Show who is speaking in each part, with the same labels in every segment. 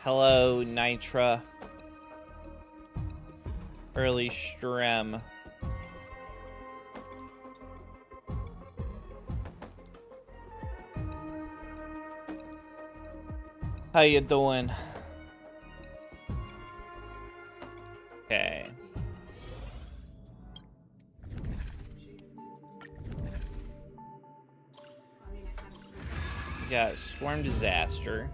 Speaker 1: Hello, Nitra. Early Strem. How you doing? Okay. We got Swarm Disaster.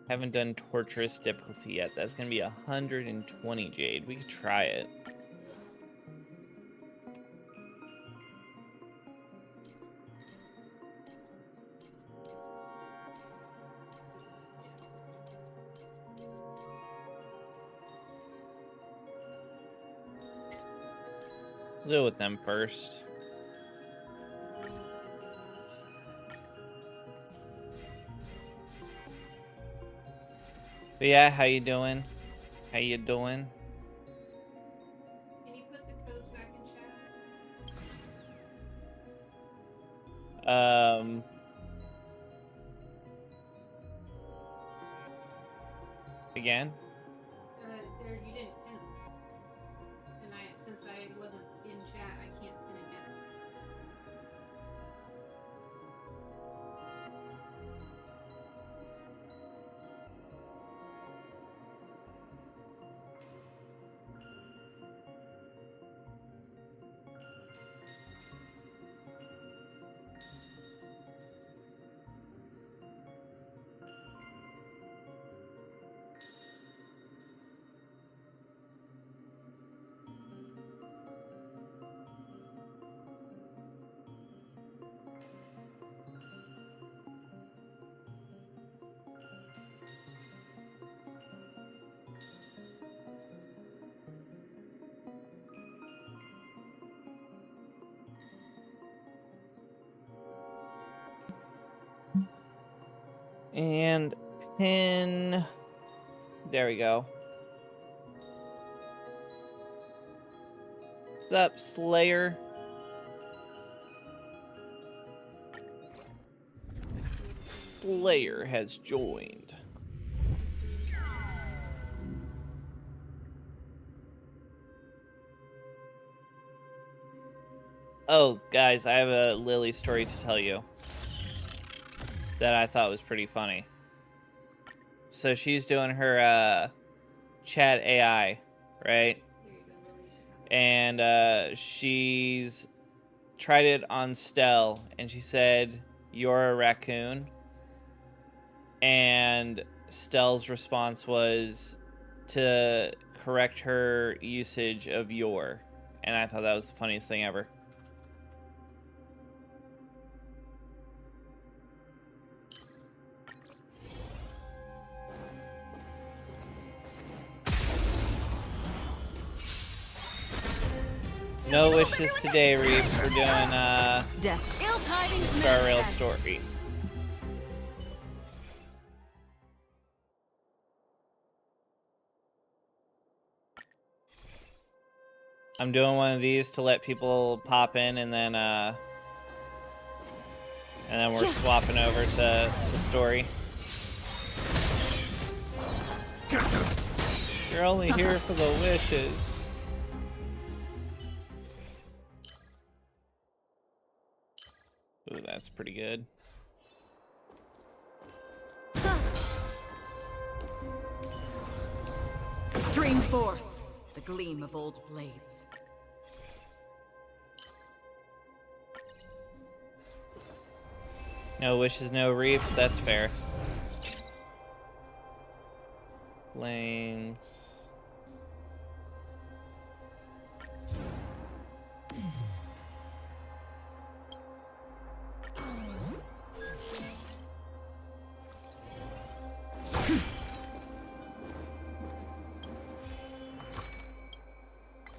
Speaker 1: Haven't done Torturous Difficulty yet. That's gonna be 120 Jade. We could try it. Deal with them first. But yeah, how you doing? How you doing?
Speaker 2: Can you put the codes back in chat?
Speaker 1: Again?
Speaker 2: There, you didn't pin them. And since I wasn't in chat, I can't pin again.
Speaker 1: And pin. There we go. What's up, Slayer? Slayer has joined. Oh, guys, I have a Lily story to tell you that I thought was pretty funny. So she's doing her chat AI, right? And she's tried it on Stell, and she said, "You're a raccoon." And Stell's response was to correct her usage of "your," and I thought that was the funniest thing ever. No wishes today, Reeves. We're doing Star Rail story. I'm doing one of these to let people pop in, and then we're swapping over to story. You're only here for the wishes. Ooh, that's pretty good.
Speaker 3: Stream forth the gleam of old blades.
Speaker 1: No wishes, no reefs. That's fair. Lings.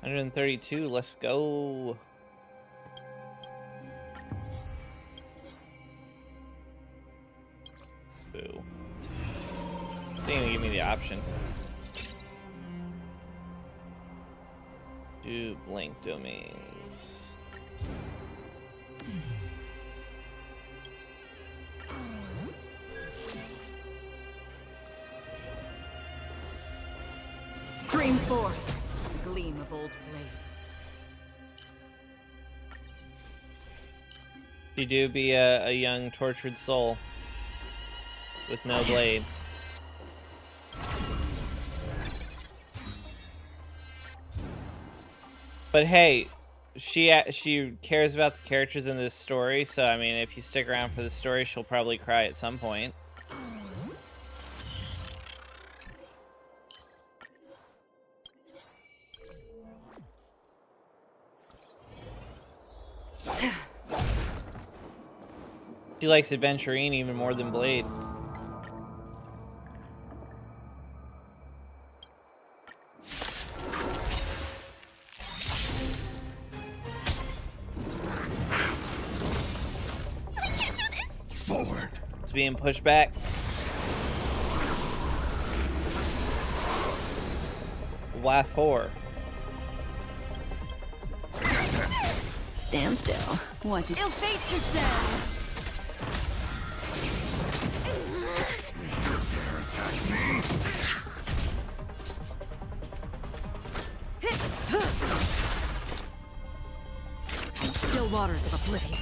Speaker 1: $132. Let's go. Boo. They didn't even give me the option. Do blank domains.
Speaker 3: old blades.
Speaker 1: You do be a young, tortured soul with no blade. But hey, she cares about the characters in this story, so I mean, if you stick around for the story, she'll probably cry at some point. She likes adventuring even more than Blade.
Speaker 4: Forward.
Speaker 1: It's being pushed back. Why for?
Speaker 3: Stand still. Watch it.
Speaker 5: Ill fate descend.
Speaker 4: Dare attack me?
Speaker 3: Still waters of oblivion.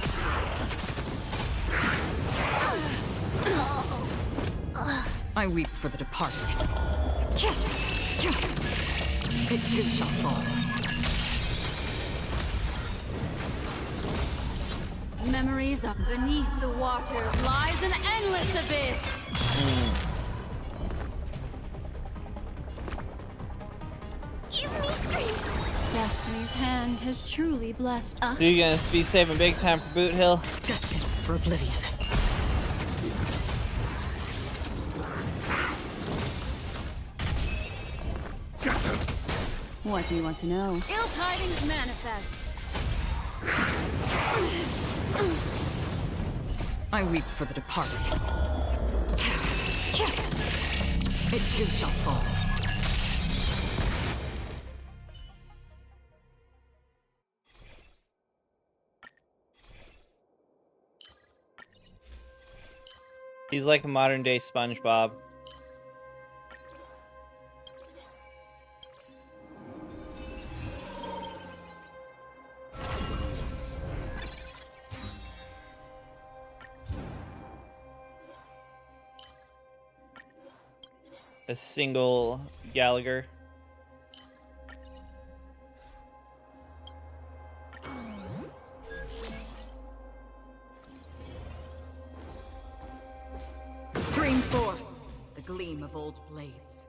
Speaker 3: I weep for the departed. It too shall fall.
Speaker 5: Memories of beneath the waters lies an endless abyss. Give me strength. Destiny's hand has truly blessed us.
Speaker 1: You gonna be saving big time for Boot Hill?
Speaker 3: Destined for oblivion.
Speaker 5: What do you want to know? Ill tidings manifest.
Speaker 3: I weep for the departed. It too shall fall.
Speaker 1: He's like a modern day SpongeBob. A single Gallagher.
Speaker 3: Bring forth the gleam of old blades.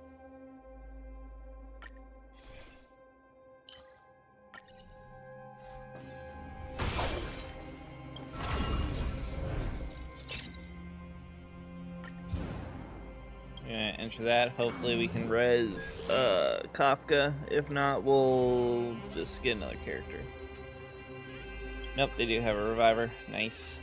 Speaker 1: Gonna enter that. Hopefully we can res Kafka. If not, we'll just get another character. Nope, they do have a reviver. Nice.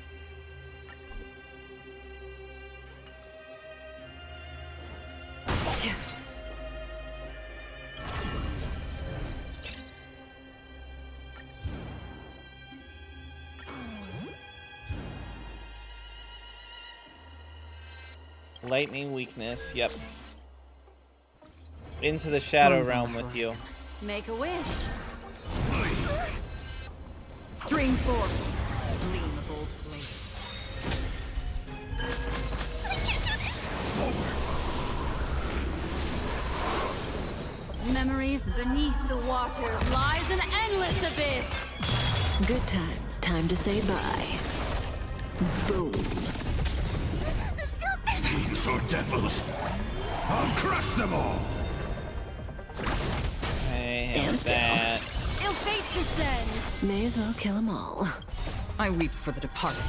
Speaker 1: Lightning weakness, yep. Into the shadow realm with you.
Speaker 5: Make a wish.
Speaker 3: String forth the gleam of old blades.
Speaker 5: Memories beneath the waters lies an endless abyss.
Speaker 6: Good times. Time to say bye. Boom.
Speaker 4: Fiends or devils, I'll crush them all.
Speaker 1: Hey,
Speaker 6: Stand
Speaker 1: how's that?
Speaker 5: Ill fate descend.
Speaker 6: May as well kill them all.
Speaker 3: I weep for the departed.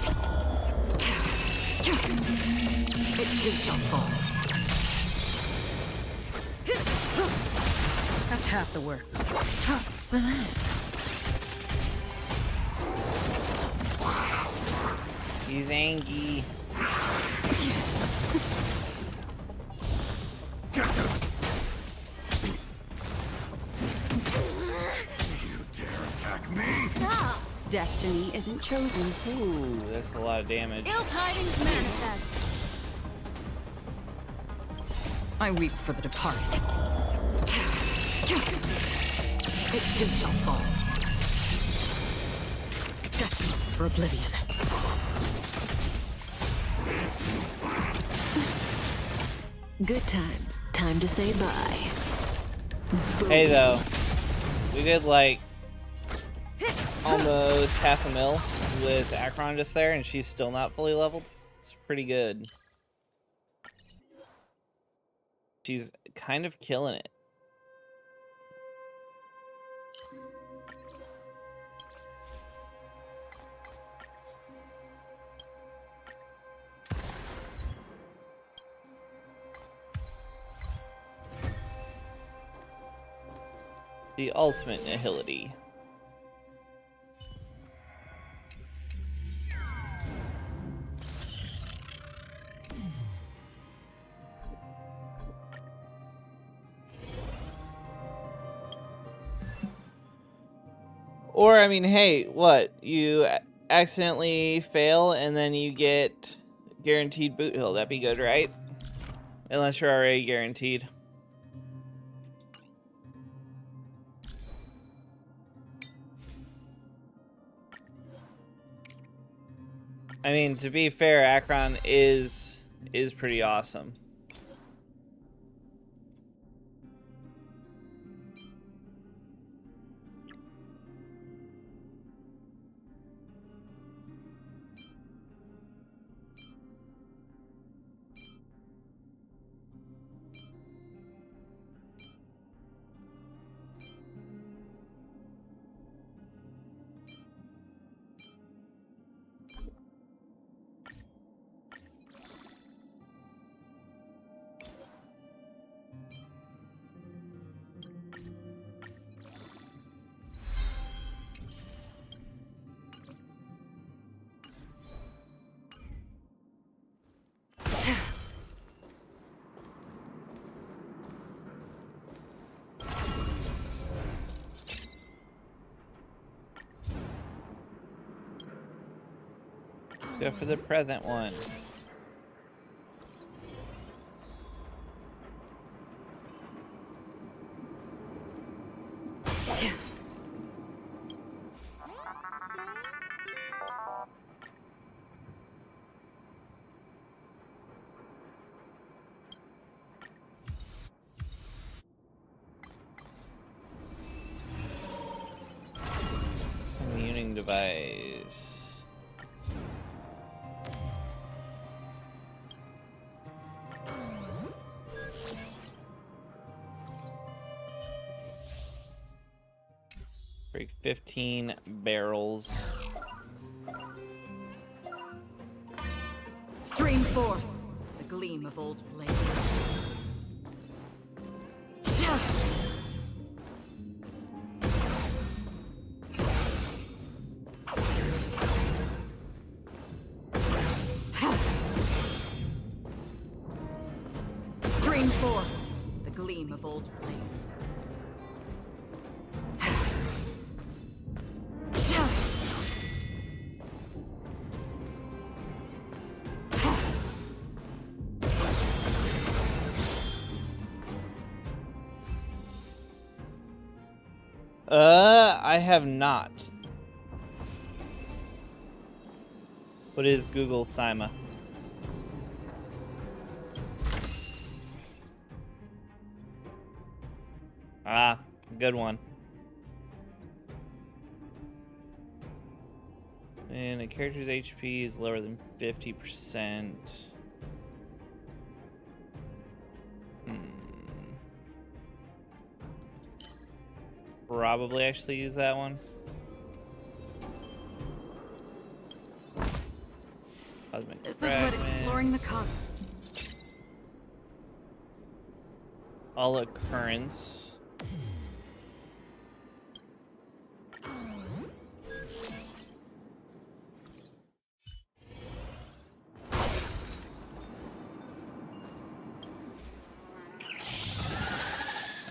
Speaker 3: It too shall fall. That's half the work.
Speaker 6: Relax.
Speaker 1: He's angry.
Speaker 4: Get them. You dare attack me?
Speaker 5: Stop. Destiny isn't chosen.
Speaker 1: Ooh, that's a lot of damage.
Speaker 5: Ill tidings manifest.
Speaker 3: I weep for the departed. It too shall fall. Destined for oblivion.
Speaker 6: Good times. Time to say bye.
Speaker 1: Hey, though, we did like almost half a mil with ACHERON just there, and she's still not fully leveled. It's pretty good. She's kind of killing it. The ultimate nihility. Or, I mean, hey, what? You accidentally fail and then you get guaranteed boot hill. That'd be good, right? Unless you're already guaranteed. I mean, to be fair, ACHERON is pretty awesome. Go for the present one. Commuting device. Break 15 barrels.
Speaker 3: Stream forth the gleam of old blades. Stream forth the gleam of old blades.
Speaker 1: I have not. What is Google Sima? Ah, good one. And a character's HP is lower than 50%. Probably actually use that one. Cosmic
Speaker 3: This is what exploring the cosmos.
Speaker 1: All occurrence.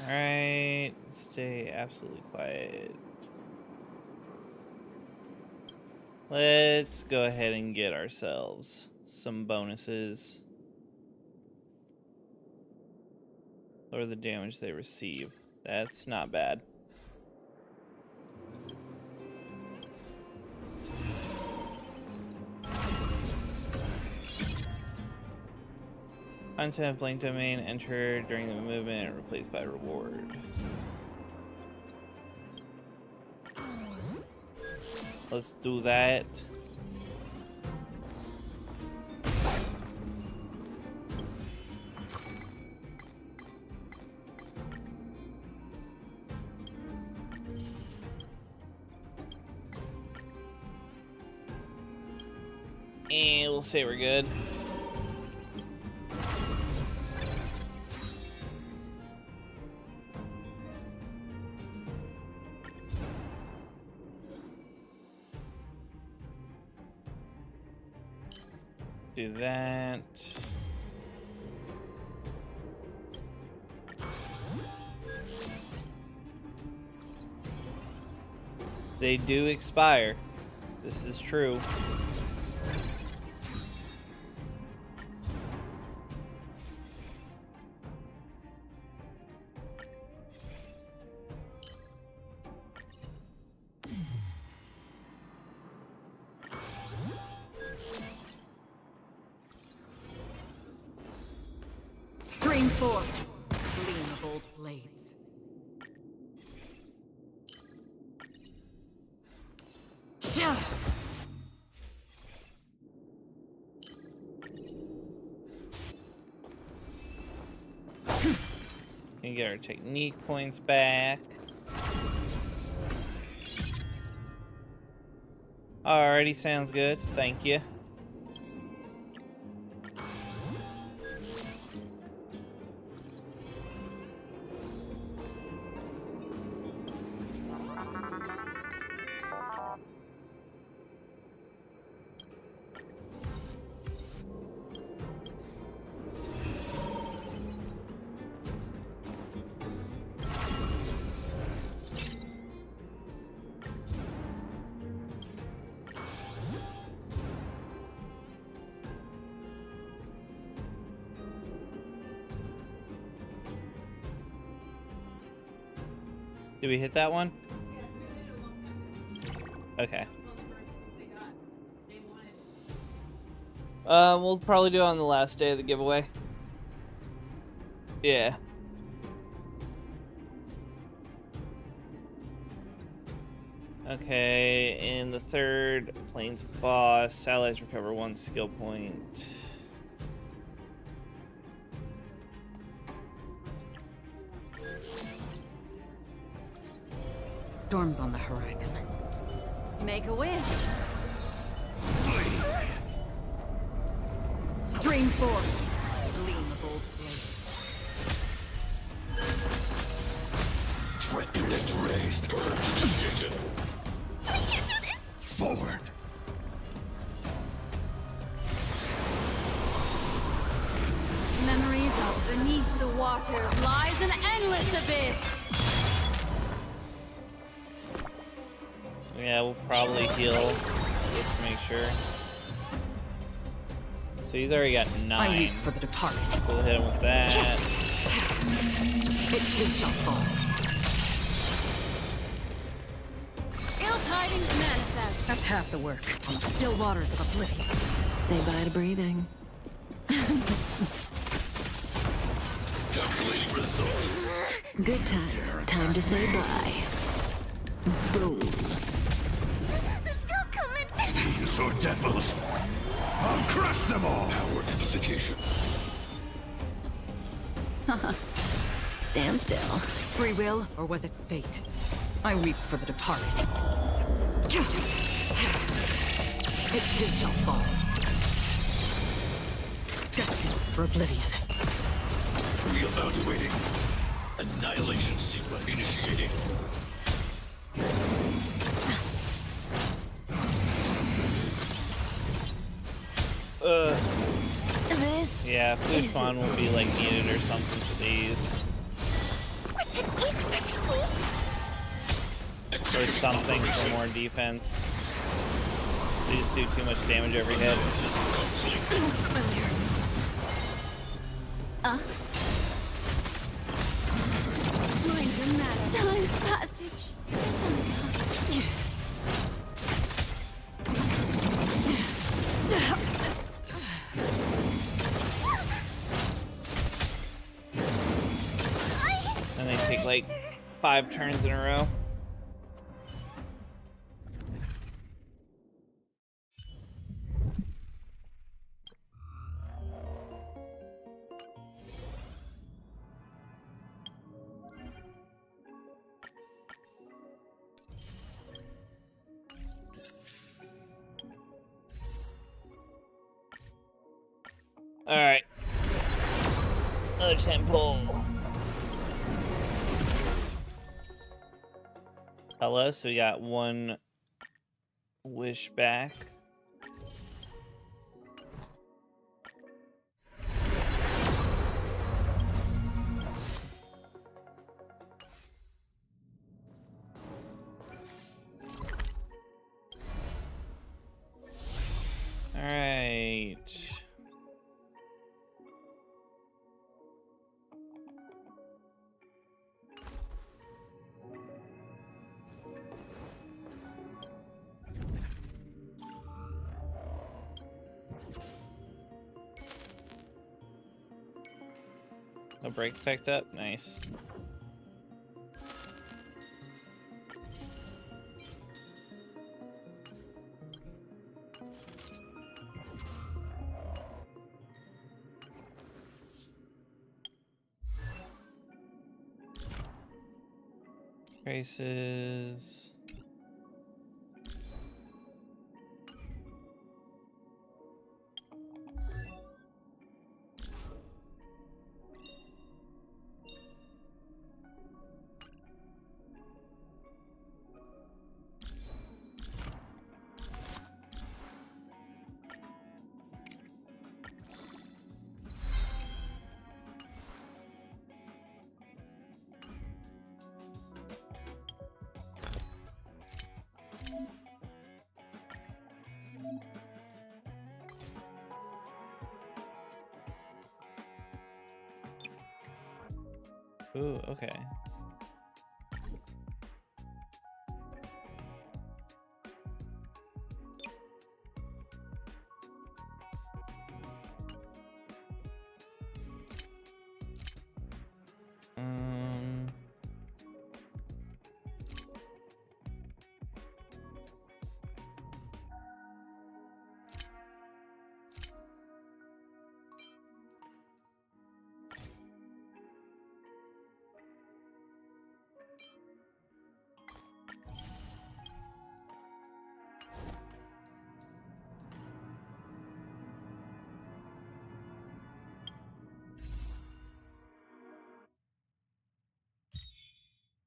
Speaker 1: Alright, stay absolutely quiet. Let's go ahead and get ourselves some bonuses. Lower the damage they receive. That's not bad. Untap blank domain entered during the movement and replaced by reward. Let's do that. And we'll say we're good. Do that. They do expire. This is true.
Speaker 3: Stream 4. Gleam of old blades. Yeah.
Speaker 1: Can get our technique points back. Alrighty, sounds good. Thank you. Did we hit that one?
Speaker 2: Yeah, we did it a long time ago.
Speaker 1: Okay.
Speaker 2: Well, the first ones they wanted.
Speaker 1: We'll probably do it on the last day of the giveaway. Yeah. Okay, in the third plains boss, allies recover 1 skill point.
Speaker 3: Storms on the horizon.
Speaker 5: Make a wish.
Speaker 3: Stream 4. Gleam of old blades.
Speaker 4: Threat index raised. Purge initiated.
Speaker 5: We can't do this!
Speaker 4: Forward.
Speaker 5: Memories of beneath the waters lies an endless abyss.
Speaker 1: Yeah, we'll probably heal just to make sure. So he's already got
Speaker 3: I
Speaker 1: 9.
Speaker 3: leap for the departed.
Speaker 1: We'll hit him with that.
Speaker 3: It too shall fall.
Speaker 5: Ill tidings manifest.
Speaker 3: That's half the work. On the still waters of oblivion.
Speaker 6: Say bye to breathing.
Speaker 4: Calculating result.
Speaker 6: Good times. Time to say bye. Boom.
Speaker 5: Don't come in.
Speaker 4: These are devils. I'll crush them all. Power amplification.
Speaker 6: Stand still.
Speaker 3: Free will, or was it fate? I weep for the departed. It too shall fall. Destined for oblivion.
Speaker 4: Reevaluating. Annihilation sequence initiating.
Speaker 5: This.
Speaker 1: Yeah, food spawn will be like needed or something for these. Or something for more defense. They just do too much damage every hit.
Speaker 5: Time's passage.
Speaker 1: 5 turns in a row. All right. Another 10 pull. Hello, so we got 1 wish back. All right. No brakes picked up. Nice. Traces. Ooh, okay.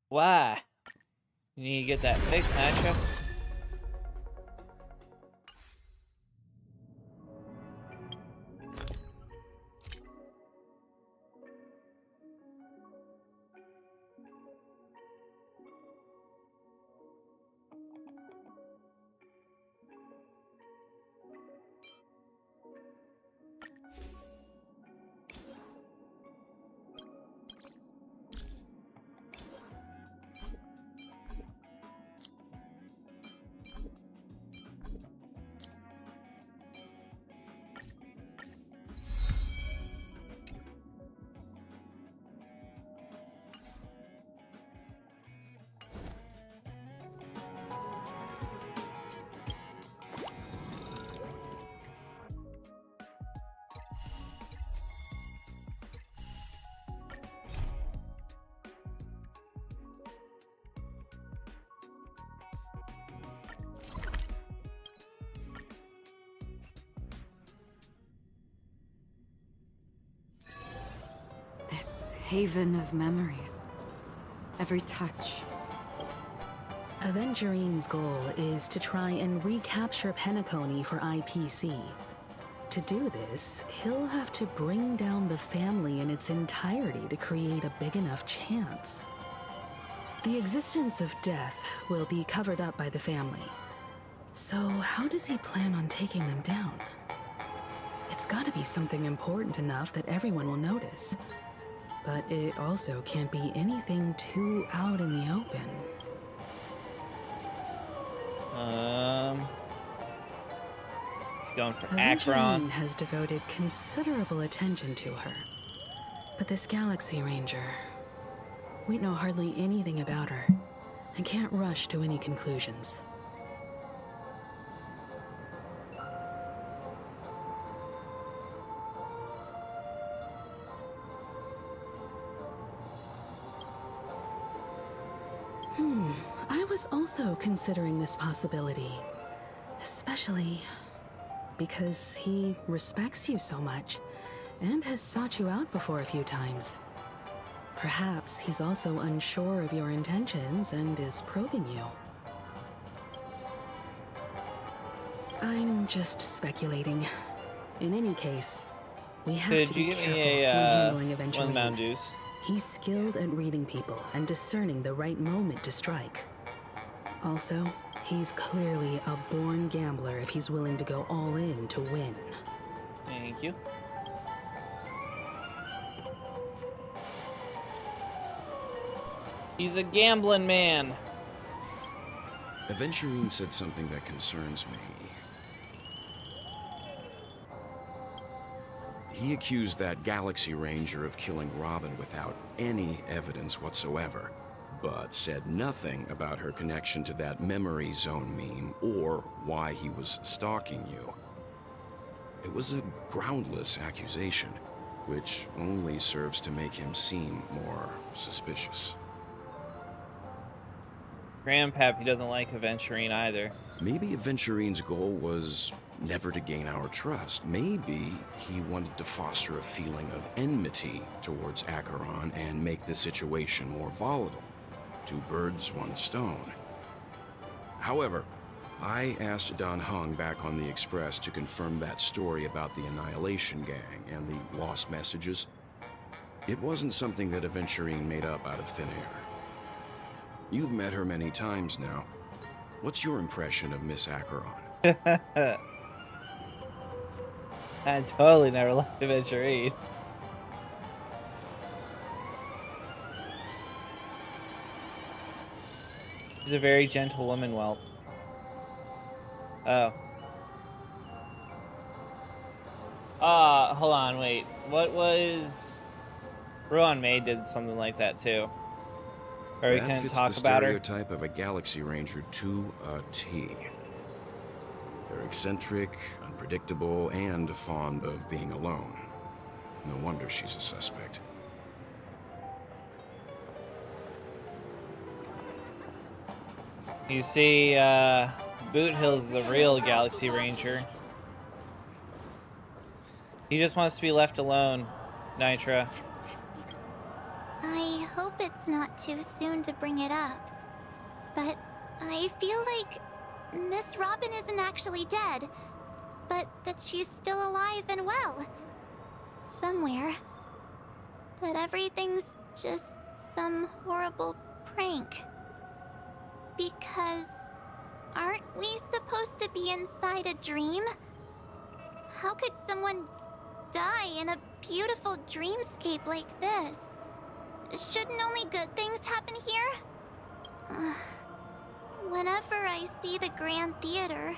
Speaker 1: Why? You need to get that fixed, Nacho.
Speaker 3: Haven of memories. Every touch.
Speaker 7: Avengerine's goal is to try and recapture Penacony for IPC. To do this, he'll have to bring down the family in its entirety to create a big enough chance. The existence of death will be covered up by the family. So how does he plan on taking them down? It's gotta be something important enough that everyone will notice. But it also can't be anything too out in the open.
Speaker 1: He's going for
Speaker 7: Acheron
Speaker 1: ACHERON.
Speaker 7: has devoted considerable attention to her. But this Galaxy Ranger, We know hardly anything about her and can't rush to any conclusions. I was also considering this possibility, especially because he respects you so much and has sought you out before a few times. Perhaps he's also unsure of your intentions and is probing you. I'm just speculating. In any case, we have
Speaker 1: Did
Speaker 7: to be
Speaker 1: you get
Speaker 7: careful
Speaker 1: me
Speaker 7: when
Speaker 1: a
Speaker 7: handling
Speaker 1: one
Speaker 7: Aventurine.
Speaker 1: Mountain Dews?
Speaker 7: He's skilled at reading people and discerning the right moment to strike. Also, he's clearly a born gambler if he's willing to go all in to win.
Speaker 1: Thank you. He's a gambling man.
Speaker 4: Aventurine said something that concerns me. He accused that Galaxy Ranger of killing Robin without any evidence whatsoever, but said nothing about her connection to that memory zone meme or why he was stalking you. It was a groundless accusation, which only serves to make him seem more suspicious.
Speaker 1: Grandpappy doesn't like Aventurine either.
Speaker 4: Maybe Aventurine's goal was never to gain our trust. Maybe he wanted to foster a feeling of enmity towards ACHERON and make the situation more volatile. Two birds, one stone. However, I asked Don Hung back on the Express to confirm that story about the Annihilation Gang and the lost messages. It wasn't something that Aventurine made up out of thin air. You've met her many times now. What's your impression of Miss ACHERON?
Speaker 1: I totally never liked Aventurine. She's a very gentle woman, whelp. Oh. Hold on, wait. What was... Ruan May did something like that, too. Or we couldn't talk about her.
Speaker 4: The stereotype of a Galaxy Ranger to a T. They're eccentric, unpredictable, and fond of being alone. No wonder she's a suspect.
Speaker 1: You see, Boot Hill's the real Galaxy Ranger. He just wants to be left alone, Nitra.
Speaker 8: I hope it's not too soon to bring it up, but I feel like Miss Robin isn't actually dead, but that she's still alive and well. Somewhere. That everything's just some horrible prank. Because aren't we supposed to be inside a dream? How could someone die in a beautiful dreamscape like this? Shouldn't only good things happen here? Whenever I see the Grand Theater,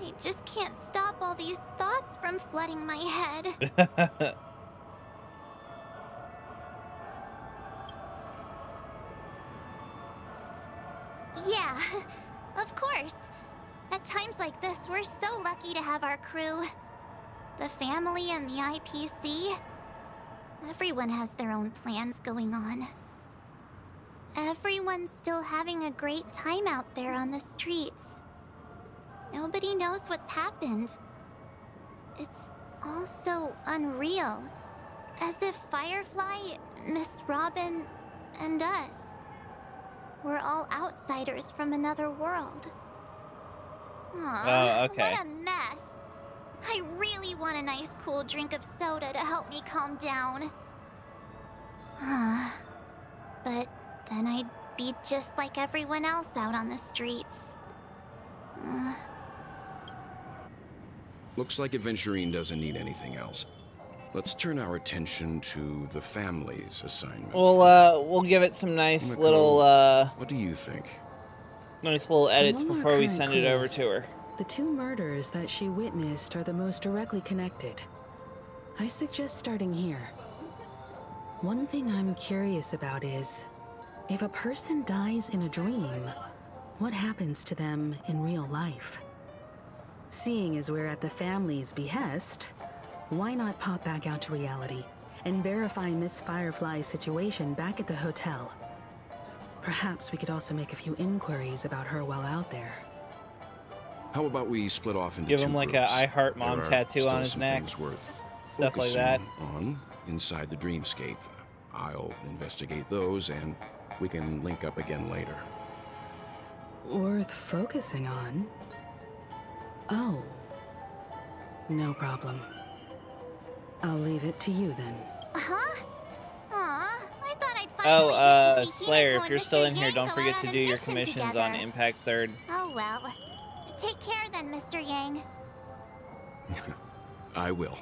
Speaker 8: I just can't stop all these thoughts from flooding my head. Yeah, of course. At times like this, we're so lucky to have our crew. The family and the IPC. Everyone has their own plans going on. Everyone's still having a great time out there on the streets. Nobody knows what's happened. It's all so unreal. As if Firefly, Miss Robin, and us we're all outsiders from another world. Aw,
Speaker 1: okay.
Speaker 8: What a mess. I really want a nice cool drink of soda to help me calm down. But then I'd be just like everyone else out on the streets.
Speaker 4: Looks like Aventurine doesn't need anything else. Let's turn our attention to the family's assignment.
Speaker 1: We'll give it some nice little
Speaker 4: what do you think?
Speaker 1: nice little edits
Speaker 7: Among our
Speaker 1: before we
Speaker 7: current
Speaker 1: send it over
Speaker 7: clues,
Speaker 1: to her.
Speaker 7: The two murders that she witnessed are the most directly connected. I suggest starting here. One thing I'm curious about is, if a person dies in a dream, what happens to them in real life? Seeing as we're at the family's behest, why not pop back out to reality and verify Miss Firefly's situation back at the hotel? Perhaps we could also make a few inquiries about her while out there.
Speaker 4: How about we split off into
Speaker 1: Give
Speaker 4: two
Speaker 1: him like
Speaker 4: groups?
Speaker 1: a I Heart Mom
Speaker 4: There are
Speaker 1: tattoo
Speaker 4: still
Speaker 1: on his
Speaker 4: some
Speaker 1: neck.
Speaker 4: things worth
Speaker 1: Stuff like that.
Speaker 4: focusing on inside the dreamscape. I'll investigate those, and we can link up again later.
Speaker 7: Worth focusing on? Oh. No problem. I'll leave it to you then.
Speaker 8: Huh? Aw, I thought I'd
Speaker 1: Oh,
Speaker 8: finally get to see
Speaker 1: Slayer,
Speaker 8: Hinako
Speaker 1: if
Speaker 8: and
Speaker 1: you're
Speaker 8: Mr.
Speaker 1: still in here,
Speaker 8: Yang
Speaker 1: don't
Speaker 8: go
Speaker 1: forget
Speaker 8: out
Speaker 1: to
Speaker 8: on
Speaker 1: do
Speaker 8: a
Speaker 1: your
Speaker 8: mission
Speaker 1: commissions on
Speaker 8: together.
Speaker 1: Impact 3rd.
Speaker 8: Oh well. Take care then, Mr. Yang.
Speaker 4: I will.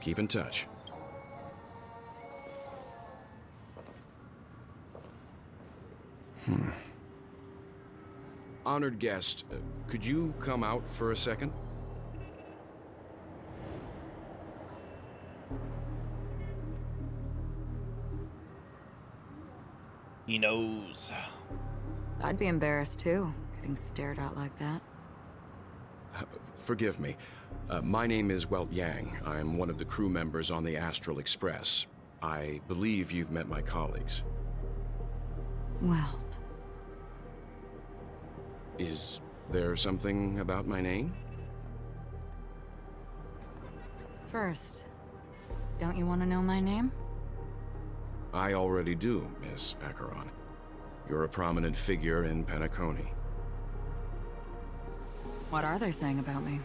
Speaker 4: Keep in touch. Honored guest, could you come out for a second?
Speaker 1: He knows.
Speaker 6: I'd be embarrassed too, getting stared at like that.
Speaker 4: Forgive me. My name is Yang. I'm one of the crew members on the Astral Express. I believe you've met my colleagues.
Speaker 6: Well,
Speaker 4: Is there something about my name?
Speaker 6: first, don't you want to know my name?
Speaker 4: I already do, Miss ACHERON. You're a prominent figure in Penacony.
Speaker 6: What are they saying about me?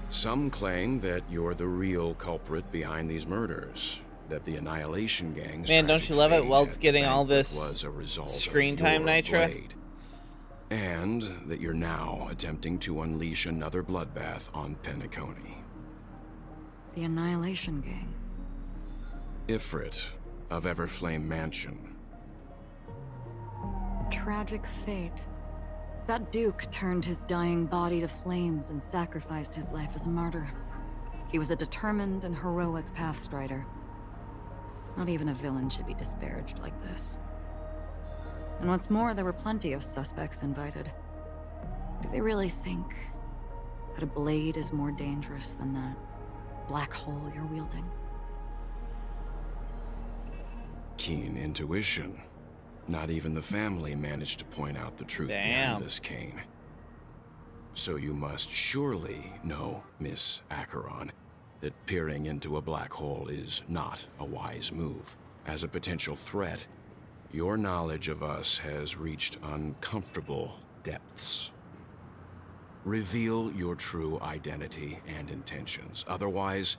Speaker 4: Some claim that you're the real culprit behind these murders. That the Annihilation Gang's
Speaker 1: Man, don't
Speaker 4: tragic
Speaker 1: you love it?
Speaker 4: fate
Speaker 1: Welt's
Speaker 4: at the
Speaker 1: getting all
Speaker 4: banquet
Speaker 1: this
Speaker 4: was a result
Speaker 1: screen
Speaker 4: of
Speaker 1: time,
Speaker 4: your
Speaker 1: Nitra?
Speaker 4: blade. And that you're now attempting to unleash another bloodbath on Penacony.
Speaker 6: The Annihilation Gang.
Speaker 4: Ifrit of Everflame Mansion.
Speaker 6: Tragic fate. That Duke turned his dying body to flames and sacrificed his life as a martyr. He was a determined and heroic pathstrider. Not even a villain should be disparaged like this. And what's more, there were plenty of suspects invited. Do they really think that a blade is more dangerous than that black hole you're wielding?
Speaker 4: Keen intuition. Not even the family managed to point out the truth
Speaker 1: Damn.
Speaker 4: behind this, Kane. So you must surely know, Miss ACHERON, that peering into a black hole is not a wise move. As a potential threat, your knowledge of us has reached uncomfortable depths. Reveal your true identity and intentions. Otherwise,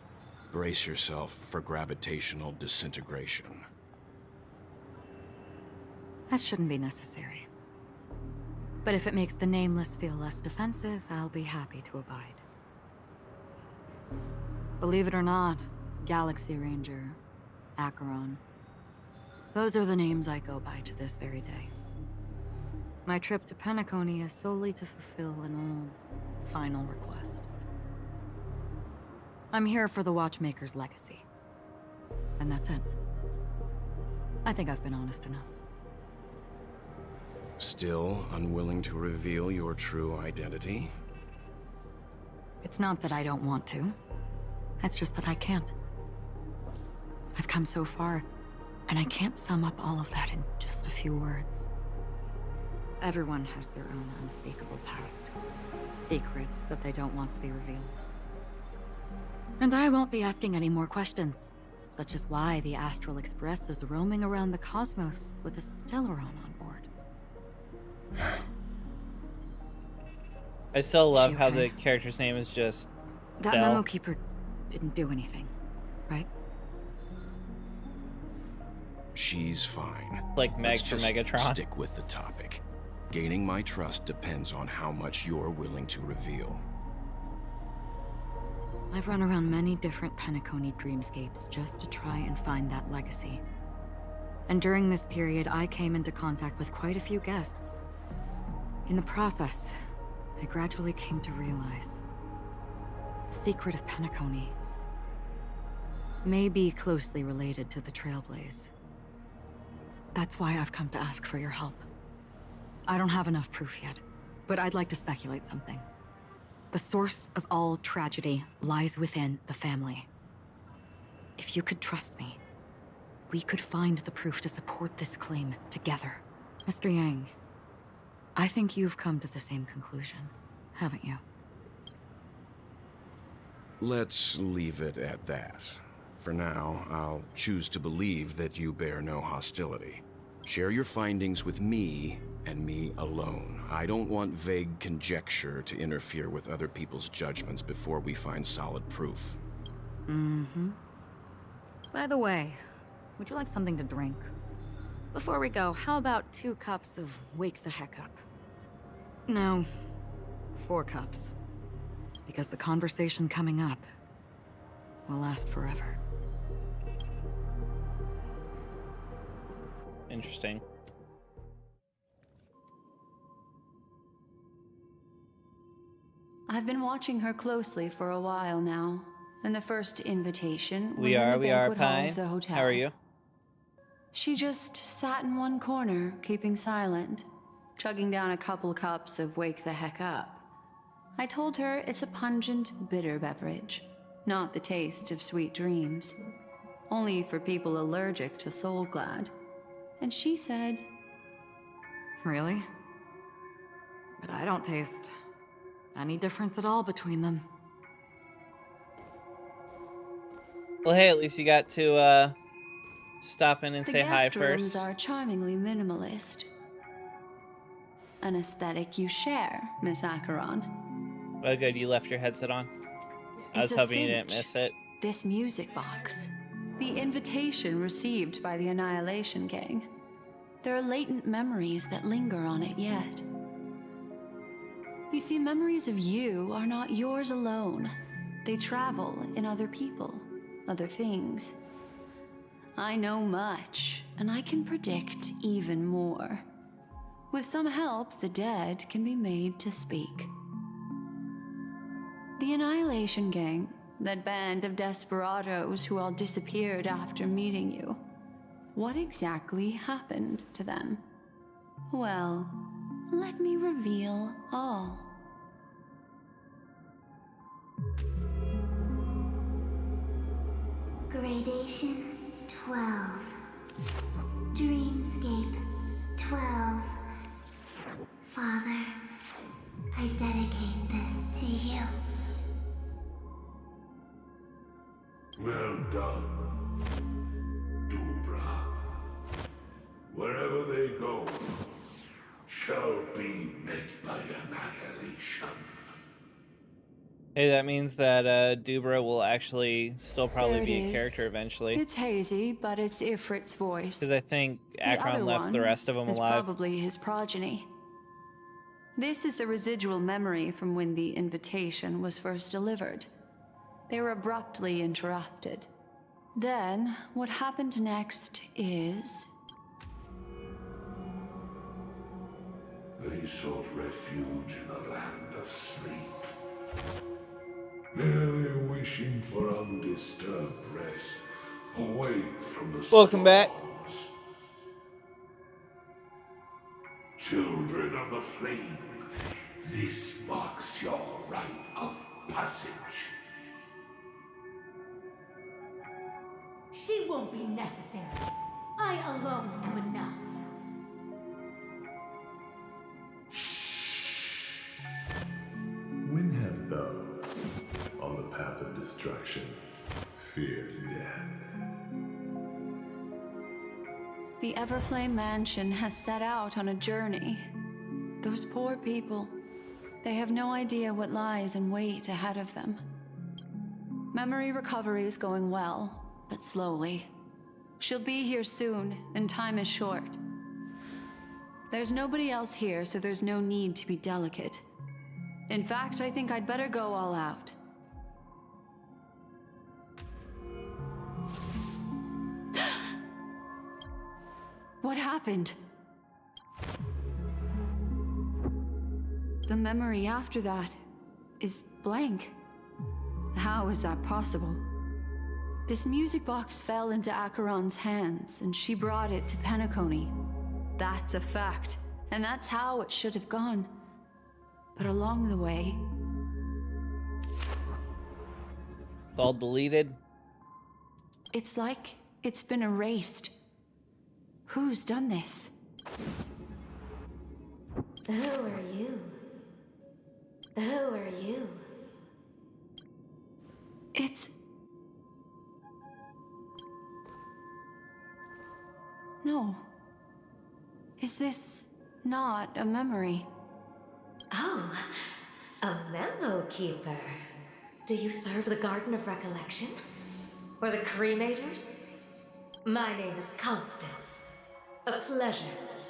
Speaker 4: brace yourself for gravitational disintegration.
Speaker 6: That shouldn't be necessary. But if it makes the Nameless feel less defensive, I'll be happy to abide. Believe it or not, Galaxy Ranger, ACHERON, those are the names I go by to this very day. My trip to Penacony is solely to fulfill an old, final request. I'm here for the Watchmaker's legacy. And that's it. I think I've been honest enough.
Speaker 4: Still unwilling to reveal your true identity?
Speaker 6: It's not that I don't want to. It's just that I can't. I've come so far, and I can't sum up all of that in just a few words. Everyone has their own unspeakable past. Secrets that they don't want to be revealed. And I won't be asking any more questions, such as why the Astral Express is roaming around the cosmos with a Stellaron on board.
Speaker 1: I still love
Speaker 6: She
Speaker 1: how
Speaker 6: okay?
Speaker 1: the character's name is just
Speaker 6: That
Speaker 1: Bell.
Speaker 6: memo keeper didn't do anything, right?
Speaker 4: She's fine.
Speaker 1: like Meg
Speaker 4: Let's
Speaker 1: for
Speaker 4: just
Speaker 1: Megatron.
Speaker 4: stick with the topic. Gaining my trust depends on how much you're willing to reveal.
Speaker 6: I've run around many different Penacony dreamscapes just to try and find that legacy. And during this period, I came into contact with quite a few guests. In the process, I gradually came to realize the secret of Penacony may be closely related to the Trailblaze. That's why I've come to ask for your help. I don't have enough proof yet, but I'd like to speculate something. The source of all tragedy lies within the family. If you could trust me, we could find the proof to support this claim together. Mr. Yang, I think you've come to the same conclusion, haven't you?
Speaker 4: Let's leave it at that. For now, I'll choose to believe that you bear no hostility. Share your findings with me, and me alone. I don't want vague conjecture to interfere with other people's judgments before we find solid proof.
Speaker 6: Mm-hmm. By the way, would you like something to drink? Before we go, how about 2 cups of Wake the Heck Up? No, 4 cups. Because the conversation coming up will last forever.
Speaker 1: Interesting.
Speaker 9: I've been watching her closely for a while now, and the first invitation was
Speaker 1: We
Speaker 9: in
Speaker 1: are
Speaker 9: the banquet hall
Speaker 1: Pine.
Speaker 9: of the hotel.
Speaker 1: How are you?
Speaker 9: She just sat in one corner, keeping silent, chugging down a couple cups of Wake the Heck Up. I told her it's a pungent, bitter beverage, not the taste of sweet dreams, only for people allergic to Soul Glad. And she said,
Speaker 6: Really? But I don't taste any difference at all between them.
Speaker 1: Well, hey, at least you got to stop in and
Speaker 9: the
Speaker 1: say hi
Speaker 9: guest rooms
Speaker 1: first.
Speaker 9: are charmingly minimalist. An aesthetic you share, Miss ACHERON.
Speaker 1: Oh, good, you left your headset on. I was
Speaker 9: It's a
Speaker 1: hoping you didn't
Speaker 9: cinch.
Speaker 1: miss it.
Speaker 9: This music box. The invitation received by the Annihilation Gang. There are latent memories that linger on it yet. You see, memories of you are not yours alone. They travel in other people, other things. I know much, and I can predict even more. With some help, the dead can be made to speak. The Annihilation Gang, that band of desperados who all disappeared after meeting you. What exactly happened to them? Well, let me reveal all.
Speaker 8: Gradation 12. Dreamscape 12. Father, I dedicate this to you.
Speaker 10: Well done, Dubra. Wherever they go, shall be met by annihilation.
Speaker 1: Hey, that means that Dubra will actually still probably
Speaker 9: There it
Speaker 1: be a
Speaker 9: is.
Speaker 1: character eventually.
Speaker 9: It's hazy, but it's Ifrit's voice.
Speaker 1: Because I think
Speaker 9: The
Speaker 1: Acheron
Speaker 9: other
Speaker 1: left the
Speaker 9: one
Speaker 1: rest of them
Speaker 9: is
Speaker 1: alive.
Speaker 9: probably his progeny. This is the residual memory from when the invitation was first delivered. They were abruptly interrupted. Then, what happened next is...
Speaker 10: They sought refuge in the land of sleep, merely wishing for undisturbed rest, away from the
Speaker 1: Welcome back.
Speaker 10: storms. Children of the flame, this marks your rite of passage.
Speaker 11: She won't be necessary. I alone am enough.
Speaker 10: When have those on the path of destruction feared death?
Speaker 9: The Everflame Mansion has set out on a journey. Those poor people, they have no idea what lies in wait ahead of them. Memory recovery is going well, but slowly. She'll be here soon, and time is short. There's nobody else here, so there's no need to be delicate. In fact, I think I'd better go all out. What happened? The memory after that is blank. How is that possible? This music box fell into ACHERON's hands, and she brought it to Penacony. That's a fact, and that's how it should have gone. But along the way...
Speaker 1: It's all deleted.
Speaker 9: It's like it's been erased. Who's done this?
Speaker 11: Who are you? Who are you?
Speaker 9: It's... No. Is this not a memory?
Speaker 11: Oh, a memo keeper. Do you serve the Garden of Recollection? Or the Cremators? My name is Constance. A pleasure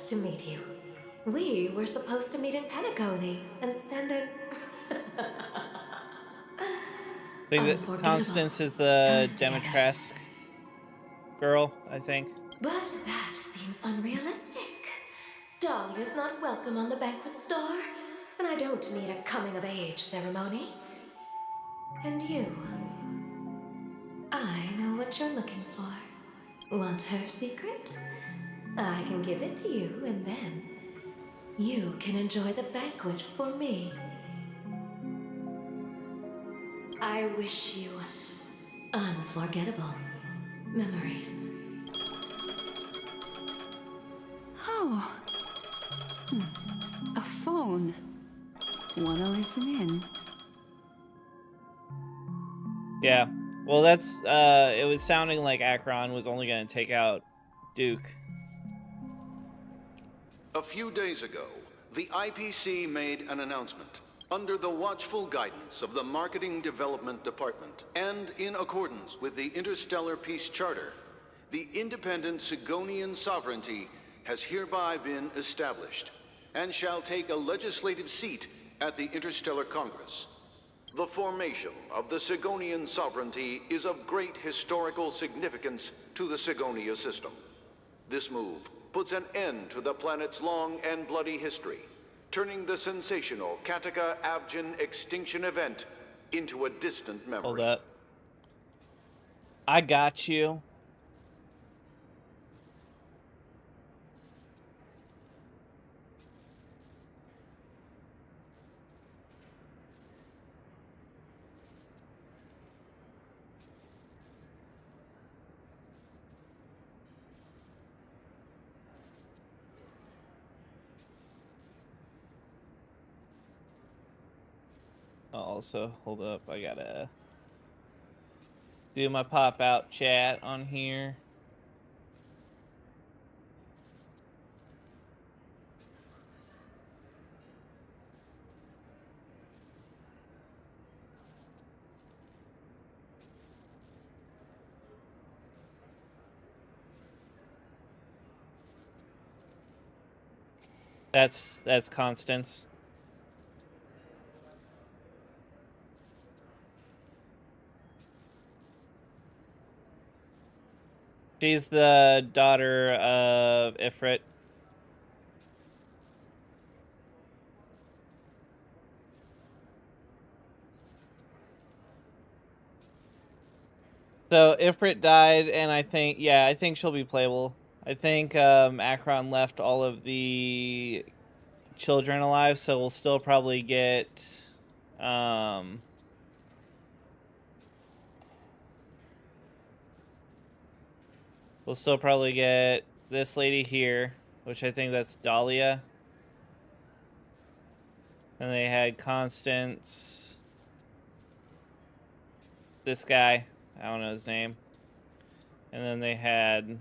Speaker 11: to meet you. We were supposed to meet in Penacony and spend an...
Speaker 1: I think that Constance is the Demetresque girl, I think.
Speaker 11: But that seems unrealistic. Dahlia's not welcome on the banquet star, and I don't need a coming-of-age ceremony. And you? I know what you're looking for. Want her secret? I can give it to you, and then you can enjoy the banquet for me. I wish you unforgettable memories.
Speaker 9: Oh. A phone. Wanna listen in?
Speaker 1: Yeah. Well, that's, it was sounding like ACHERON was only going to take out Duke.
Speaker 12: A few days ago, the IPC made an announcement. Under the watchful guidance of the Marketing Development Department, and in accordance with the Interstellar Peace Charter, the independent Sigonian sovereignty has hereby been established, and shall take a legislative seat at the Interstellar Congress. The formation of the Sigonian sovereignty is of great historical significance to the Sigonia system. This move puts an end to the planet's long and bloody history, turning the sensational Kataka-Abjin extinction event into a distant memory.
Speaker 1: Hold up. I got you. Also, hold up, I gotta do my pop-out chat on here. That's Constance. She's the daughter of Ifrit. So Ifrit died, and I think she'll be playable. I think ACHERON left all of the children alive, so we'll still probably get we'll still probably get this lady here, which I think that's Dahlia. And they had Constance. This guy, I don't know his name. And then they had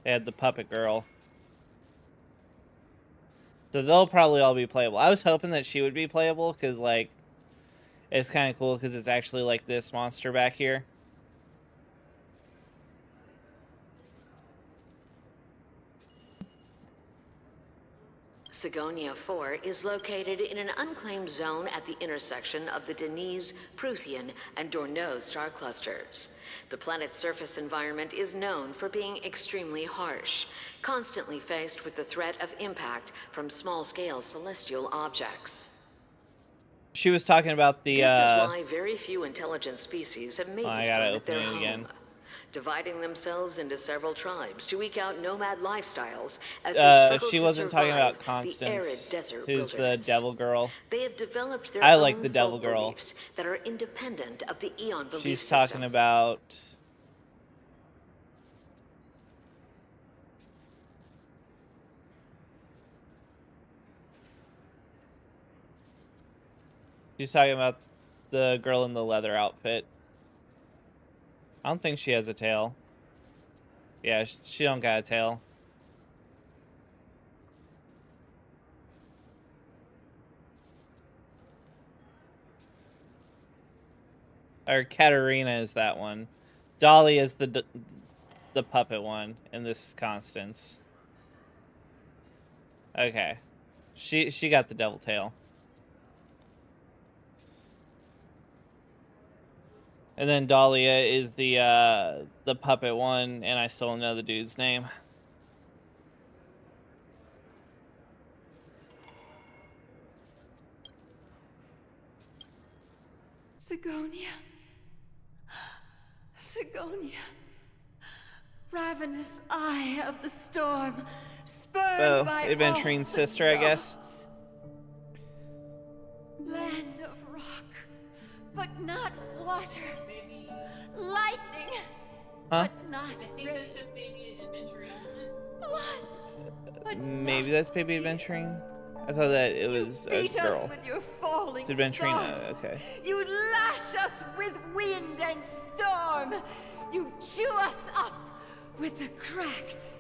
Speaker 1: the puppet girl. So they'll probably all be playable. I was hoping that she would be playable because, like, it's kind of cool because it's actually like this monster back here.
Speaker 13: Sigonia 4 is located in an unclaimed zone at the intersection of the Denise, Prothean, and Dorneau star clusters. The planet's surface environment is known for being extremely harsh, constantly faced with the threat of impact from small-scale celestial objects.
Speaker 1: She was talking about the.
Speaker 13: This is why very few intelligent species have made this planet their home,
Speaker 1: again.
Speaker 13: dividing themselves into several tribes to eke out nomad lifestyles as they struggle
Speaker 1: she
Speaker 13: to
Speaker 1: wasn't talking
Speaker 13: survive
Speaker 1: about
Speaker 13: the
Speaker 1: Constance,
Speaker 13: arid desert
Speaker 1: who's the
Speaker 13: wilderness.
Speaker 1: devil girl.
Speaker 13: They have developed their
Speaker 1: I
Speaker 13: own
Speaker 1: like the devil
Speaker 13: folk
Speaker 1: girl.
Speaker 13: beliefs that are independent of the Eon belief
Speaker 1: She's
Speaker 13: system.
Speaker 1: talking about. She's talking about the girl in the leather outfit. I don't think she has a tail. Yeah, she don't got a tail. Or Katarina is that one. Dolly is the puppet one, and this is Constance. Okay, she got the devil tail. And then Dahlia is the puppet one, and I still don't know the dude's name.
Speaker 14: Sigonia. Sigonia. Ravenous eye of the storm, spurned by
Speaker 1: Adventuring sister, I guess.
Speaker 14: Land of rock, but not water. Lightning,
Speaker 1: Huh?
Speaker 14: but not
Speaker 2: I think that's just baby adventuring, isn't it?
Speaker 14: blood, but
Speaker 1: Maybe that's baby adventuring. I thought that it was a
Speaker 14: beat
Speaker 1: girl.
Speaker 14: us with your falling
Speaker 1: It's adventuring.
Speaker 14: stars.
Speaker 1: Okay.
Speaker 14: You lash us with wind and storm. You chew us up with the cracked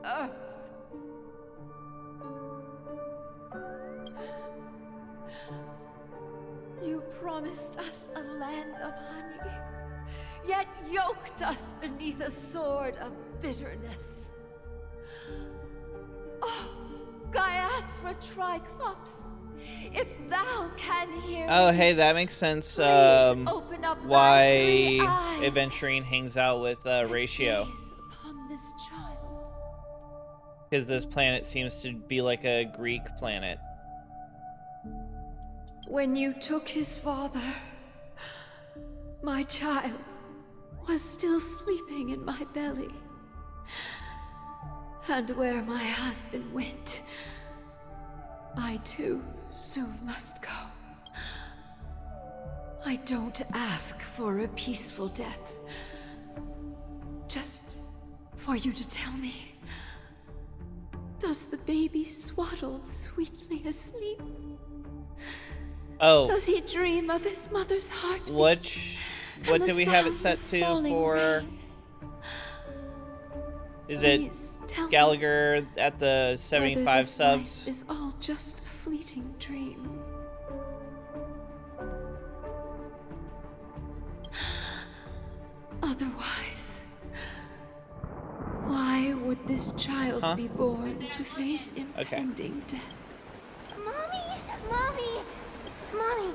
Speaker 14: earth. You promised us a land of honey, yet yoked us beneath a sword of bitterness. Oh, Gaiathra Triclops, if thou can hear
Speaker 1: Oh,
Speaker 14: me,
Speaker 1: hey, that makes sense.
Speaker 14: open up
Speaker 1: Why
Speaker 14: thy grey eyes.
Speaker 1: Adventuring hangs out with Ratio.
Speaker 14: Gaze upon this child.
Speaker 1: Because this planet seems to be like a Greek planet.
Speaker 14: When you took his father, my child was still sleeping in my belly. And where my husband went, I too soon must go. I don't ask for a peaceful death. Just for you to tell me, does the baby swaddled sweetly asleep?
Speaker 1: Oh.
Speaker 14: Does he dream of his mother's heart?
Speaker 1: What do we have it set to for?
Speaker 14: Rain?
Speaker 1: Is it
Speaker 14: Please tell
Speaker 1: Gallagher at the
Speaker 14: whether
Speaker 1: 75
Speaker 14: this
Speaker 1: subs?
Speaker 14: life is all just a fleeting dream. Otherwise, why would this child be born to face impending death?
Speaker 8: Mommy! Mommy! Mommy!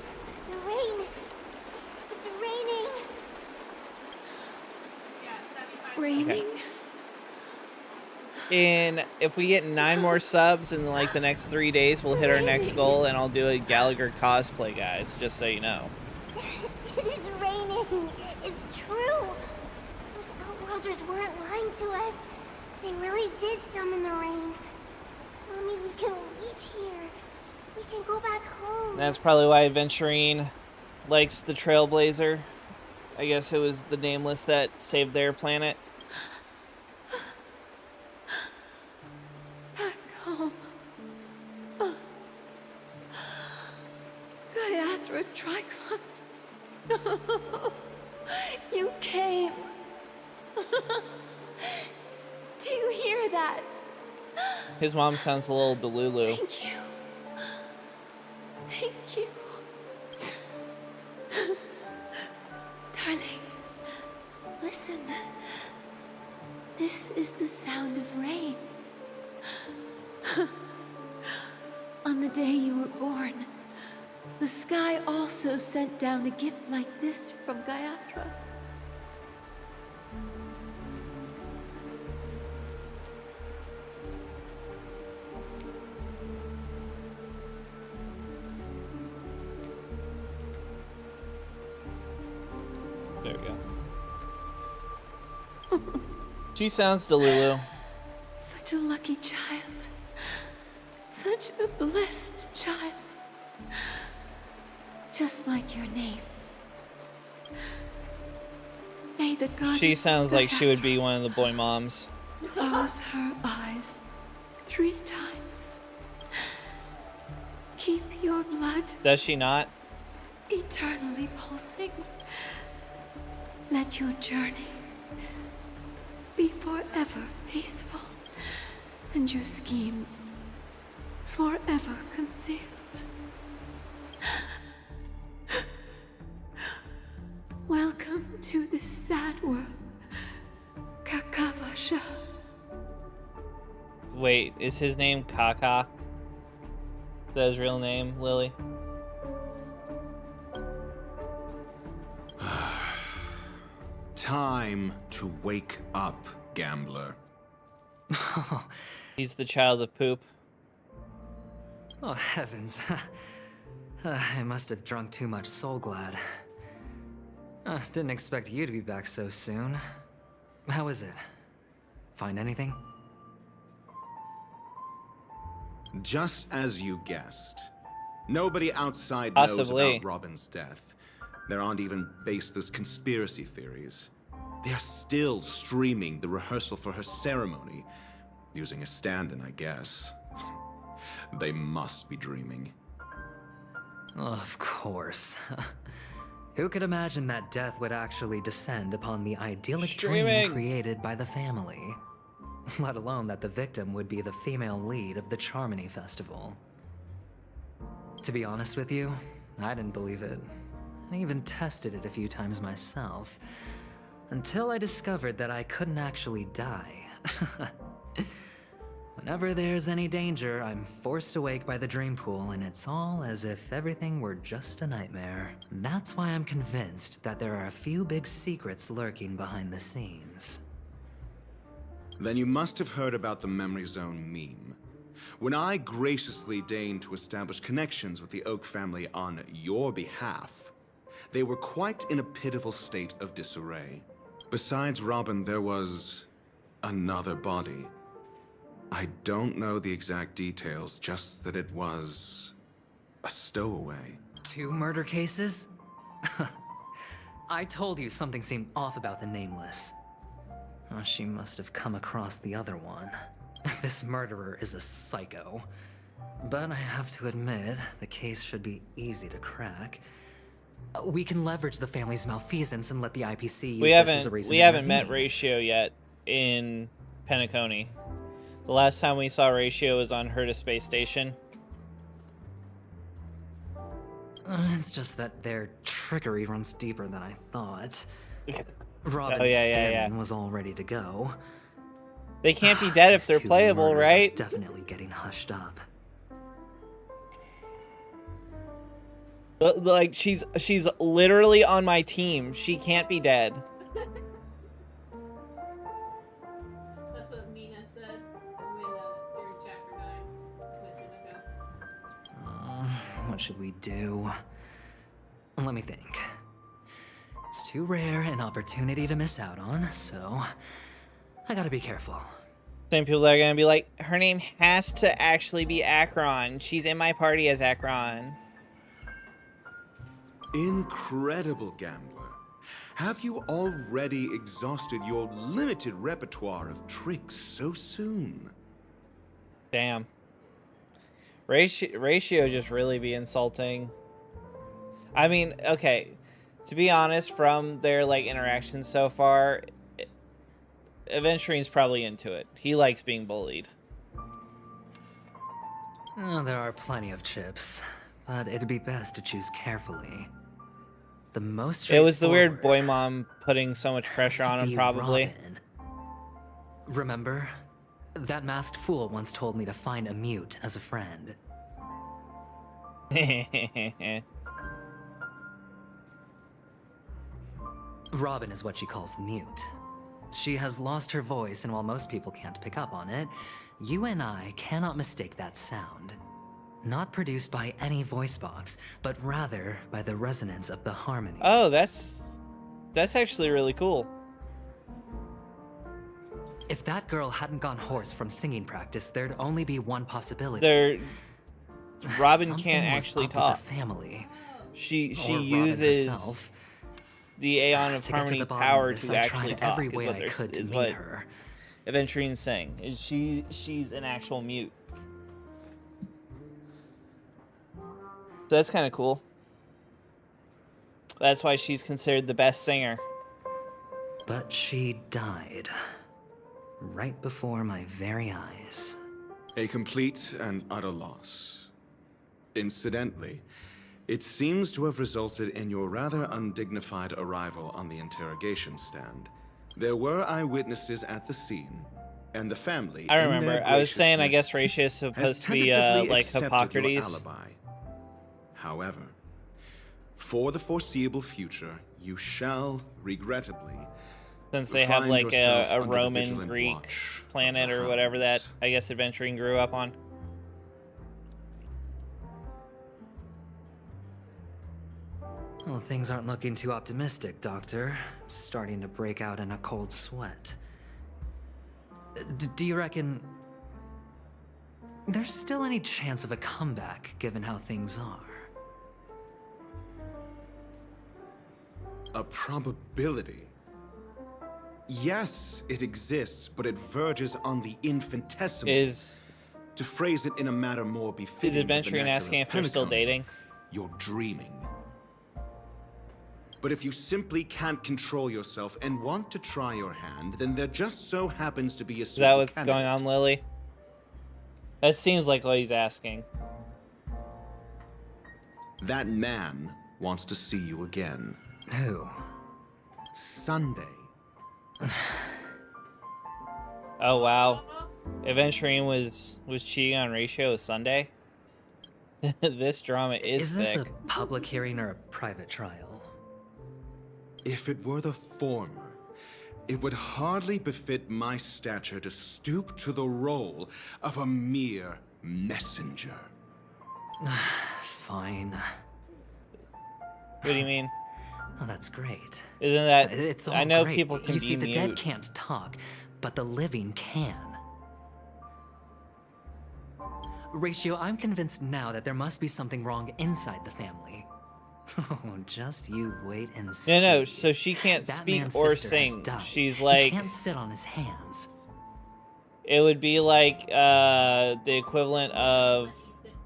Speaker 8: The rain! It's raining!
Speaker 14: Raining?
Speaker 1: And if we get 9 more subs in like the next 3 days, we'll hit our next goal, and I'll do a Gallagher cosplay, guys. Just so you know.
Speaker 8: It is raining! It's true! Those Outworlders weren't lying to us. They really did summon the rain. Mommy, we can leave here. We can go back home.
Speaker 1: And that's probably why Adventuring likes the Trailblazer. I guess it was the Nameless that saved their planet.
Speaker 14: Back home. Gaiathra Triclops. You came. Do you hear that?
Speaker 1: His mom sounds a little Delulu.
Speaker 14: Thank you. Thank you. Darling, listen. This is the sound of rain. On the day you were born, the sky also sent down a gift like this from Gaiathra.
Speaker 1: There we go. She sounds Delulu.
Speaker 14: Such a lucky child. Such a blessed child. Just like your name. May the goddess
Speaker 1: She sounds like she would be one of the boy moms.
Speaker 14: close her eyes 3 times. Keep your blood
Speaker 1: Does she not?
Speaker 14: eternally pulsing. Let your journey be forever peaceful, and your schemes forever concealed. Welcome to this sad world, Kakavasha.
Speaker 1: Wait, is his name Kaka? Is that his real name, Lily?
Speaker 4: Time to wake up, gambler.
Speaker 1: He's the child of poop.
Speaker 15: Oh, heavens. I must have drunk too much Soul Glad. Didn't expect you to be back so soon. How is it? Find anything?
Speaker 4: Just as you guessed. Nobody outside
Speaker 1: Possibly.
Speaker 4: knows about Robin's death. There aren't even baseless conspiracy theories. They're still streaming the rehearsal for her ceremony, using a stand-in, I guess. They must be dreaming.
Speaker 15: Of course. Who could imagine that death would actually descend upon the idyllic dream created by the family? Let alone that the victim would be the female lead of the Charmony Festival. To be honest with you, I didn't believe it. I even tested it a few times myself, until I discovered that I couldn't actually die. Whenever there's any danger, I'm forced awake by the dream pool, and it's all as if everything were just a nightmare. That's why I'm convinced that there are a few big secrets lurking behind the scenes.
Speaker 4: Then you must have heard about the Memory Zone meme. When I graciously deigned to establish connections with the Oak family on your behalf, they were quite in a pitiful state of disarray. Besides Robin, there was another body. I don't know the exact details, just that it was a stowaway.
Speaker 15: 2 murder cases? I told you something seemed off about the Nameless. Oh, she must have come across the other one. This murderer is a psycho. But I have to admit, the case should be easy to crack. We can leverage the family's malfeasance and let the IPC use this as a reason
Speaker 1: We
Speaker 15: to
Speaker 1: haven't met
Speaker 15: intervene.
Speaker 1: Ratio yet in Penacony. The last time we saw Ratio was on her to space station.
Speaker 15: It's just that their trickery runs deeper than I thought. Robin's
Speaker 1: Oh, yeah,
Speaker 15: stand-in was all ready to go.
Speaker 1: They can't be dead if
Speaker 15: These
Speaker 1: they're
Speaker 15: 2
Speaker 1: playable,
Speaker 15: murders are
Speaker 1: right?
Speaker 15: definitely getting hushed up.
Speaker 1: Like she's literally on my team. She can't be dead.
Speaker 2: That's what Mina said when during chapter 9 with Himiko.
Speaker 15: What should we do? Let me think. It's too rare an opportunity to miss out on, so I gotta be careful.
Speaker 1: Same people that are gonna be like, her name has to actually be ACHERON. She's in my party as ACHERON.
Speaker 4: Incredible, gambler. Have you already exhausted your limited repertoire of tricks so soon?
Speaker 1: Damn. Ratio just really be insulting. I mean, okay. To be honest, from their like interactions so far, Aventurine's probably into it. He likes being bullied.
Speaker 15: Oh, there are plenty of chips, but it'd be best to choose carefully. The most
Speaker 1: It was the weird
Speaker 15: straightforward
Speaker 1: boy mom putting so much pressure on him,
Speaker 15: be
Speaker 1: probably.
Speaker 15: Robin. Remember? That masked fool once told me to find a mute as a friend. Robin is what she calls the mute. She has lost her voice, and while most people can't pick up on it, you and I cannot mistake that sound. Not produced by any voice box, but rather by the resonance of the harmony.
Speaker 1: Oh, that's That's actually really cool.
Speaker 15: If that girl hadn't gone hoarse from singing practice, there'd only be one possibility.
Speaker 1: Robin
Speaker 15: Something
Speaker 1: can't
Speaker 15: was
Speaker 1: actually
Speaker 15: up with
Speaker 1: talk.
Speaker 15: the family.
Speaker 1: She
Speaker 15: Or Robin
Speaker 1: uses
Speaker 15: herself.
Speaker 1: the Aeon of
Speaker 15: To get to
Speaker 1: Harmony
Speaker 15: the bottom
Speaker 1: power
Speaker 15: of this,
Speaker 1: to
Speaker 15: I
Speaker 1: actually
Speaker 15: tried
Speaker 1: talk.
Speaker 15: every
Speaker 1: Is
Speaker 15: way
Speaker 1: what
Speaker 15: I
Speaker 1: there's-
Speaker 15: could to
Speaker 1: is
Speaker 15: meet
Speaker 1: what
Speaker 15: her.
Speaker 1: Aventurine's saying. Is she's an actual mute. So that's kind of cool. That's why she's considered the best singer.
Speaker 15: But she died. Right before my very eyes.
Speaker 4: A complete and utter loss. Incidentally, it seems to have resulted in your rather undignified arrival on the interrogation stand. There were eyewitnesses at the scene, and the family.
Speaker 1: I remember. I was saying, I guess Ratio is
Speaker 4: has
Speaker 1: supposed to be
Speaker 4: tentatively
Speaker 1: like
Speaker 4: accepted
Speaker 1: Hippocrates.
Speaker 4: your alibi. However, for the foreseeable future, you shall, regrettably,
Speaker 1: Since they have
Speaker 4: find
Speaker 1: like
Speaker 4: yourself
Speaker 1: a
Speaker 4: under the
Speaker 1: Roman
Speaker 4: vigilant
Speaker 1: Greek
Speaker 4: watch
Speaker 1: planet or whatever that I guess Adventuring grew up on.
Speaker 15: Well, things aren't looking too optimistic, Doctor. I'm starting to break out in a cold sweat. Do you reckon there's still any chance of a comeback, given how things are?
Speaker 4: A probability? Yes, it exists, but it verges on the infinitesimal. To phrase it in a manner more befitting.
Speaker 1: Is Adventuring asking if they're still dating?
Speaker 4: You're dreaming. But if you simply can't control yourself and want to try your hand, then there just so happens to be a
Speaker 1: Is that what's going on, Lily? That seems like what he's asking.
Speaker 4: That man wants to see you again.
Speaker 15: Who?
Speaker 4: Sunday.
Speaker 1: Oh wow, Adventuring was cheating on Ratio with Sunday. This drama is
Speaker 15: this
Speaker 1: thick.
Speaker 15: a public hearing or a private trial?
Speaker 4: If it were the former, it would hardly befit my stature to stoop to the role of a mere messenger.
Speaker 15: Fine.
Speaker 1: What do you mean?
Speaker 15: Oh, that's great.
Speaker 1: Isn't that?
Speaker 15: It's all
Speaker 1: I know
Speaker 15: great.
Speaker 1: people can
Speaker 15: You
Speaker 1: be
Speaker 15: see, the dead
Speaker 1: mute.
Speaker 15: can't talk, but the living can. Ratio, I'm convinced now that there must be something wrong inside the family. Oh, just you wait and see.
Speaker 1: No, so she can't
Speaker 15: That
Speaker 1: speak
Speaker 15: man's
Speaker 1: or
Speaker 15: sister has
Speaker 1: sing.
Speaker 15: died.
Speaker 1: She's
Speaker 15: He
Speaker 1: like,
Speaker 15: can't sit on his hands.
Speaker 1: it would be like the equivalent of,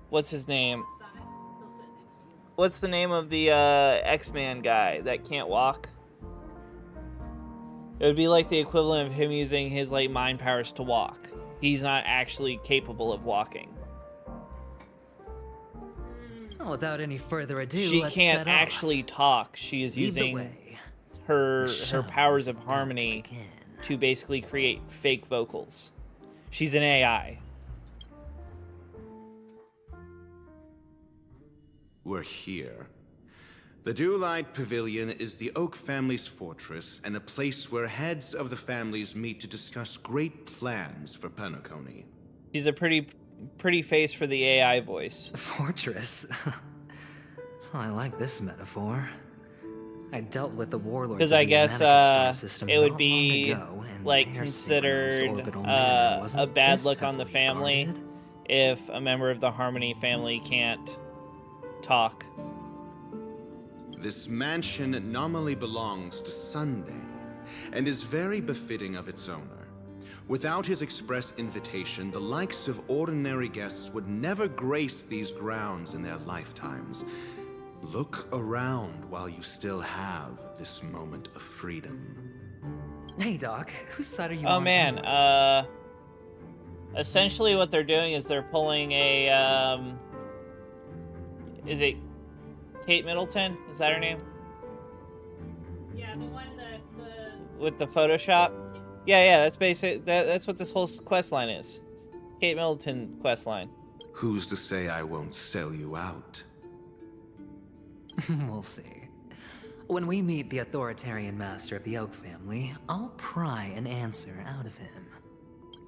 Speaker 1: what's his name? What's the name of the X-Man guy that can't walk? It would be like the equivalent of him using his like mind powers to walk. He's not actually capable of walking.
Speaker 15: Well, without any further ado,
Speaker 1: She
Speaker 15: let's
Speaker 1: can't
Speaker 15: set off.
Speaker 1: actually talk. She is
Speaker 15: Lead the
Speaker 1: using
Speaker 15: way.
Speaker 1: her
Speaker 15: show
Speaker 1: powers of harmony to basically create fake vocals. She's an AI.
Speaker 4: We're here. The Dewlight Pavilion is the Oak family's fortress and a place where heads of the families meet to discuss great plans for Penacony.
Speaker 1: She's a pretty face for the AI voice.
Speaker 15: Fortress? Well, I like this metaphor. I dealt with the warlords
Speaker 1: Because
Speaker 15: of
Speaker 1: I
Speaker 15: the
Speaker 1: guess
Speaker 15: Amenicus star system
Speaker 1: it would
Speaker 15: not
Speaker 1: be
Speaker 15: long ago, and
Speaker 1: like
Speaker 15: their
Speaker 1: considered
Speaker 15: synchronized orbital manner
Speaker 1: a
Speaker 15: wasn't
Speaker 1: bad
Speaker 15: this
Speaker 1: look on the
Speaker 15: heavily
Speaker 1: family
Speaker 15: guarded.
Speaker 1: if a member of the Harmony family can't talk.
Speaker 4: This mansion nominally belongs to Sunday and is very befitting of its owner. Without his express invitation, the likes of ordinary guests would never grace these grounds in their lifetimes. Look around while you still have this moment of freedom.
Speaker 15: Hey, Doc, whose side are you
Speaker 1: Oh
Speaker 15: on?
Speaker 1: man, essentially what they're doing is they're pulling a, is it Kate Middleton? Is that her name?
Speaker 2: Yeah, the one that
Speaker 1: With the Photoshop? Yeah, that's basic. That's what this whole quest line is. It's Kate Middleton quest line.
Speaker 4: Who's to say I won't sell you out?
Speaker 15: We'll see. When we meet the authoritarian master of the Oak family, I'll pry an answer out of him.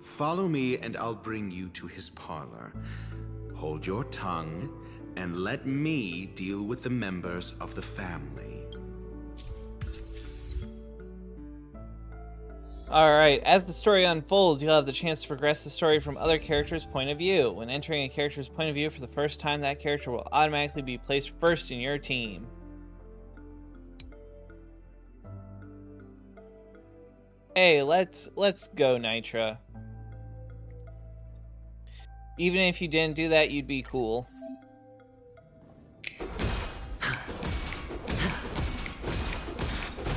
Speaker 4: Follow me and I'll bring you to his parlor. Hold your tongue and let me deal with the members of the family.
Speaker 1: Alright, as the story unfolds, you'll have the chance to progress the story from other characters' point of view. When entering a character's point of view for the first time, that character will automatically be placed first in your team. Hey, let's go, Nitra. Even if you didn't do that, you'd be cool.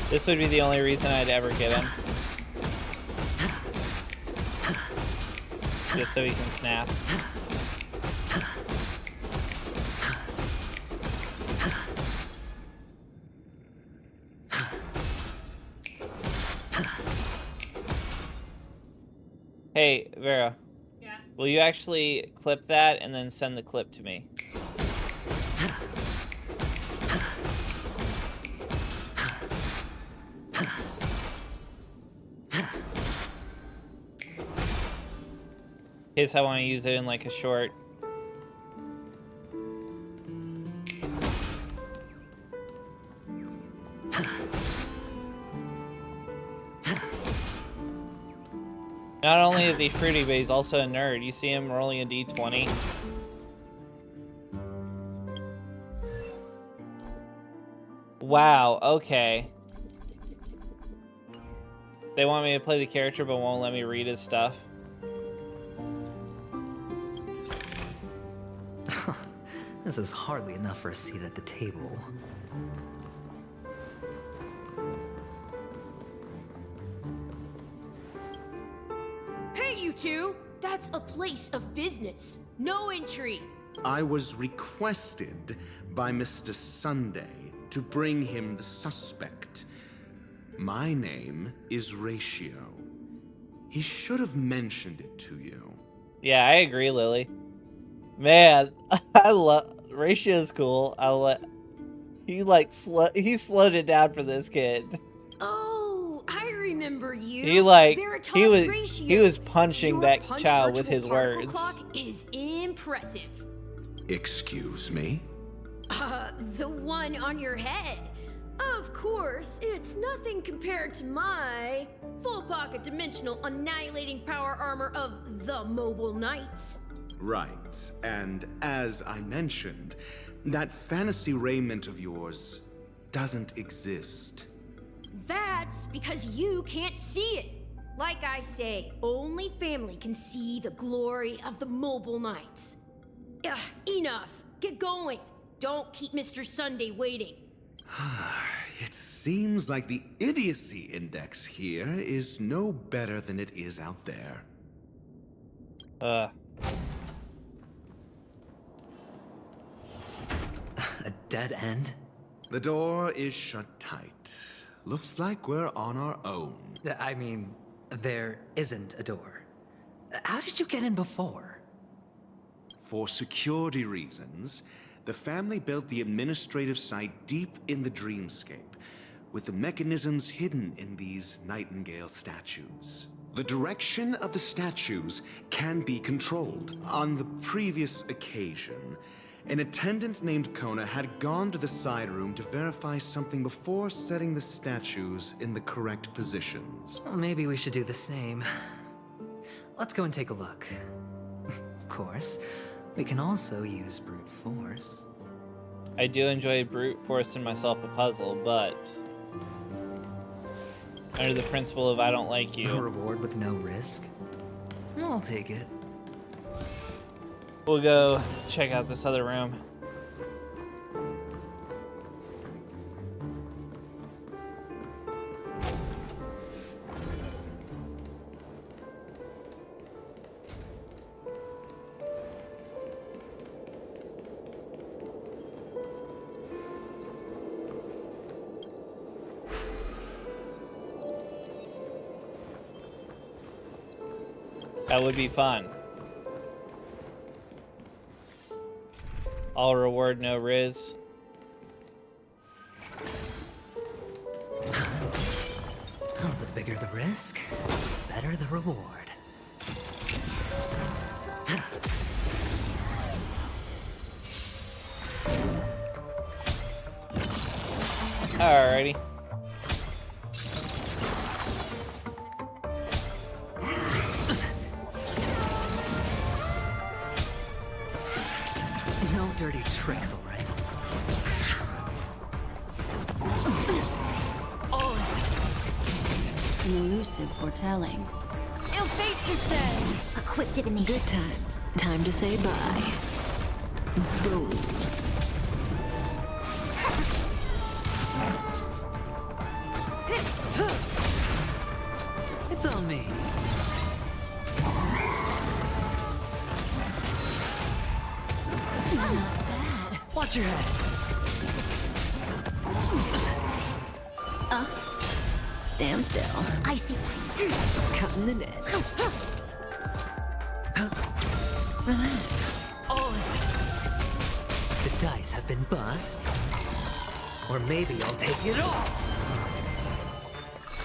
Speaker 1: This would be the only reason I'd ever get him. Just so he can snap. Hey, Vera.
Speaker 2: Yeah?
Speaker 1: Will you actually clip that and then send the clip to me? In case I want to use it in like a short. Not only is he fruity, but he's also a nerd. You see him rolling a d20. Wow, okay. They want me to play the character but won't let me read his stuff.
Speaker 15: This is hardly enough for a seat at the table.
Speaker 16: Hey, you two! That's a place of business. No entry.
Speaker 17: I was requested by Mr. Sunday to bring him the suspect. My name is Ratio. He should have mentioned it to you.
Speaker 1: Yeah, I agree, Lily. Man, I love Ratio's cool. He slowed it down for this kid.
Speaker 16: Oh, I remember you.
Speaker 1: He was punching
Speaker 16: Your
Speaker 1: that
Speaker 16: punch
Speaker 1: child with
Speaker 16: virtual
Speaker 1: his
Speaker 16: particle
Speaker 1: words.
Speaker 16: clock is impressive.
Speaker 17: Excuse me?
Speaker 16: The one on your head. Of course, it's nothing compared to my full pocket dimensional annihilating power armor of the Mobile Knights.
Speaker 17: Right, and as I mentioned, that fantasy raiment of yours doesn't exist.
Speaker 16: That's because you can't see it. Like I say, only family can see the glory of the Mobile Knights. Ugh, enough. Get going. Don't keep Mr. Sunday waiting.
Speaker 17: It seems like the idiocy index here is no better than it is out there.
Speaker 15: A dead end?
Speaker 17: The door is shut tight. Looks like we're on our own.
Speaker 15: I mean, there isn't a door. How did you get in before?
Speaker 17: For security reasons, the family built the administrative site deep in the dreamscape, with the mechanisms hidden in these Nightingale statues. The direction of the statues can be controlled. On the previous occasion, an attendant named Kona had gone to the side room to verify something before setting the statues in the correct positions.
Speaker 15: Well, maybe we should do the same. Let's go and take a look. Of course, we can also use brute force.
Speaker 1: I do enjoy brute forcing myself a puzzle, but under the principle of I don't like you.
Speaker 15: A reward with no risk? I'll take it.
Speaker 1: We'll go check out this other room. That would be fun. All reward, no riz.
Speaker 15: Oh, the bigger the risk, the better the reward.
Speaker 1: Alrighty.
Speaker 15: dirty tricks, all right?
Speaker 5: An elusive foretelling.
Speaker 16: Ill fate to say.
Speaker 11: A quick divination.
Speaker 7: Good times. Time to say bye. Boom.
Speaker 15: It's on me.
Speaker 5: Not bad.
Speaker 15: Watch your head.
Speaker 7: Stand still.
Speaker 11: I see.
Speaker 7: Cut in the net. Relax.
Speaker 15: The dice have been bust. Or maybe I'll take it all.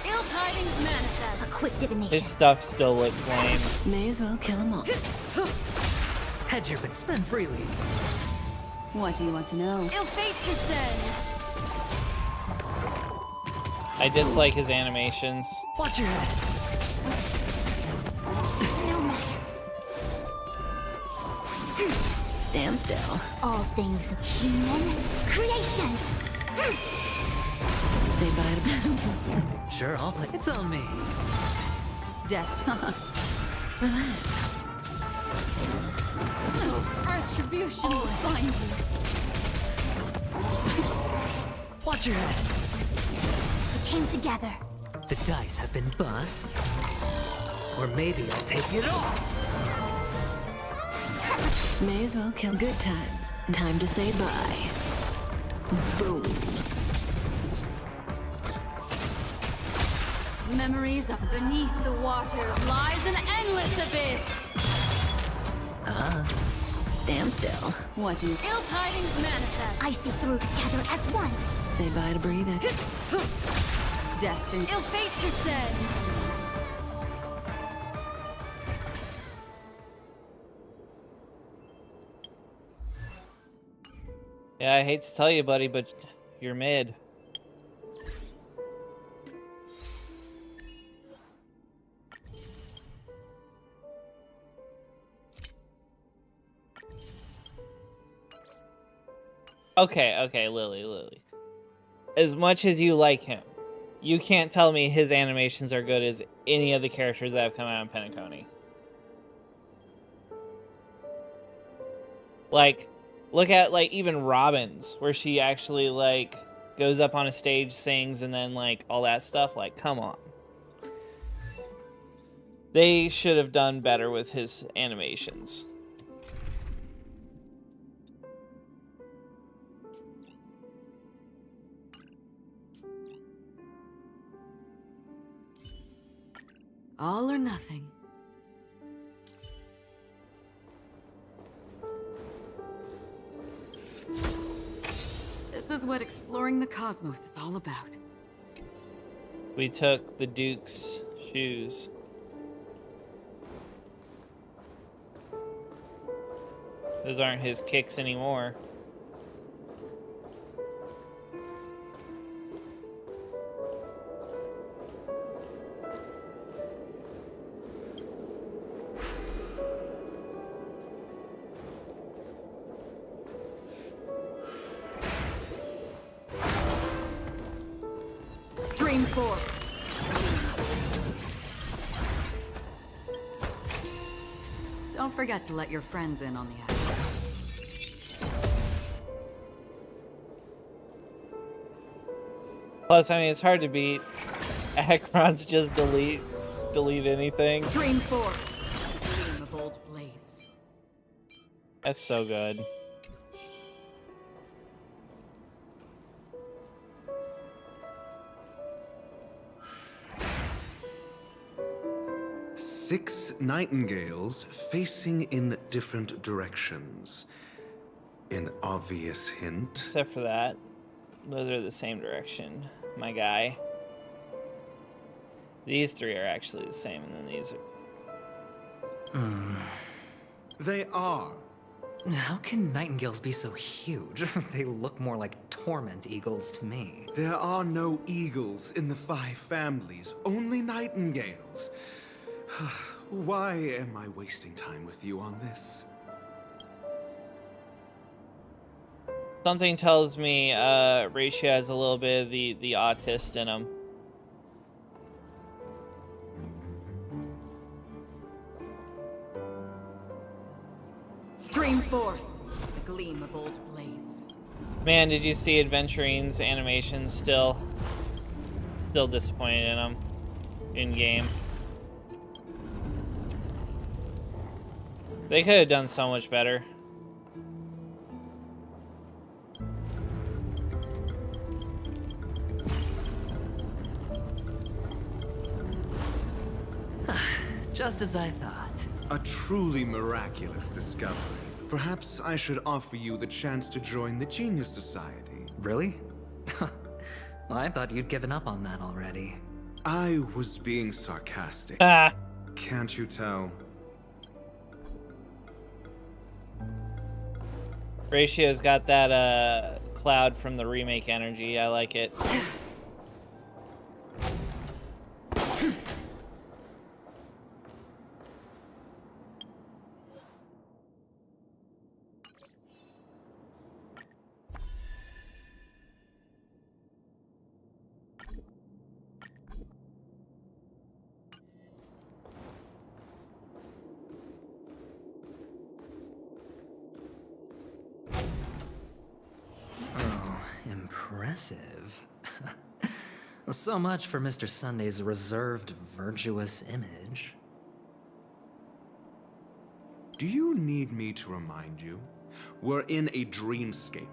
Speaker 16: Ill tidings manifest.
Speaker 11: A quick divination.
Speaker 1: His stuff still looks lame.
Speaker 7: May as well kill them all.
Speaker 15: Hedge your bet, spend freely.
Speaker 5: What do you want to know?
Speaker 16: Ill fate to say.
Speaker 1: I dislike his animations.
Speaker 15: Watch your head.
Speaker 11: No matter.
Speaker 7: Stand still.
Speaker 11: All things human creations.
Speaker 7: Say bye to
Speaker 15: Sure, I'll play. It's on me.
Speaker 6: Destiny.
Speaker 7: Relax.
Speaker 5: Retribution will find you.
Speaker 15: Watch your head.
Speaker 11: We came together.
Speaker 15: The dice have been bust. Or maybe I'll take it all.
Speaker 7: May as well kill good times. Time to say bye. Boom.
Speaker 5: Memories of beneath the waters lies an endless abyss.
Speaker 7: Stand still.
Speaker 5: What do you...
Speaker 16: Ill tidings manifest.
Speaker 11: I see through together as one.
Speaker 7: Say bye to breathing.
Speaker 5: Destiny.
Speaker 16: Ill fate to say.
Speaker 1: Yeah, I hate to tell you, buddy, but you're mid. Okay, Lily. As much as you like him, you can't tell me his animations are good as any of the characters that have come out in Penacony. Like, look at, like, even Robin's, where she actually, like, goes up on a stage, sings, and then, like, all that stuff. Like, come on. They should have done better with his animations.
Speaker 6: All or nothing. This is what exploring the cosmos is all about.
Speaker 1: We took the Duke's shoes. Those aren't his kicks anymore.
Speaker 6: Stream 4. Don't forget to let your friends in on the action.
Speaker 1: Plus, I mean, it's hard to beat. ACHERON's just delete anything.
Speaker 6: Stream 4. Gleam of old blades.
Speaker 1: That's so good.
Speaker 17: Six nightingales facing in different directions. An obvious hint.
Speaker 1: Except for that. Those are the same direction, my guy. These three are actually the same, and then these are...
Speaker 17: They are.
Speaker 15: How can nightingales be so huge? They look more like torment eagles to me.
Speaker 17: There are no eagles in the 5 families, only nightingales. Why am I wasting time with you on this?
Speaker 1: Something tells me Ratio has a little bit of the autist in him.
Speaker 3: Stream forth the gleam of old blades.
Speaker 1: Man, did you see Adventurine's animations? Still disappointed in him in game. They could have done so much better.
Speaker 15: Just as I thought.
Speaker 17: A truly miraculous discovery. Perhaps I should offer you the chance to join the Genius Society.
Speaker 15: Really? Well, I thought you'd given up on that already.
Speaker 17: I was being sarcastic. Can't you tell?
Speaker 1: Ratio's got that cloud from the remake energy. I like it.
Speaker 15: Impressive. So much for Mr. Sunday's reserved, virtuous image.
Speaker 17: Do you need me to remind you? We're in a dreamscape.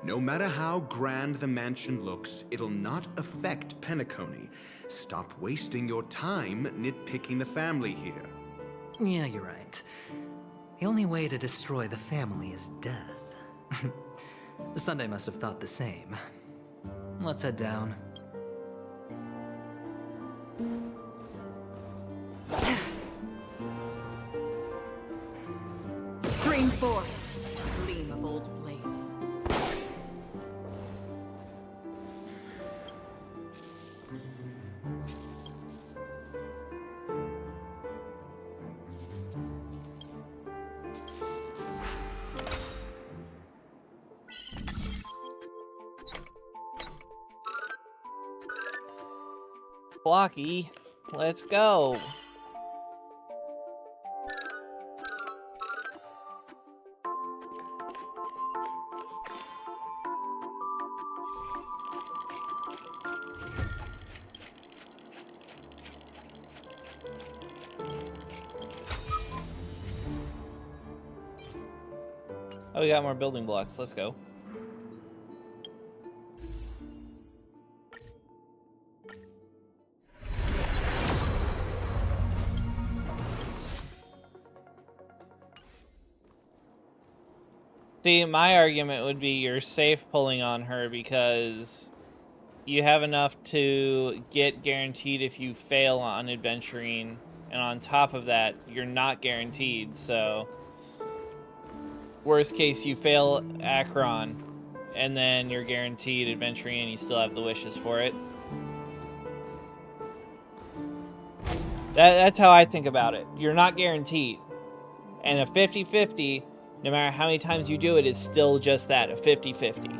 Speaker 17: No matter how grand the mansion looks, it'll not affect Penacony. Stop wasting your time nitpicking the family here.
Speaker 15: Yeah, you're right. The only way to destroy the family is death. Sunday must have thought the same. Let's head down.
Speaker 3: Stream forth the gleam of old blades.
Speaker 1: Blocky, let's go. Oh, we got more building blocks. Let's go. See, my argument would be you're safe pulling on her because you have enough to get guaranteed if you fail on adventuring, and on top of that, you're not guaranteed, so worst case you fail ACHERON, and then you're guaranteed adventuring and you still have the wishes for it. That's how I think about it. You're not guaranteed. And a 50-50, no matter how many times you do it, is still just that, a 50-50.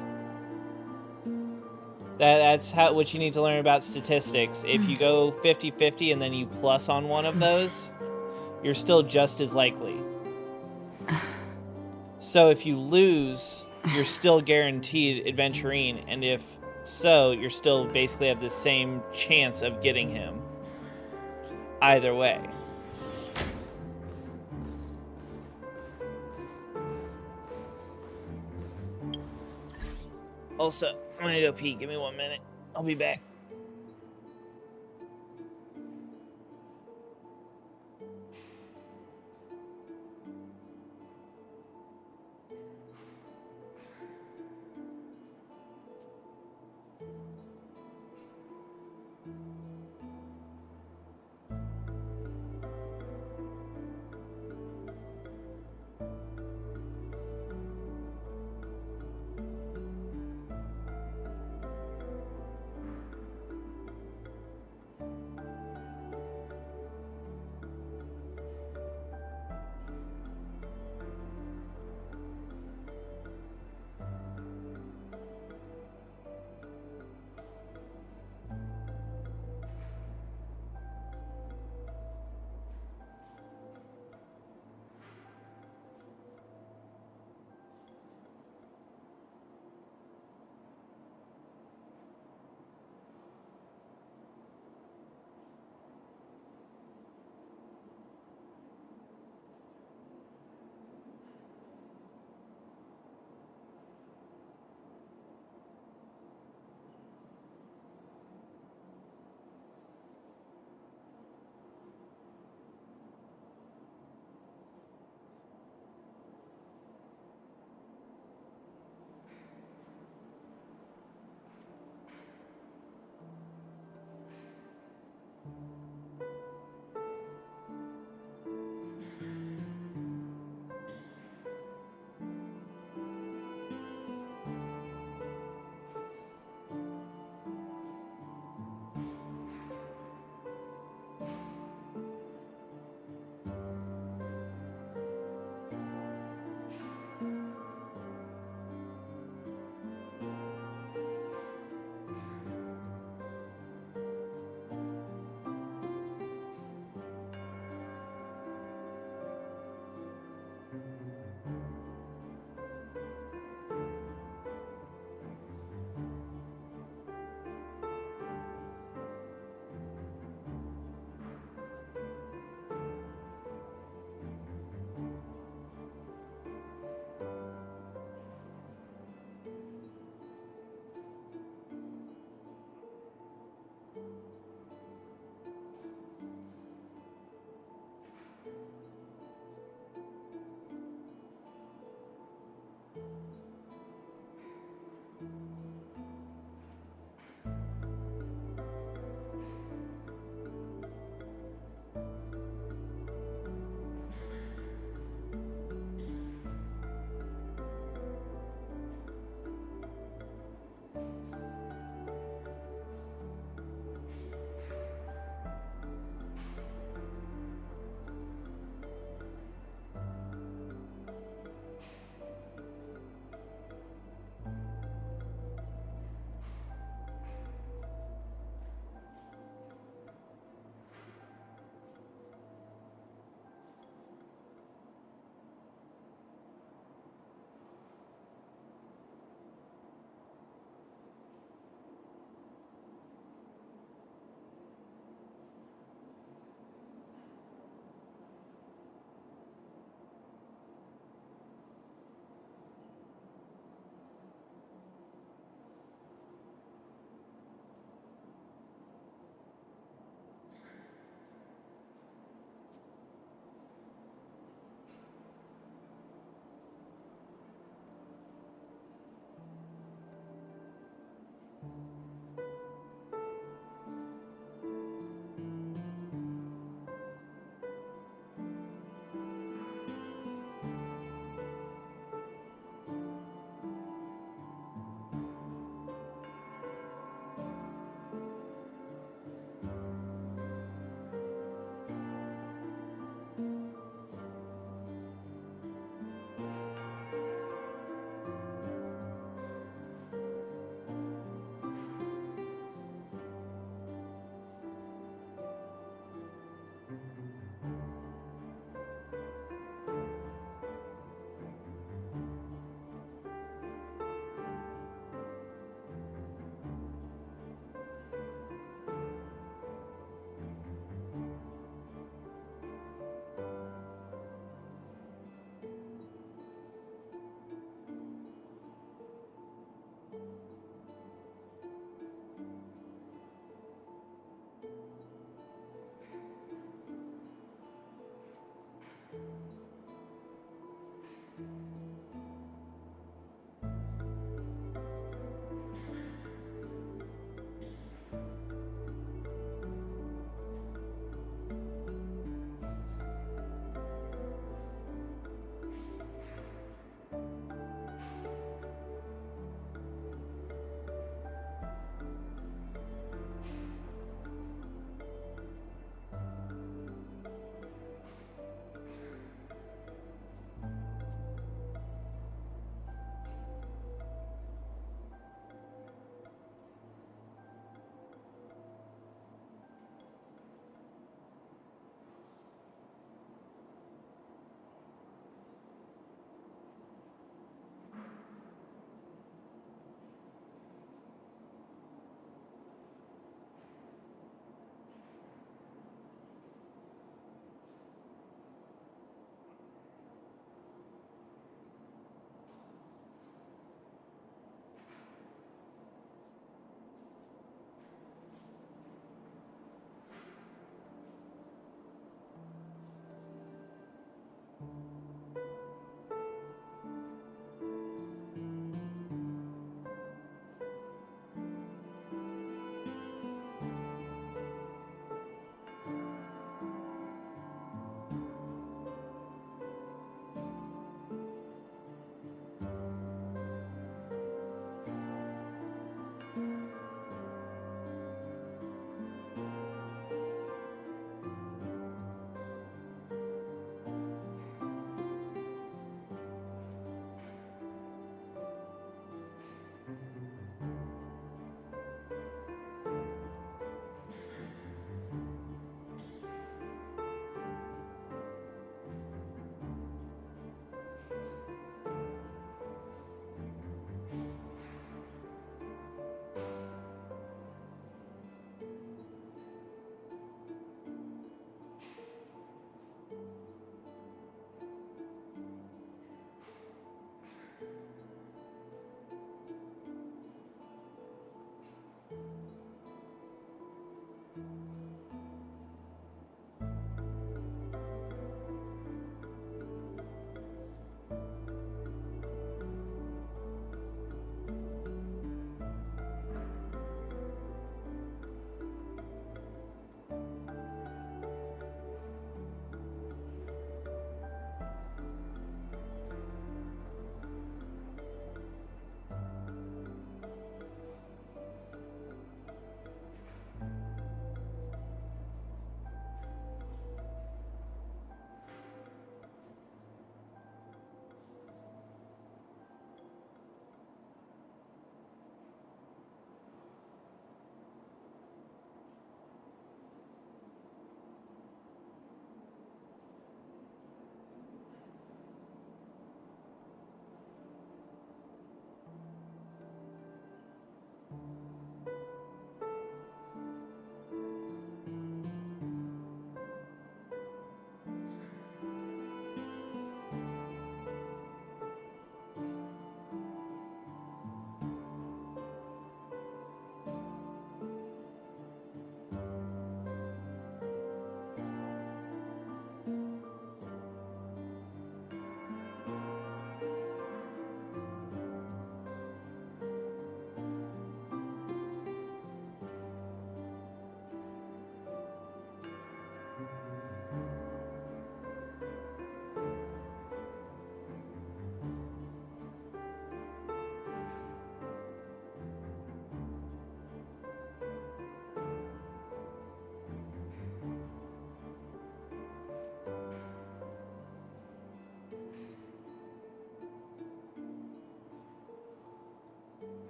Speaker 1: That's what you need to learn about statistics. If you go 50-50 and then you plus on one of those, you're still just as likely. So if you lose, you're still guaranteed adventuring, and if so, you're still basically have the same chance of getting him. Either way. Also, I'm gonna go pee. Give me 1 minute. I'll be back.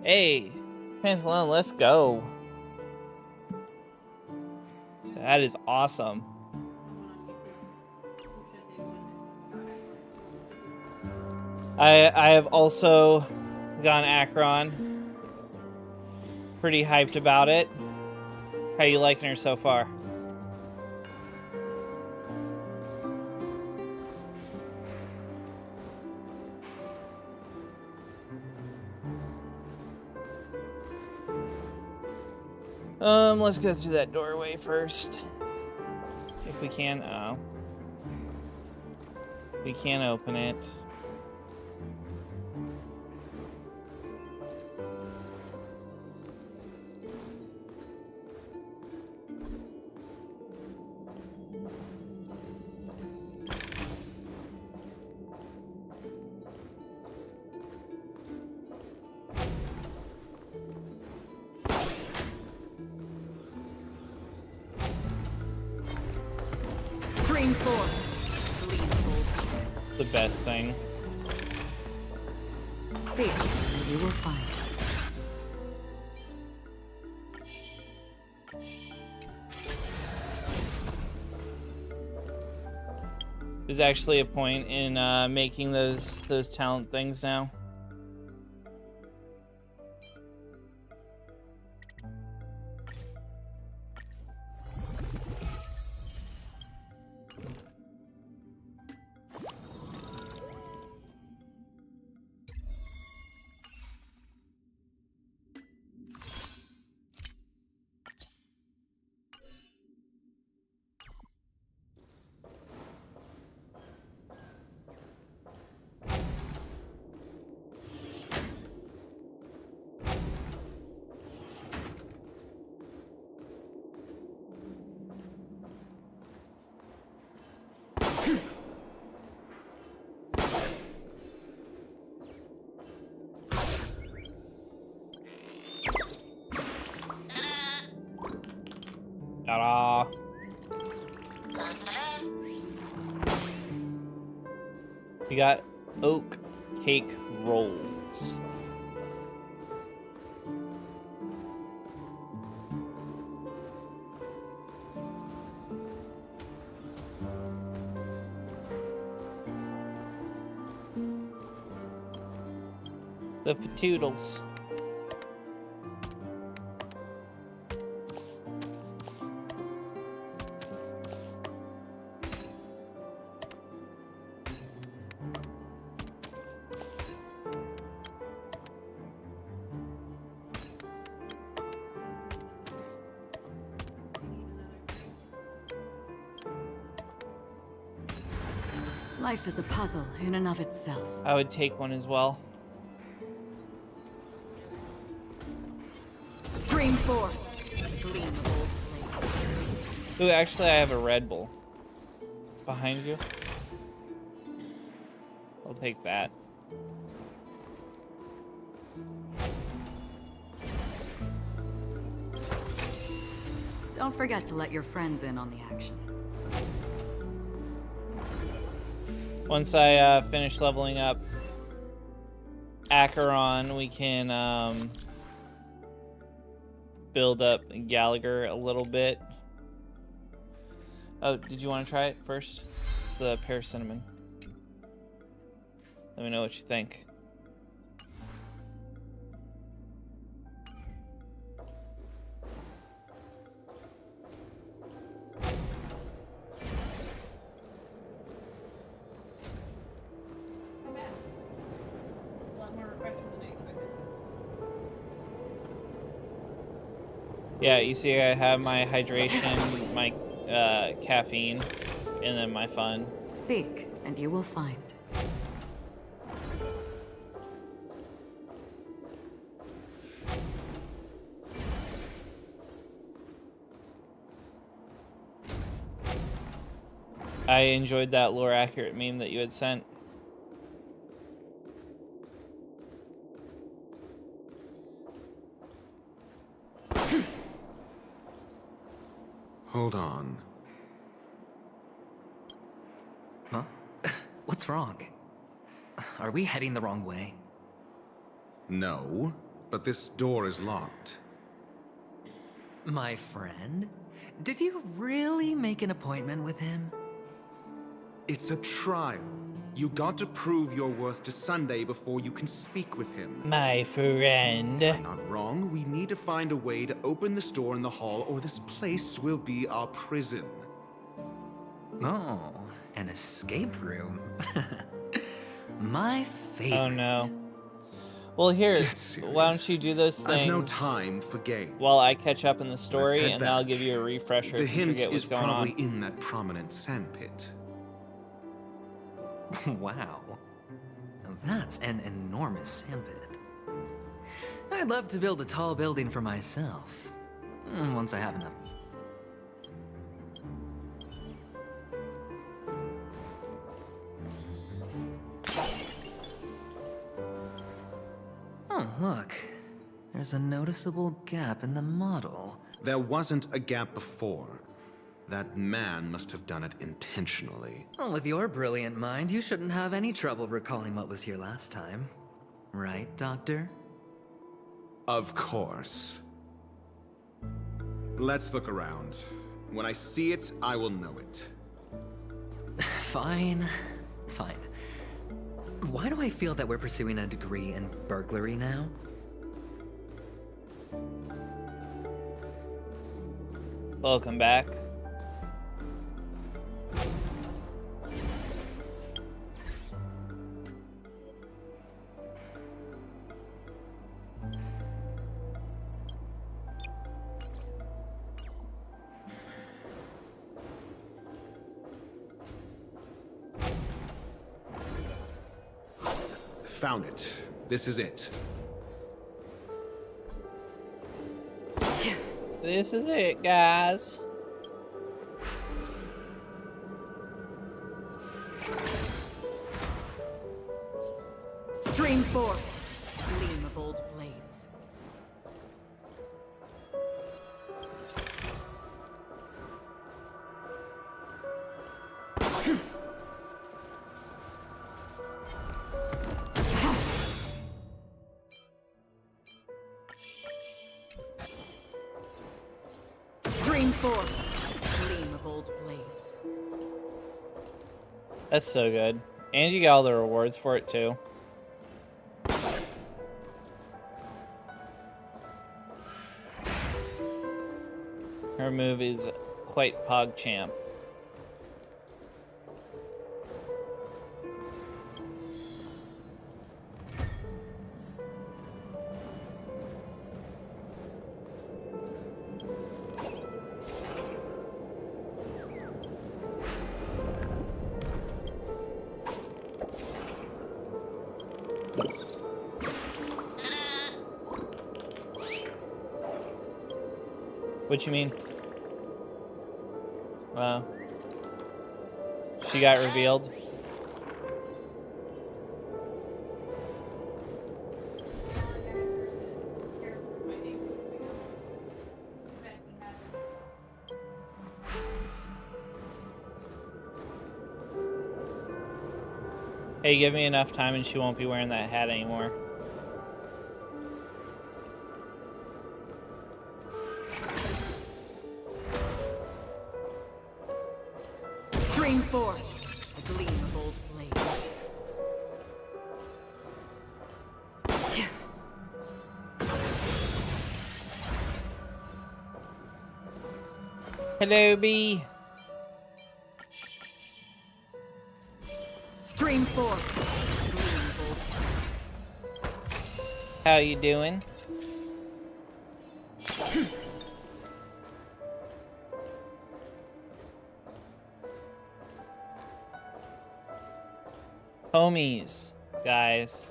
Speaker 1: Hey, Pantalone, let's go. That is awesome. I have also gone ACHERON. Pretty hyped about it. How you liking her so far? Let's go through that doorway first. If we can. Oh. We can't open it. It's the best thing.
Speaker 6: See it, and you will find it.
Speaker 1: There's actually a point in making those talent things now. Ta-da! We got oak cake rolls. The patoodles.
Speaker 6: Life is a puzzle in and of itself.
Speaker 1: I would take one as well.
Speaker 3: Stream 4. Gleam of old flame.
Speaker 1: Ooh, actually, I have a Red Bull. Behind you. I'll take that.
Speaker 6: Don't forget to let your friends in on the action.
Speaker 1: Once I finish leveling up. Acheron, we can build up Gallagher a little bit. Oh, did you want to try it first? It's the pear cinnamon. Let me know what you think.
Speaker 2: It's a lot more refreshing than I expected.
Speaker 1: Yeah, you see I have my hydration, my caffeine, and then my fun.
Speaker 6: Seek, and you will find.
Speaker 1: I enjoyed that lore accurate meme that you had sent.
Speaker 17: Hold on.
Speaker 15: Huh? What's wrong? Are we heading the wrong way?
Speaker 17: No, but this door is locked.
Speaker 15: My friend? Did you really make an appointment with him?
Speaker 17: It's a trial. You got to prove your worth to Sunday before you can speak with him.
Speaker 1: My friend.
Speaker 17: I'm not wrong. We need to find a way to open this door in the hall, or this place will be our prison.
Speaker 15: Oh, an escape room. My favorite.
Speaker 1: Oh no. Well, here, why don't you do those things?
Speaker 17: I've no time for games.
Speaker 1: While I catch up in the story,
Speaker 17: head
Speaker 1: and
Speaker 17: back.
Speaker 1: I'll give you a refresher
Speaker 17: The
Speaker 1: if you
Speaker 17: hint
Speaker 1: forget what's
Speaker 17: is
Speaker 1: going
Speaker 17: probably
Speaker 1: on.
Speaker 17: in that prominent sandpit.
Speaker 15: Wow. Now that's an enormous sandpit. I'd love to build a tall building for myself. Once I have enough. Oh, look. There's a noticeable gap in the model.
Speaker 17: There wasn't a gap before. That man must have done it intentionally.
Speaker 15: Well, with your brilliant mind, you shouldn't have any trouble recalling what was here last time. Right, Doctor?
Speaker 17: Of course. Let's look around. When I see it, I will know it.
Speaker 15: Fine. Fine. Why do I feel that we're pursuing a degree in burglary now?
Speaker 1: Welcome back.
Speaker 17: Found it. This is it.
Speaker 1: This is it, guys.
Speaker 3: Stream 4. Gleam of old blades. Stream 4. Gleam of old blades.
Speaker 1: That's so good. And you got all the rewards for it, too. Her move is quite PogChamp. What you mean? Wow. She got revealed. Hey, give me enough time and she won't be wearing that hat anymore.
Speaker 3: Scream forth the gleam of old blades.
Speaker 1: Hello, bee.
Speaker 3: Stream forth the gleam of old blades.
Speaker 1: How you doing? Homies, guys.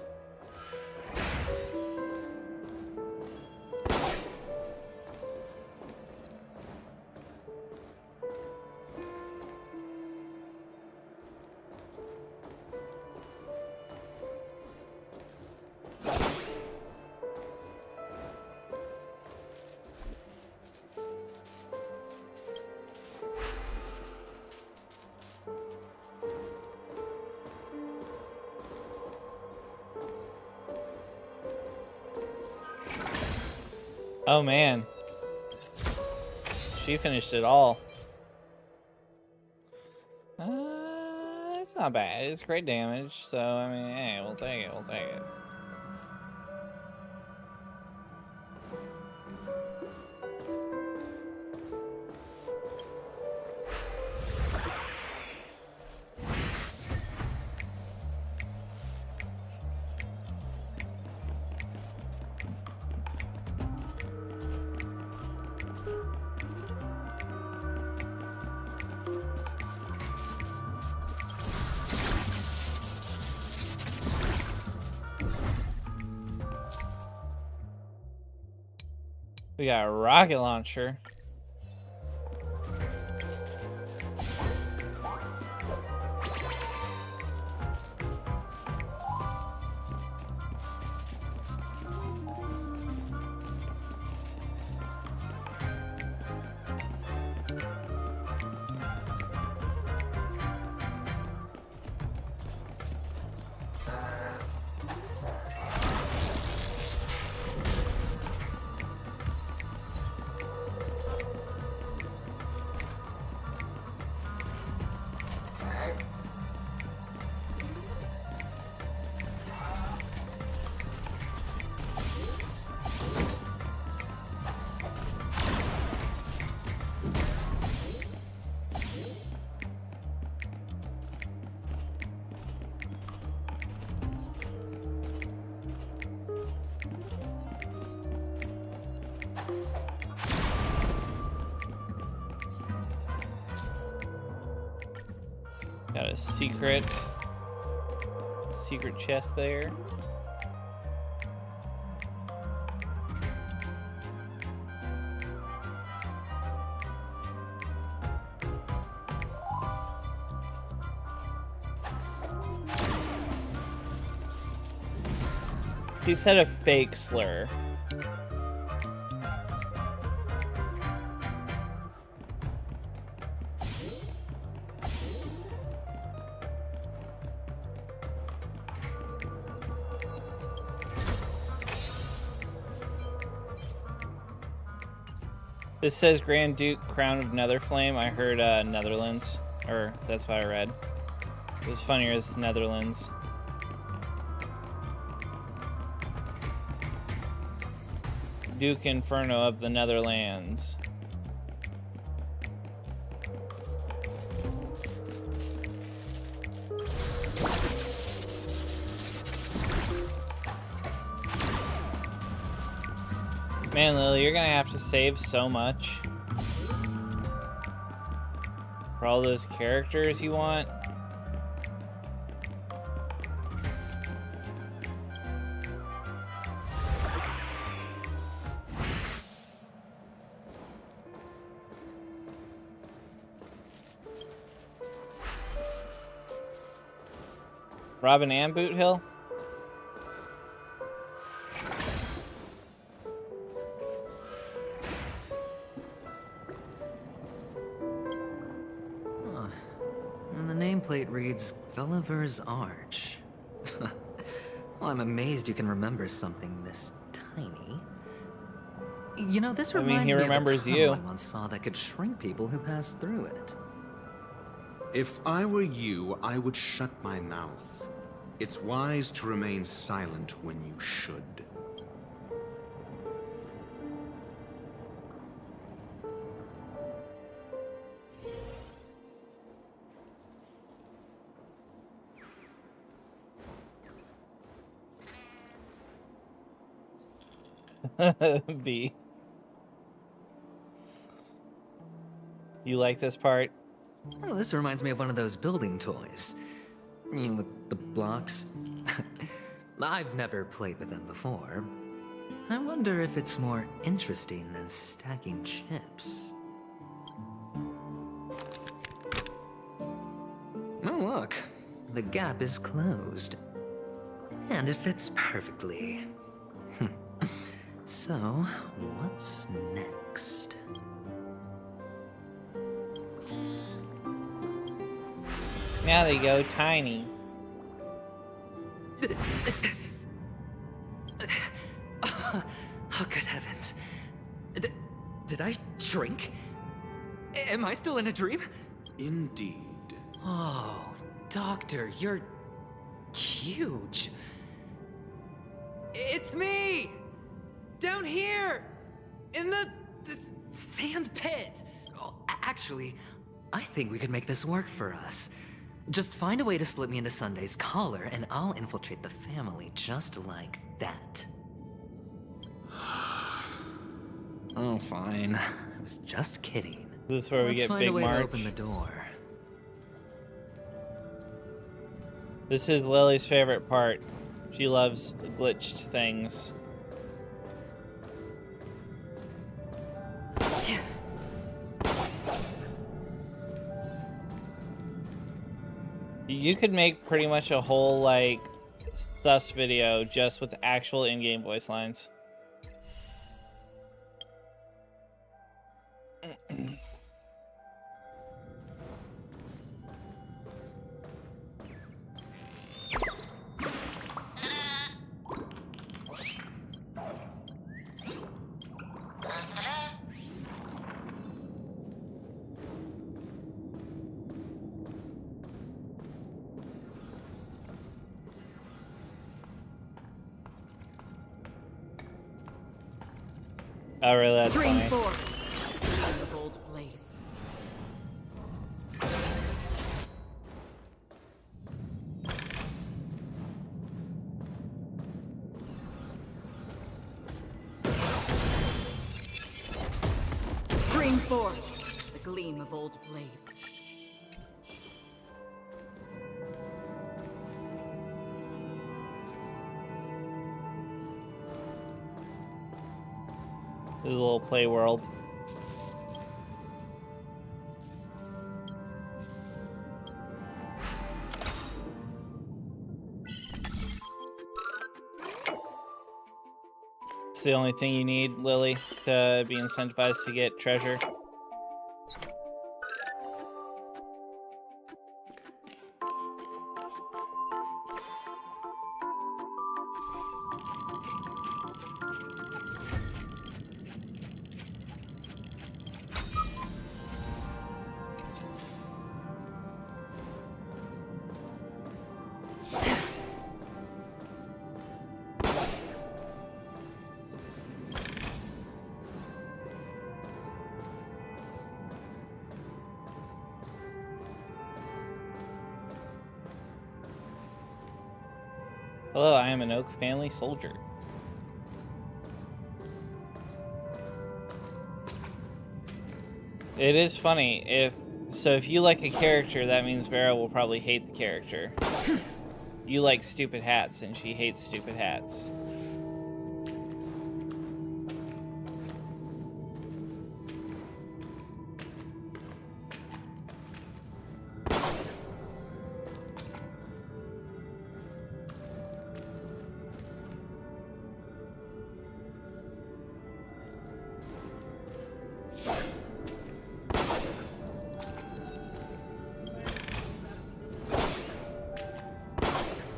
Speaker 1: Oh man, she finished it all. It's not bad. It's great damage. So I mean, hey, we'll take it. We'll take it. We got a rocket launcher. Got a secret chest there. He said a fake slur. This says Grand Duke, Crown of Netherflame. I heard Netherlands, or that's what I read. It was funnier as Netherlands. Duke Inferno of the Netherlands. Man, Lily, you're gonna have to save so much for all those characters you want. Robin and Boot Hill?
Speaker 15: And the nameplate reads Gulliver's Arch. Well, I'm amazed you can remember something this tiny. You know, this reminds me of a tunnel I once saw that could shrink people who passed through it.
Speaker 17: If I were you, I would shut my mouth. It's wise to remain silent when you should.
Speaker 1: B. You like this part?
Speaker 15: Oh, this reminds me of one of those building toys. I mean, with the blocks. I've never played with them before. I wonder if it's more interesting than stacking chips. Oh, look. The gap is closed. And it fits perfectly. So, what's next?
Speaker 1: Now they go tiny.
Speaker 15: Oh, good heavens. Did I shrink? Am I still in a dream?
Speaker 17: Indeed.
Speaker 15: Oh, Doctor, you're huge. It's me! Down here! In the sand pit! Oh, actually, I think we could make this work for us. Just find a way to slip me into Sunday's collar, and I'll infiltrate the family just like that. Oh, fine. I was just kidding.
Speaker 1: This is where we get Big
Speaker 15: Let's find a way
Speaker 1: March.
Speaker 15: to open the door.
Speaker 1: This is Lily's favorite part. She loves glitched things. You could make pretty much a whole, like, sus video just with actual in-game voice lines. Oh, really? That's
Speaker 3: Stream
Speaker 1: funny.
Speaker 3: 4. Because of old blades. Stream 4. The gleam of old blades.
Speaker 1: This is a little play world. It's the only thing you need, Lily, to be incentivized to get treasure. Hello, I am an Oak family soldier. It is funny, if you like a character, that means Vera will probably hate the character. You like stupid hats, and she hates stupid hats.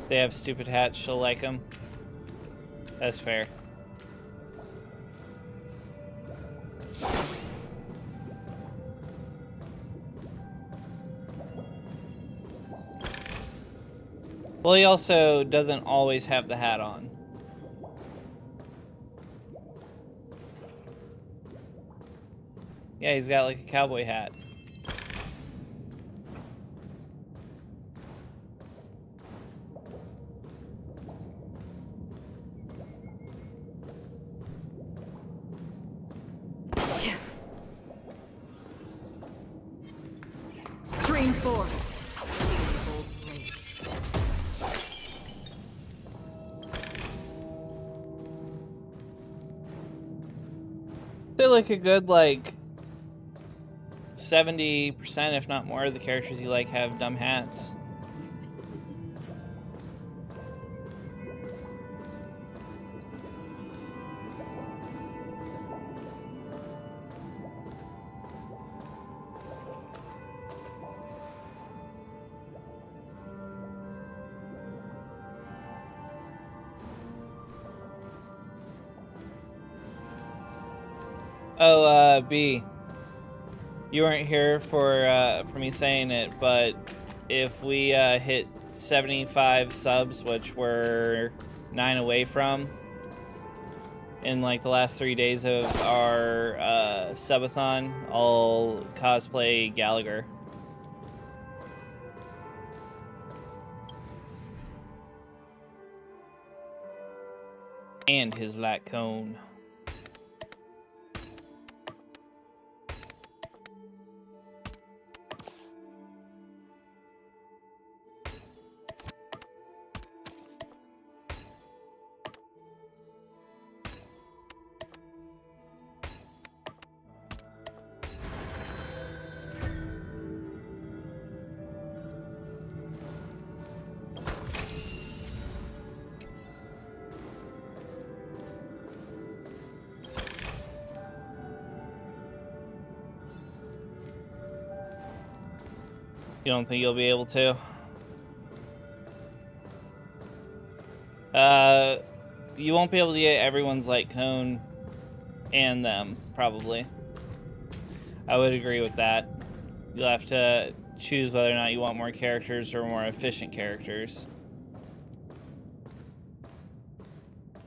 Speaker 1: They have stupid hats, she'll like them. That's fair. Well, he also doesn't always have the hat on. Yeah, he's got like a cowboy hat.
Speaker 3: Screen 4.
Speaker 1: They like a good, like, 70%, if not more, of the characters you like have dumb hats. Oh, B. You weren't here for me saying it, but if we hit 75 subs, which we're 9 away from, in like the last 3 days of our subathon, I'll cosplay Gallagher. And his light cone. You don't think you'll be able to? You won't be able to get everyone's light cone and them, probably. I would agree with that. You'll have to choose whether or not you want more characters or more efficient characters.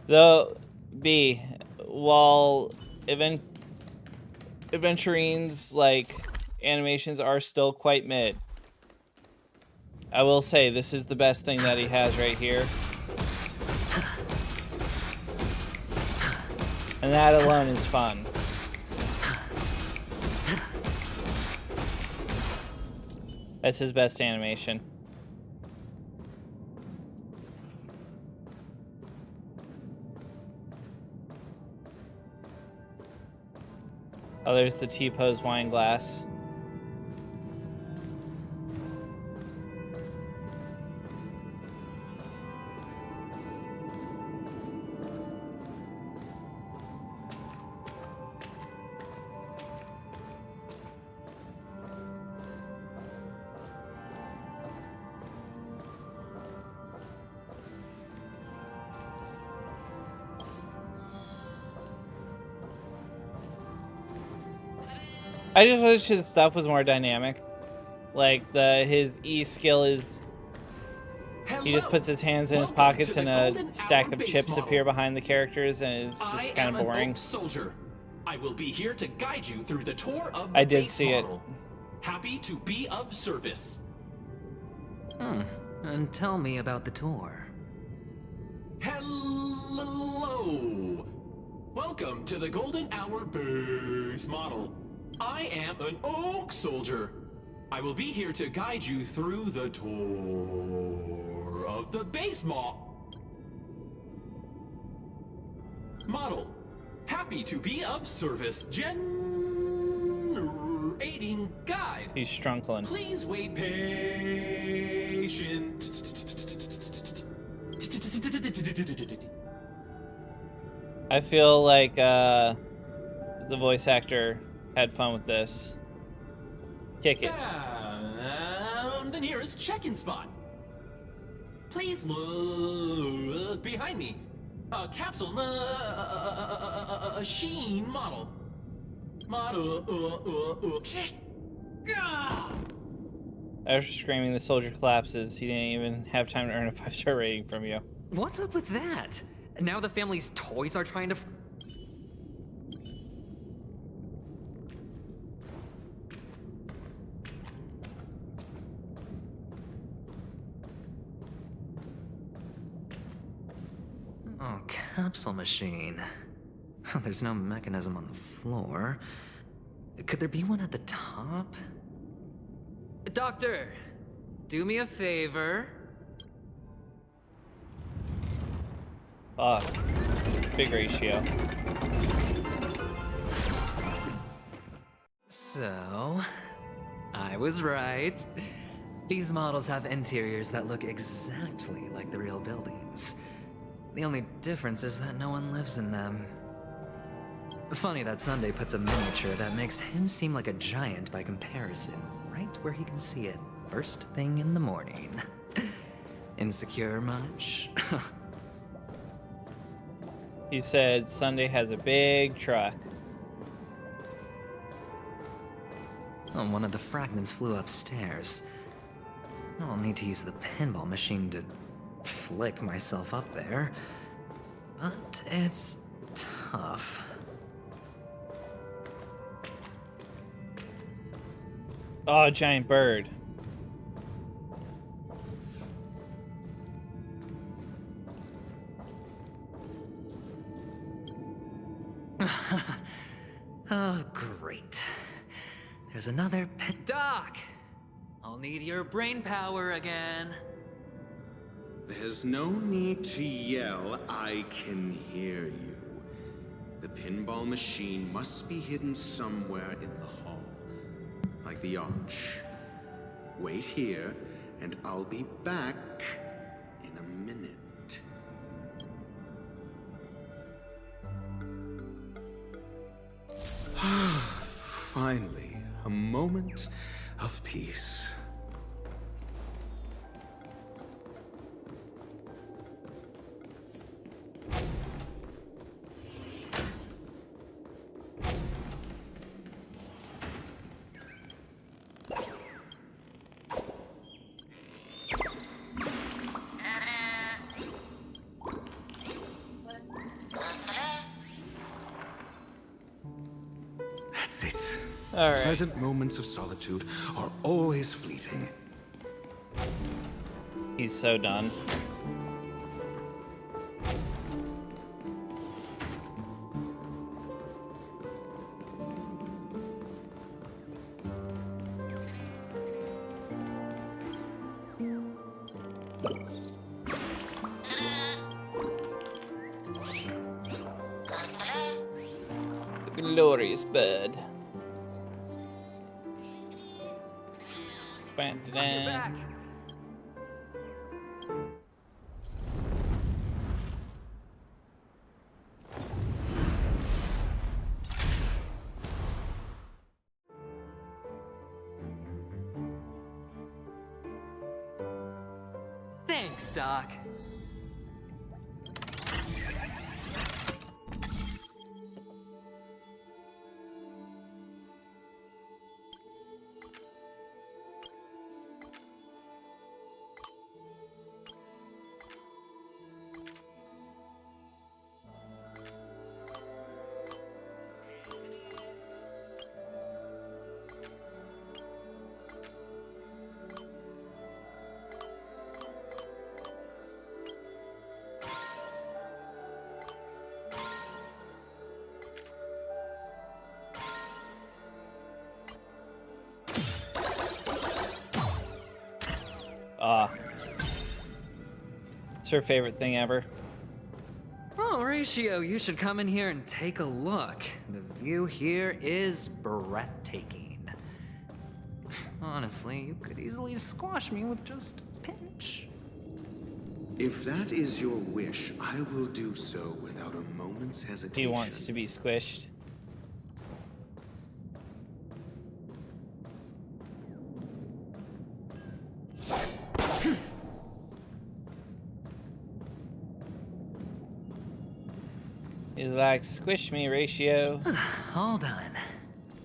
Speaker 1: Though, B, while Adventurine's, like, animations are still quite mid, I will say this is the best thing that he has right here. And that alone is fun. That's his best animation. Oh, there's the T-pose wine glass. I just wish his stuff was more dynamic. Like, his E skill is... He just puts his hands in his pockets and a stack of chips appear behind the characters, and it's just kind of boring.
Speaker 18: Soldier. I will be here to guide you through the tour of the
Speaker 1: I did
Speaker 18: base
Speaker 1: see
Speaker 18: model. Happy to be of service.
Speaker 15: And tell me about the tour.
Speaker 18: Hello. Welcome to the Golden Hour base model. I am an Oak Soldier. I will be here to guide you through the tour of the base model. Happy to be of service. Generating guide.
Speaker 1: He's strunkling.
Speaker 18: Please wait patient.
Speaker 1: I feel like the voice actor had fun with this. Kick it.
Speaker 18: The nearest check-in spot. Please look behind me. A capsule machine model.
Speaker 1: After screaming, the soldier collapses. He didn't even have time to earn a 5-star rating from you.
Speaker 15: What's up with that? Now the family's toys are trying to... Oh, capsule machine. There's no mechanism on the floor. Could there be one at the top? Doctor, do me a favor.
Speaker 1: Fuck. Big ratio.
Speaker 15: So, I was right. These models have interiors that look exactly like the real buildings. The only difference is that no one lives in them. Funny that Sunday puts a miniature that makes him seem like a giant by comparison, right where he can see it first thing in the morning. Insecure much?
Speaker 1: He said Sunday has a big truck.
Speaker 15: Oh, one of the fragments flew upstairs. I'll need to use the pinball machine to flick myself up there. But it's tough.
Speaker 1: Oh, giant bird.
Speaker 15: Oh, great. There's another pet doc. I'll need your brain power again.
Speaker 17: There's no need to yell, I can hear you. The pinball machine must be hidden somewhere in the hall. Like the arch. Wait here, and I'll be back in a minute. Finally, a moment of peace. That's it.
Speaker 1: All right.
Speaker 17: Pleasant moments of solitude are always fleeting.
Speaker 1: He's so done. The glorious bird.
Speaker 15: Back. Thanks, Doc.
Speaker 1: It's her favorite thing ever.
Speaker 15: Oh, Ratio, you should come in here and take a look. The view here is breathtaking. Honestly, you could easily squash me with just a pinch.
Speaker 17: If that is your wish, I will do so without a moment's hesitation.
Speaker 1: He wants to be squished. He's like, squish me, Ratio.
Speaker 15: Hold on.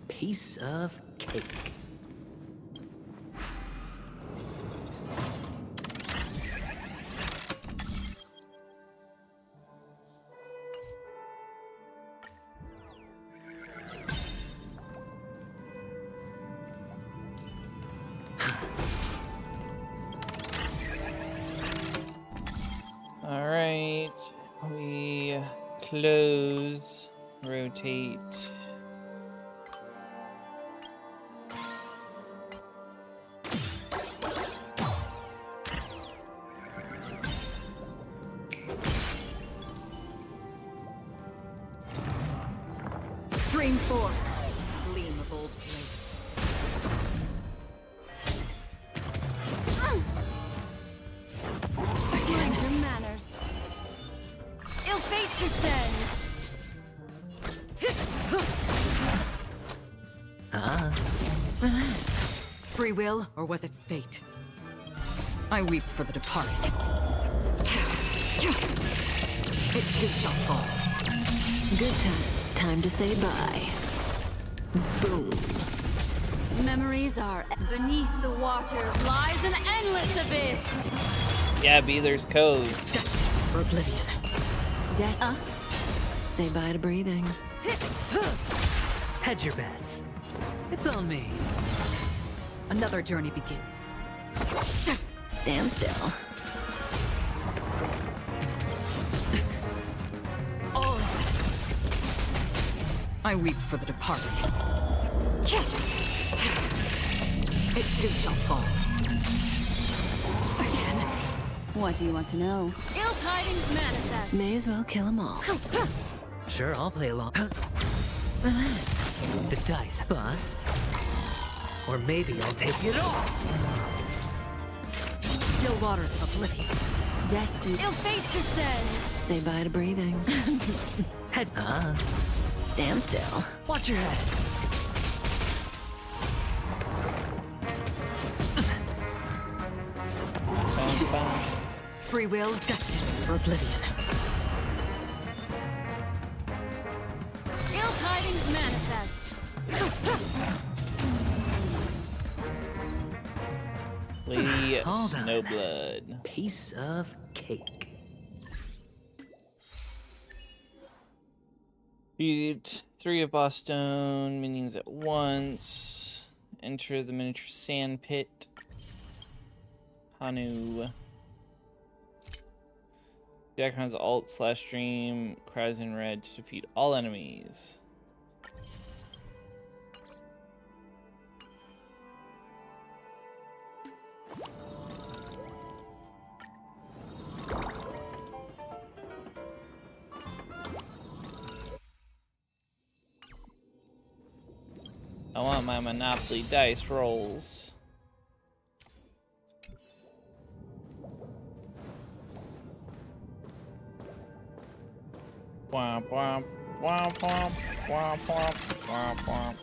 Speaker 15: Piece of cake.
Speaker 1: We close, rotate.
Speaker 3: Stream 4. Gleam of old blades.
Speaker 5: Mind your manners. Ill fate descends.
Speaker 3: Relax. Free will, or was it fate? I weep for the departed. It too shall fall.
Speaker 7: Good times. Time to say bye. Boom.
Speaker 5: Memories are beneath the waters lies an endless abyss.
Speaker 1: Yeah, B, there's codes.
Speaker 7: For oblivion. Say bye to breathing.
Speaker 15: Hedge your bets. It's on me.
Speaker 3: Another journey begins.
Speaker 7: Stand still.
Speaker 3: I weep for the departed. It too shall fall.
Speaker 5: What do you want to know? Ill tidings manifest.
Speaker 7: May as well kill them all.
Speaker 15: Sure, I'll play along. Relax. The dice bust. Or maybe I'll take it all.
Speaker 3: Still waters of oblivion.
Speaker 7: Destiny.
Speaker 5: Ill fate descends.
Speaker 7: Say bye to breathing.
Speaker 15: Head.
Speaker 7: Stand still.
Speaker 15: Watch your head.
Speaker 3: Free will, destined for oblivion.
Speaker 5: Ill tidings manifest.
Speaker 1: Lady
Speaker 15: Hold on.
Speaker 1: Snowblood.
Speaker 15: Piece of cake.
Speaker 1: Beat 3 of boss stone minions at once. Enter the miniature sand pit. Hanu. Acheron's alt/stream cries in red to defeat all enemies. I want my Monopoly dice rolls. Womp womp womp womp womp womp womp womp.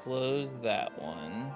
Speaker 1: Close that one.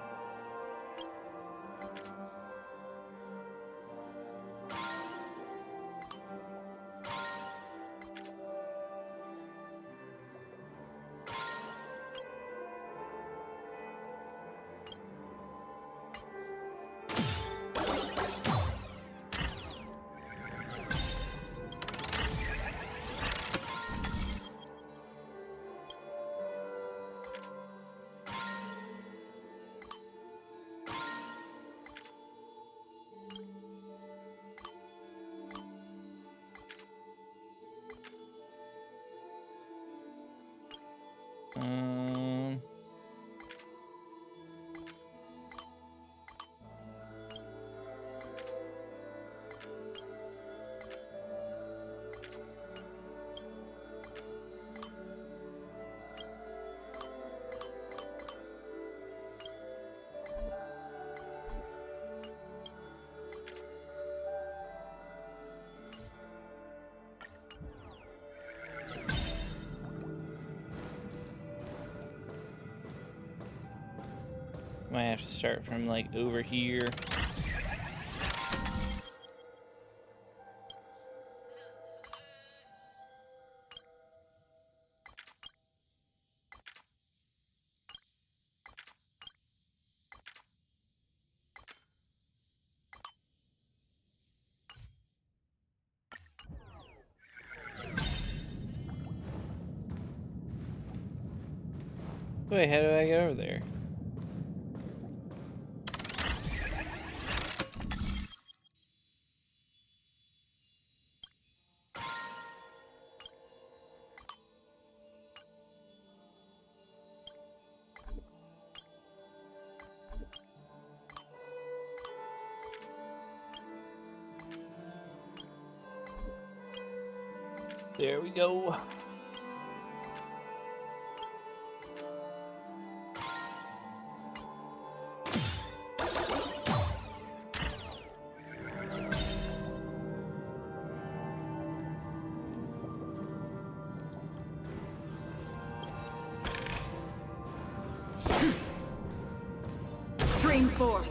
Speaker 1: Might have to start from like over here. Wait, how do I get over there? There we go.
Speaker 3: Dream forth.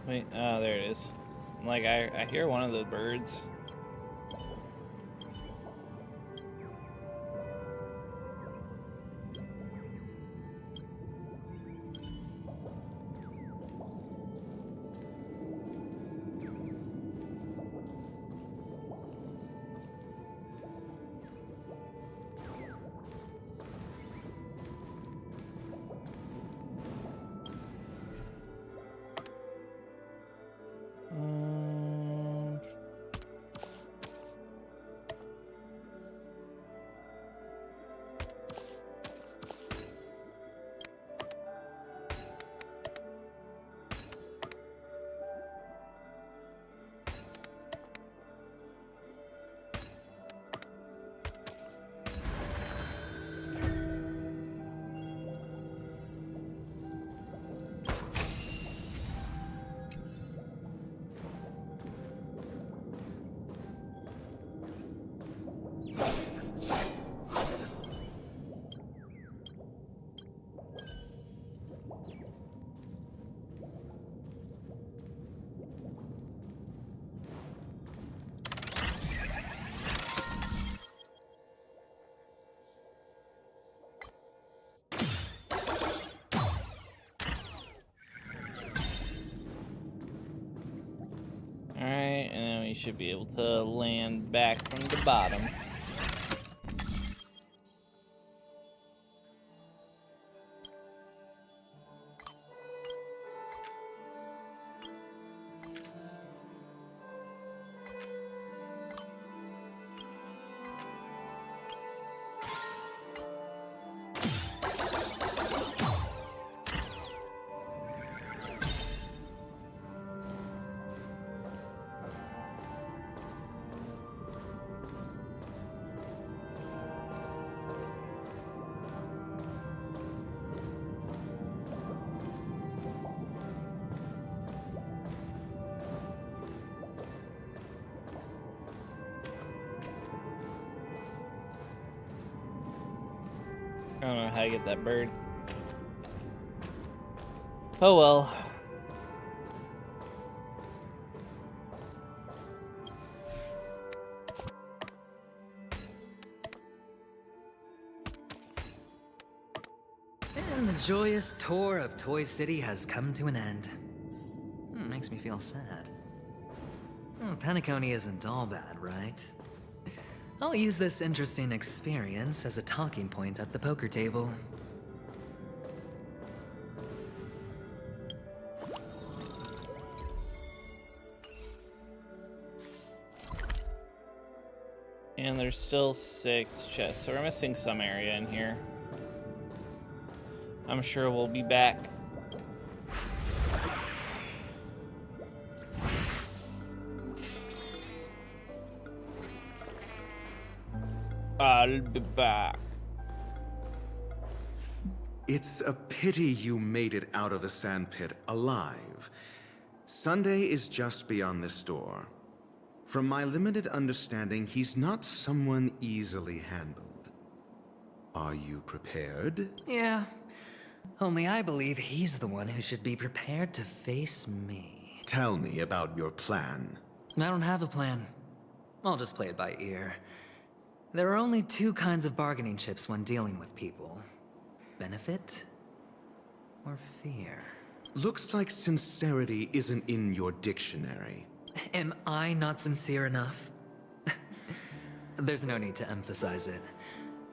Speaker 1: Wait, oh, there it is. Like, I hear one of the birds. Alright, and then we should be able to land back from the bottom. I don't know how to get that bird. Oh well.
Speaker 15: And the joyous tour of Toy City has come to an end. Makes me feel sad. Penacony isn't all bad, right? I'll use this interesting experience as a talking point at the poker table.
Speaker 1: And there's still 6 chests, so we're missing some area in here. I'm sure we'll be back. I'll be back.
Speaker 17: It's a pity you made it out of the sandpit alive. Sunday is just beyond this door. From my limited understanding, he's not someone easily handled. Are you prepared?
Speaker 15: Yeah. Only I believe he's the one who should be prepared to face me.
Speaker 17: Tell me about your plan.
Speaker 15: I don't have a plan. I'll just play it by ear. There are only 2 kinds of bargaining chips when dealing with people. Benefit or fear?
Speaker 17: Looks like sincerity isn't in your dictionary.
Speaker 15: Am I not sincere enough? There's no need to emphasize it.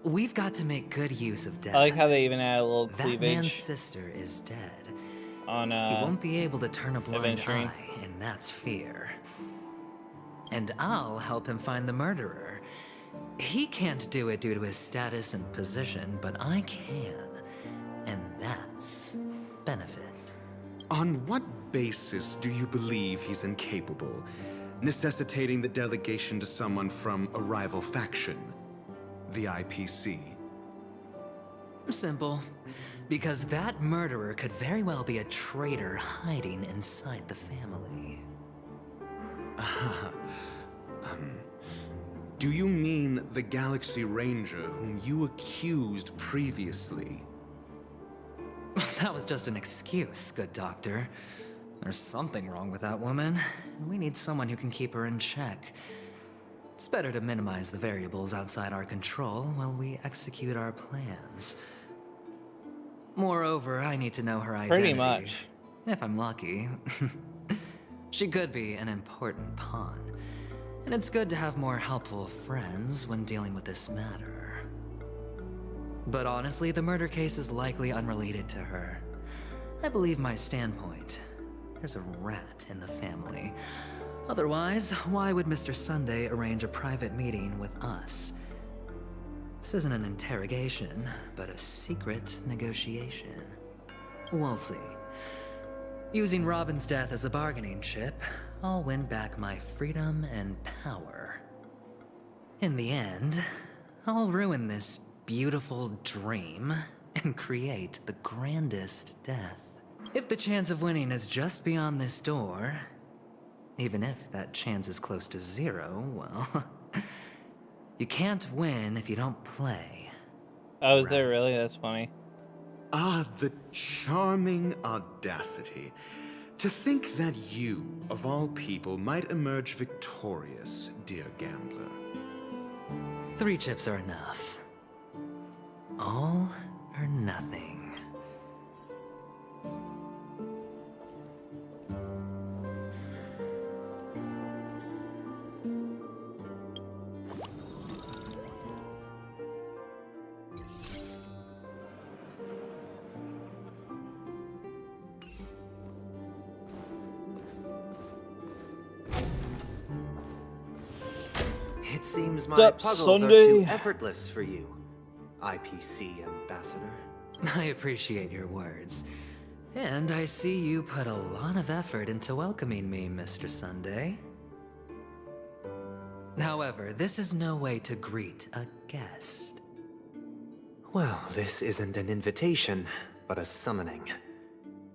Speaker 15: We've got to make good use of death.
Speaker 1: I like how they even add a little cleavage.
Speaker 15: That man's sister is dead.
Speaker 1: On
Speaker 15: he won't be able to turn a blind
Speaker 1: adventuring.
Speaker 15: eye, and that's fear. And I'll help him find the murderer. He can't do it due to his status and position, but I can. And that's benefit.
Speaker 17: On what basis do you believe he's incapable, necessitating the delegation to someone from a rival faction, the IPC?
Speaker 15: Simple. Because that murderer could very well be a traitor hiding inside the family.
Speaker 17: Do you mean the Galaxy Ranger whom you accused previously?
Speaker 15: That was just an excuse, good doctor. There's something wrong with that woman, and we need someone who can keep her in check. It's better to minimize the variables outside our control while we execute our plans. Moreover, I need to know her identity.
Speaker 1: Pretty much.
Speaker 15: If I'm lucky. She could be an important pawn, and it's good to have more helpful friends when dealing with this matter. But honestly, the murder case is likely unrelated to her. I believe my standpoint. There's a rat in the family. Otherwise, why would Mr. Sunday arrange a private meeting with us? This isn't an interrogation, but a secret negotiation. We'll see. Using Robin's death as a bargaining chip, I'll win back my freedom and power. In the end, I'll ruin this beautiful dream and create the grandest death. If the chance of winning is just beyond this door, even if that chance is close to zero, well, you can't win if you don't play.
Speaker 1: Oh, is there really? That's funny.
Speaker 17: Ah, the charming audacity. To think that you, of all people, might emerge victorious, dear gambler.
Speaker 15: 3 chips are enough. All or nothing.
Speaker 19: It seems my
Speaker 1: Sup,
Speaker 19: puzzles
Speaker 1: Sunday?
Speaker 19: are too effortless for you, IPC Ambassador.
Speaker 15: I appreciate your words. And I see you put a lot of effort into welcoming me, Mr. Sunday. However, this is no way to greet a guest.
Speaker 19: Well, this isn't an invitation, but a summoning.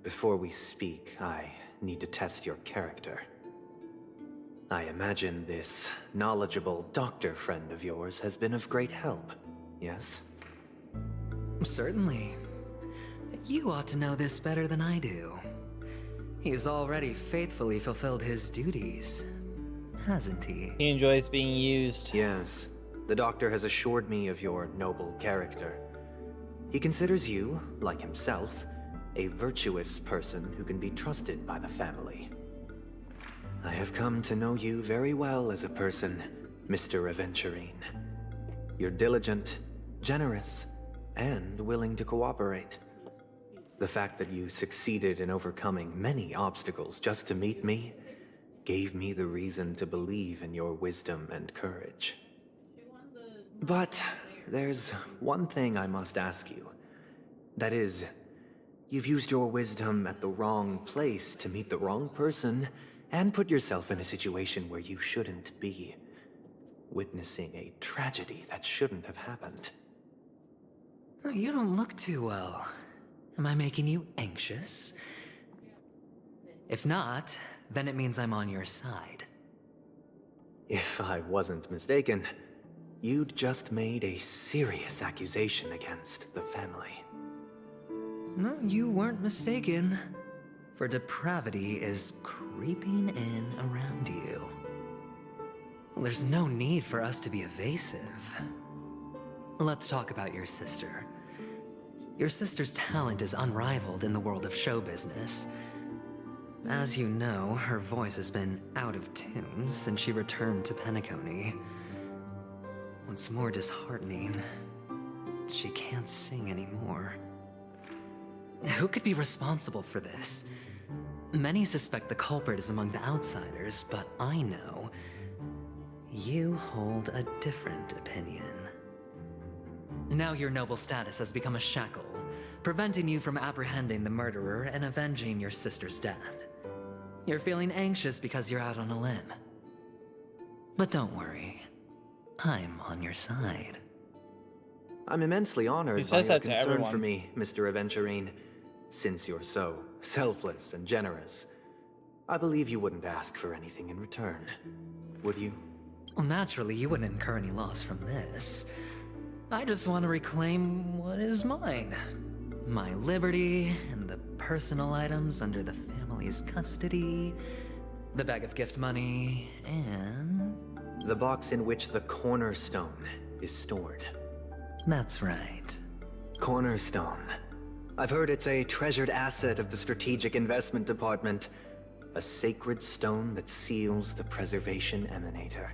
Speaker 19: Before we speak, I need to test your character. I imagine this knowledgeable doctor friend of yours has been of great help, yes?
Speaker 15: Certainly. You ought to know this better than I do. He's already faithfully fulfilled his duties, hasn't he?
Speaker 1: He enjoys being used.
Speaker 19: Yes. The doctor has assured me of your noble character. He considers you, like himself, a virtuous person who can be trusted by the family. I have come to know you very well as a person, Mr. Aventurine. You're diligent, generous, and willing to cooperate. The fact that you succeeded in overcoming many obstacles just to meet me gave me the reason to believe in your wisdom and courage. But there's one thing I must ask you. That is, you've used your wisdom at the wrong place to meet the wrong person and put yourself in a situation where you shouldn't be, witnessing a tragedy that shouldn't have happened.
Speaker 15: You don't look too well. Am I making you anxious? If not, then it means I'm on your side.
Speaker 19: If I wasn't mistaken, you'd just made a serious accusation against the family.
Speaker 15: No, you weren't mistaken. For depravity is creeping in around you. There's no need for us to be evasive. Let's talk about your sister. Your sister's talent is unrivaled in the world of show business. As you know, her voice has been out of tune since she returned to Penacony. What's more disheartening, she can't sing anymore. Who could be responsible for this? Many suspect the culprit is among the outsiders, but I know you hold a different opinion. Now your noble status has become a shackle, preventing you from apprehending the murderer and avenging your sister's death. You're feeling anxious because you're out on a limb. But don't worry, I'm on your side.
Speaker 19: I'm immensely honored by your concern for me, Mr. Aventurine. Since you're so selfless and generous, I believe you wouldn't ask for anything in return, would you?
Speaker 15: Well, naturally, you wouldn't incur any loss from this. I just want to reclaim what is mine. My liberty and the personal items under the family's custody, the bag of gift money, and...
Speaker 19: the box in which the cornerstone is stored.
Speaker 15: That's right.
Speaker 19: Cornerstone. I've heard it's a treasured asset of the Strategic Investment Department. A sacred stone that seals the Preservation Emanator,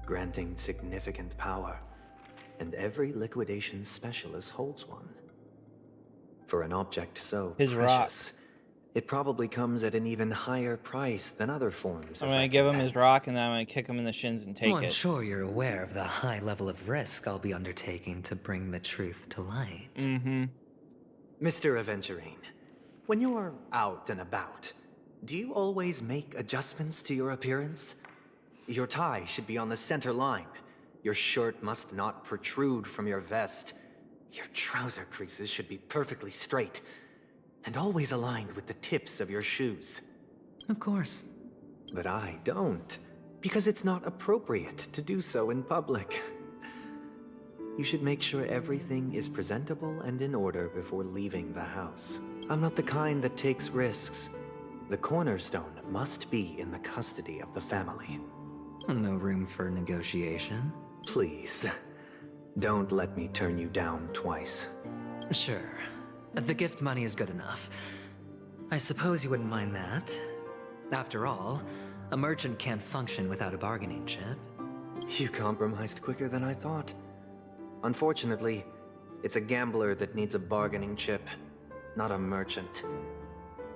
Speaker 19: granting significant power. And every liquidation specialist holds one. For an object so precious, it probably comes at an even higher price than other forms
Speaker 1: I'm gonna give him his rock, and then I'm gonna kick him in the shins and take
Speaker 15: I'm
Speaker 1: it.
Speaker 15: sure you're aware of the high level of risk I'll be undertaking to bring the truth to light.
Speaker 1: Mm-hmm.
Speaker 19: Mr. Aventurine, when you're out and about, do you always make adjustments to your appearance? Your tie should be on the center line. Your shirt must not protrude from your vest. Your trouser creases should be perfectly straight, and always aligned with the tips of your shoes.
Speaker 15: Of course.
Speaker 19: But I don't, because it's not appropriate to do so in public. You should make sure everything is presentable and in order before leaving the house. I'm not the kind that takes risks. The cornerstone must be in the custody of the family.
Speaker 15: No room for negotiation?
Speaker 19: Please, don't let me turn you down twice.
Speaker 15: Sure. The gift money is good enough. I suppose you wouldn't mind that. After all, a merchant can't function without a bargaining chip.
Speaker 19: You compromised quicker than I thought. Unfortunately, it's a gambler that needs a bargaining chip, not a merchant.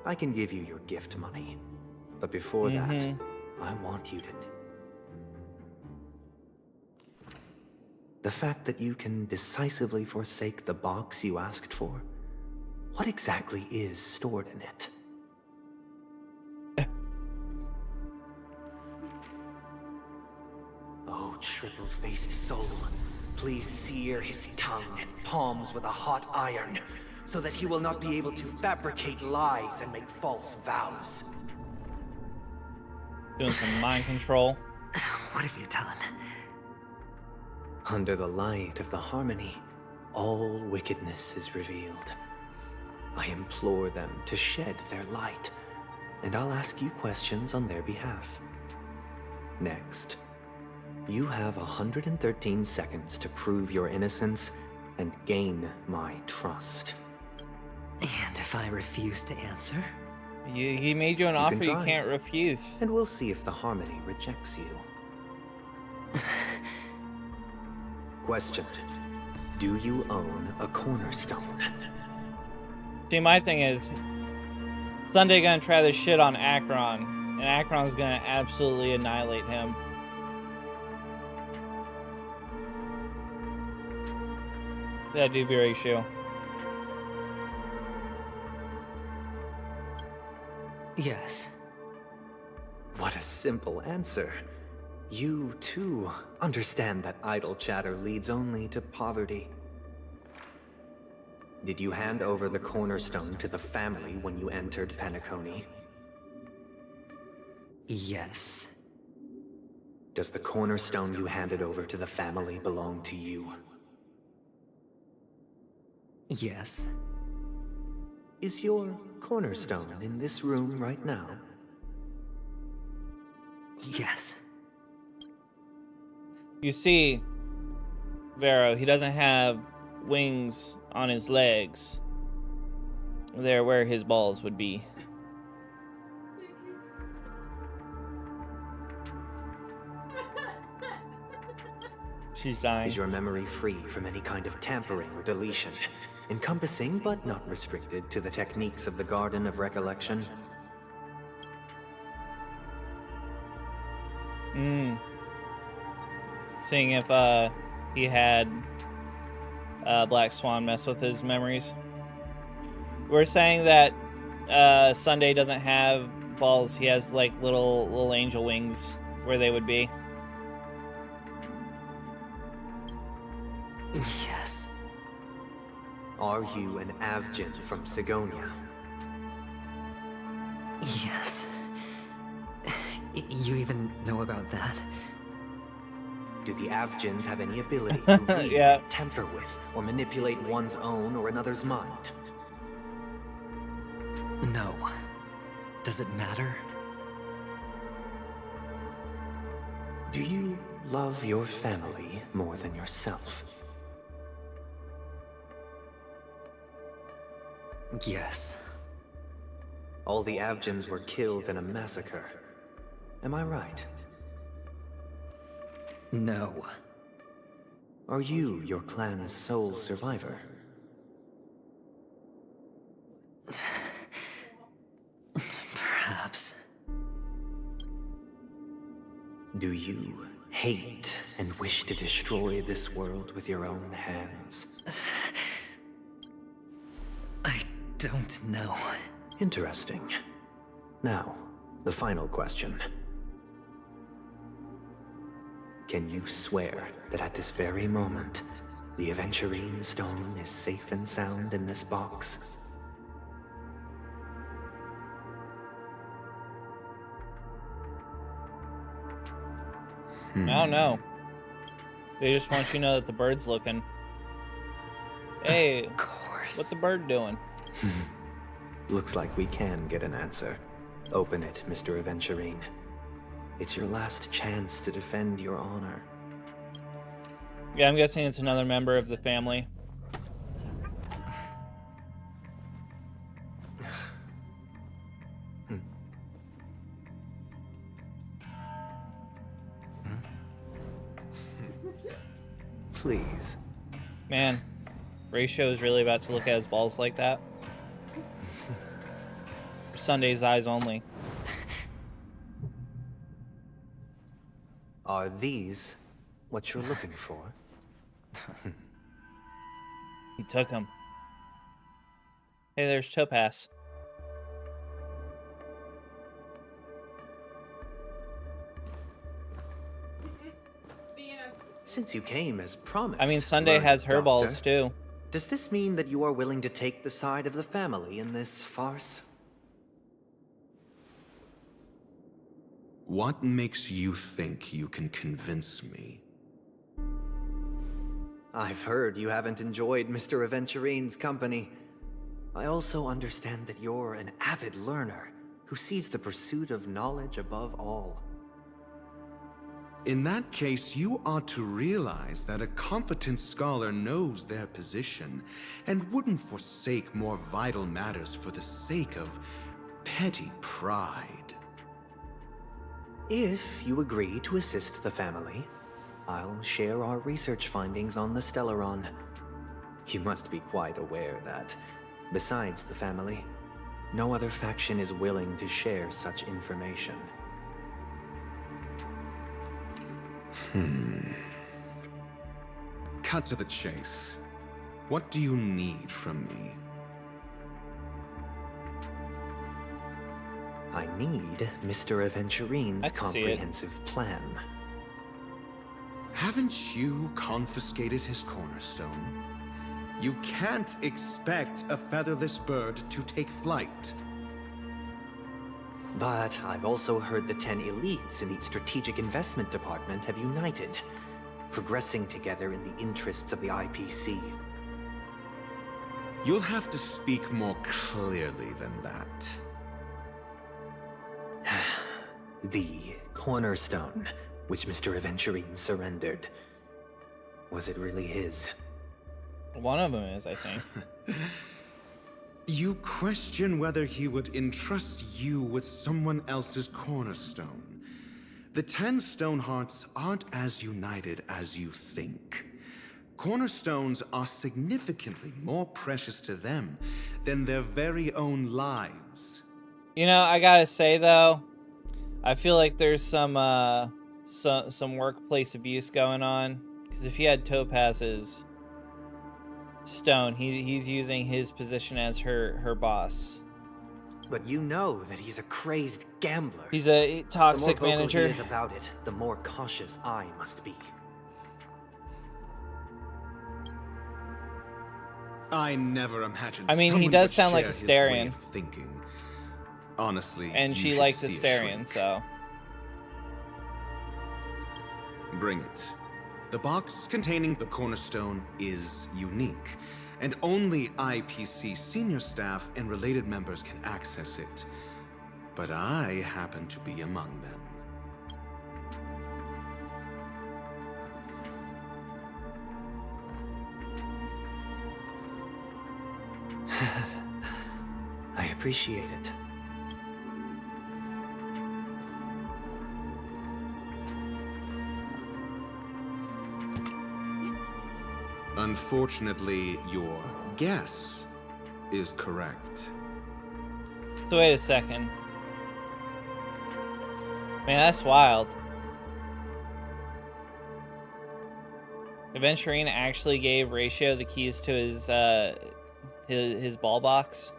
Speaker 19: I can give you your gift money, but before that, I want you to... The fact that you can decisively forsake the box you asked for, what exactly is stored in it? Oh, triple-faced soul, please sear his tongue and palms with a hot iron, so that he will not be able to fabricate lies and make false vows.
Speaker 1: Doing some mind control.
Speaker 15: What have you done?
Speaker 19: Under the light of the harmony, all wickedness is revealed. I implore them to shed their light, and I'll ask you questions on their behalf. Next, you have 113 seconds to prove your innocence and gain my trust.
Speaker 15: And if I refuse to answer?
Speaker 1: He made you an offer you can't refuse.
Speaker 19: And we'll see if the harmony rejects you. Question. Do you own a cornerstone?
Speaker 1: See, my thing is, Sunday gonna try this shit on ACHERON, and ACHERON's gonna absolutely annihilate him. That do be ratio.
Speaker 15: Yes.
Speaker 19: What a simple answer. You, too, understand that idle chatter leads only to poverty. Did you hand over the cornerstone to the family when you entered Penacony?
Speaker 15: Yes.
Speaker 19: Does the cornerstone you handed over to the family belong to you?
Speaker 15: Yes.
Speaker 19: Is your cornerstone in this room right now?
Speaker 15: Yes.
Speaker 1: You see, Vero, he doesn't have wings on his legs. They're where his balls would be. She's dying.
Speaker 19: Is your memory free from any kind of tampering or deletion, encompassing but not restricted to the techniques of the Garden of Recollection?
Speaker 1: Seeing if he had Black Swan mess with his memories. We're saying that Sunday doesn't have balls. He has like little angel wings where they would be.
Speaker 19: Yes. Are you an Avgin from Sigonia?
Speaker 15: Yes. You even know about that?
Speaker 19: Do the Avgins have any ability to read,
Speaker 1: Yeah.
Speaker 19: tamper with, or manipulate one's own or another's mind?
Speaker 15: No. Does it matter?
Speaker 19: Do you love your family more than yourself?
Speaker 15: Yes.
Speaker 19: All the Avgins were killed in a massacre. Am I right?
Speaker 15: No.
Speaker 19: Are you your clan's sole survivor?
Speaker 15: Perhaps.
Speaker 19: Do you hate and wish to destroy this world with your own hands?
Speaker 15: I don't know.
Speaker 19: Interesting. Now, the final question. Can you swear that at this very moment, the Aventurine stone is safe and sound in this box?
Speaker 1: I don't know. They just want you to know that the bird's looking. Hey,
Speaker 15: of course.
Speaker 1: What's the bird doing?
Speaker 19: Looks like we can get an answer. Open it, Mr. Aventurine. It's your last chance to defend your honor.
Speaker 1: Yeah, I'm guessing it's another member of the family.
Speaker 19: Please.
Speaker 1: Man, Ratio is really about to look at his balls like that. For Sunday's eyes only.
Speaker 19: Are these what you're looking for?
Speaker 1: He took him. Hey, there's Topaz.
Speaker 19: Since you came as promised...
Speaker 1: I mean, Sunday has her balls, too.
Speaker 19: Does this mean that you are willing to take the side of the family in this farce?
Speaker 17: What makes you think you can convince me?
Speaker 19: I've heard you haven't enjoyed Mr. Aventurine's company. I also understand that you're an avid learner who sees the pursuit of knowledge above all.
Speaker 17: In that case, you ought to realize that a competent scholar knows their position and wouldn't forsake more vital matters for the sake of petty pride.
Speaker 19: If you agree to assist the family, I'll share our research findings on the Stellaron. You must be quite aware that, besides the family, no other faction is willing to share such information.
Speaker 17: Cut to the chase. What do you need from me?
Speaker 19: I need Mr. Aventurine's comprehensive plan.
Speaker 17: Haven't you confiscated his cornerstone? You can't expect a featherless bird to take flight.
Speaker 19: But I've also heard the 10 elites in the Strategic Investment Department have united, progressing together in the interests of the IPC.
Speaker 17: You'll have to speak more clearly than that.
Speaker 19: The cornerstone, which Mr. Aventurine surrendered. Was it really his?
Speaker 1: One of them is, I think.
Speaker 17: You question whether he would entrust you with someone else's cornerstone. The 10 Stonehearts aren't as united as you think. Cornerstones are significantly more precious to them than their very own lives.
Speaker 1: You know, I gotta say though, I feel like there's some workplace abuse going on. Because if he had Topaz's stone, he's using his position as her boss.
Speaker 19: But you know that he's a crazed gambler.
Speaker 1: He's a toxic
Speaker 19: the more vocal
Speaker 1: manager.
Speaker 19: he is about it, the more cautious I must be.
Speaker 17: I never imagined.
Speaker 1: I mean, he
Speaker 17: someone
Speaker 1: does
Speaker 17: would
Speaker 1: sound like
Speaker 17: share
Speaker 1: a
Speaker 17: his way
Speaker 1: Starion.
Speaker 17: of thinking. Honestly,
Speaker 1: And
Speaker 17: you
Speaker 1: she
Speaker 17: should
Speaker 1: liked
Speaker 17: see
Speaker 1: the
Speaker 17: a
Speaker 1: Starion,
Speaker 17: shrink.
Speaker 1: so.
Speaker 17: Bring it. The box containing the cornerstone is unique, and only IPC senior staff and related members can access it. But I happen to be among them.
Speaker 19: I appreciate it.
Speaker 17: Unfortunately, your guess is correct.
Speaker 1: So wait a second. Man, that's wild. Aventurine actually gave Ratio the keys to his ball box.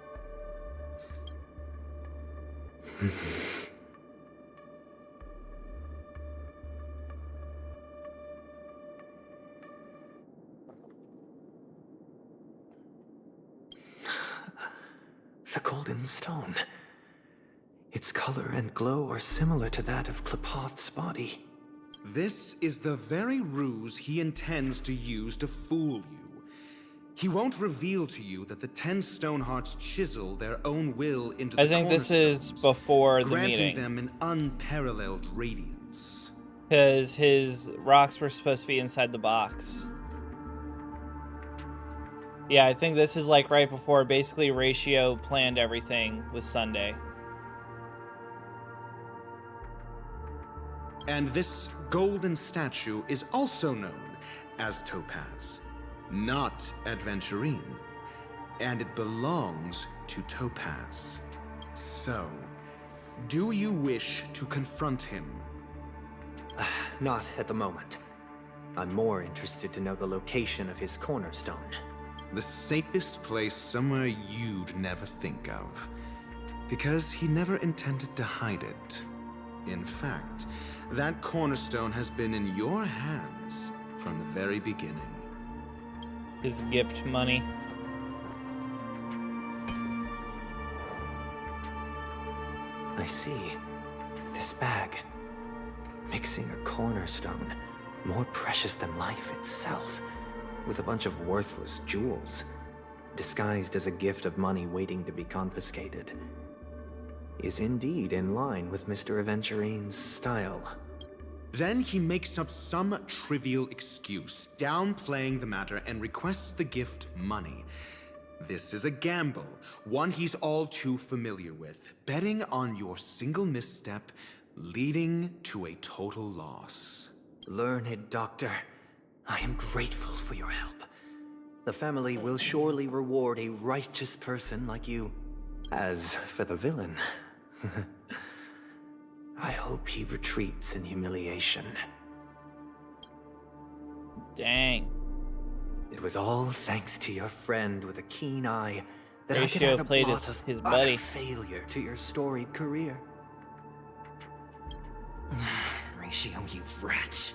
Speaker 19: The golden stone. Its color and glow are similar to that of Klepoth's body.
Speaker 17: This is the very ruse he intends to use to fool you. He won't reveal to you that the 10 Stonehearts chisel their own will into the
Speaker 1: I think this is before the
Speaker 17: granting
Speaker 1: meeting.
Speaker 17: them an unparalleled radiance.
Speaker 1: Because his rocks were supposed to be inside the box. Yeah, I think this is like right before basically Ratio planned everything with Sunday.
Speaker 17: And this golden statue is also known as Topaz, not Adventurine. And it belongs to Topaz. So, do you wish to confront him?
Speaker 19: Not at the moment. I'm more interested to know the location of his cornerstone.
Speaker 17: The safest place somewhere you'd never think of. Because he never intended to hide it. In fact, that cornerstone has been in your hands from the very beginning.
Speaker 1: His gift money.
Speaker 19: I see. This bag. Mixing a cornerstone, more precious than life itself, with a bunch of worthless jewels, disguised as a gift of money waiting to be confiscated, is indeed in line with Mr. Aventurine's style.
Speaker 17: Then he makes up some trivial excuse, downplaying the matter, and requests the gift money. This is a gamble, one he's all too familiar with, betting on your single misstep, leading to a total loss.
Speaker 19: Learned doctor, I am grateful for your help. The family will surely reward a righteous person like you. As for the villain, I hope he retreats in humiliation.
Speaker 1: Dang.
Speaker 19: It was all thanks to your friend with a keen eye that I could
Speaker 1: Ratio
Speaker 19: add a
Speaker 1: played
Speaker 19: blot of
Speaker 1: his
Speaker 19: utter
Speaker 1: buddy.
Speaker 19: failure to your storied career.
Speaker 15: Ratio, you wretch.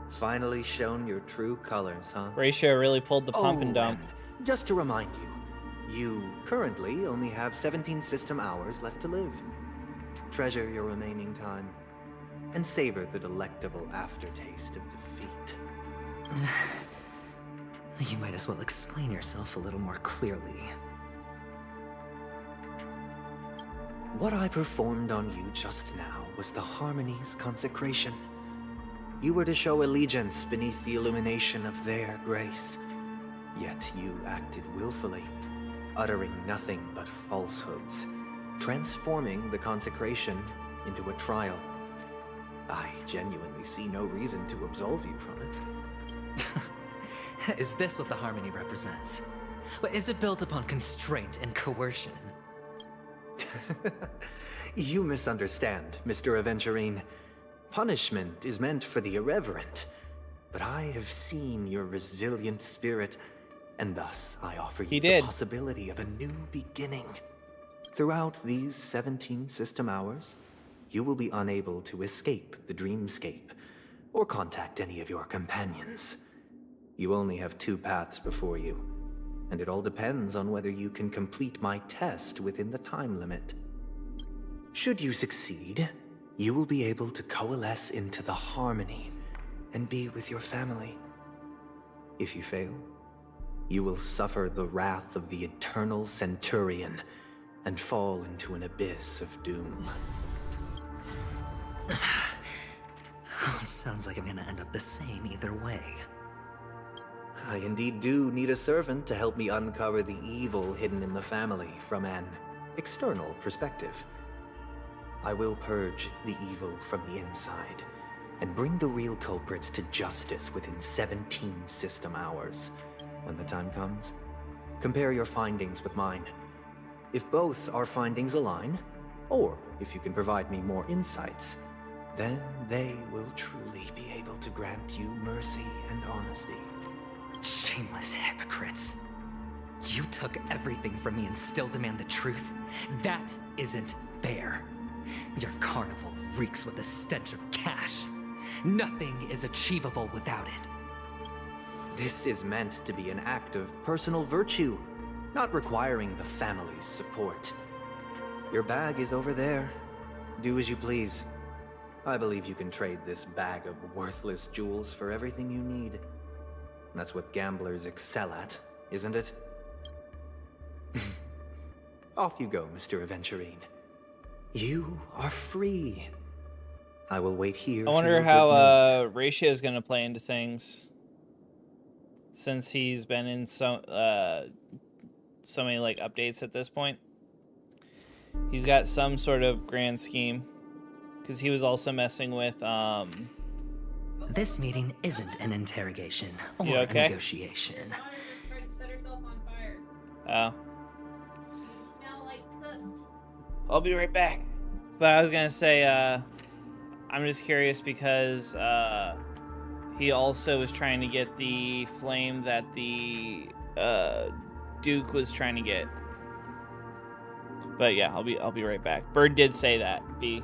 Speaker 19: Finally shown your true colors, huh?
Speaker 1: Ratio really pulled the pump and dump.
Speaker 19: and just to remind you, you currently only have 17 system hours left to live. Treasure your remaining time, and savor the delectable aftertaste of defeat.
Speaker 15: You might as well explain yourself a little more clearly.
Speaker 19: What I performed on you just now was the Harmony's consecration. You were to show allegiance beneath the illumination of their grace. Yet you acted willfully, uttering nothing but falsehoods, transforming the consecration into a trial. I genuinely see no reason to absolve you from it.
Speaker 15: Is this what the harmony represents? But is it built upon constraint and coercion?
Speaker 19: You misunderstand, Mr. Aventurine. Punishment is meant for the irreverent, but I have seen your resilient spirit, and thus I offer you the possibility of a new beginning. Throughout these 17 system hours, you will be unable to escape the dreamscape or contact any of your companions. You only have 2 paths before you, and it all depends on whether you can complete my test within the time limit. Should you succeed, you will be able to coalesce into the harmony and be with your family. If you fail, you will suffer the wrath of the eternal Centurion and fall into an abyss of doom.
Speaker 15: Sounds like I'm gonna end up the same either way.
Speaker 19: I indeed do need a servant to help me uncover the evil hidden in the family from an external perspective. I will purge the evil from the inside and bring the real culprits to justice within 17 system hours. When the time comes, compare your findings with mine. If both our findings align, or if you can provide me more insights, then they will truly be able to grant you mercy and honesty.
Speaker 15: Shameless hypocrites. You took everything from me and still demand the truth? That isn't fair. Your carnival reeks with the stench of cash. Nothing is achievable without it.
Speaker 19: This is meant to be an act of personal virtue, not requiring the family's support. Your bag is over there. Do as you please. I believe you can trade this bag of worthless jewels for everything you need. That's what gamblers excel at, isn't it? Off you go, Mr. Aventurine. You are free. I will wait here.
Speaker 1: I wonder how Ratio is going to play into things, since he's been in so many like updates at this point. He's got some sort of grand scheme, because he was also messing with
Speaker 15: This meeting isn't an interrogation or
Speaker 1: You okay?
Speaker 15: a negotiation.
Speaker 1: Oh. I'll be right back. But I was gonna say, I'm just curious because he also was trying to get the flame that the Duke was trying to get. But yeah, I'll be right back. Bird did say that. B.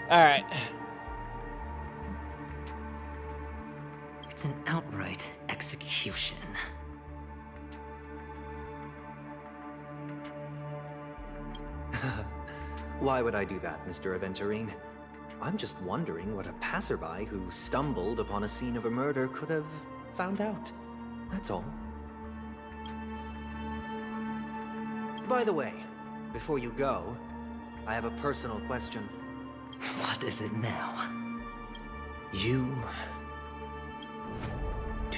Speaker 1: All right.
Speaker 15: It's an outright execution.
Speaker 19: Why would I do that, Mr. Aventurine? I'm just wondering what a passerby who stumbled upon a scene of a murder could have found out. That's all. By the way, before you go, I have a personal question.
Speaker 15: What is it now?
Speaker 19: Do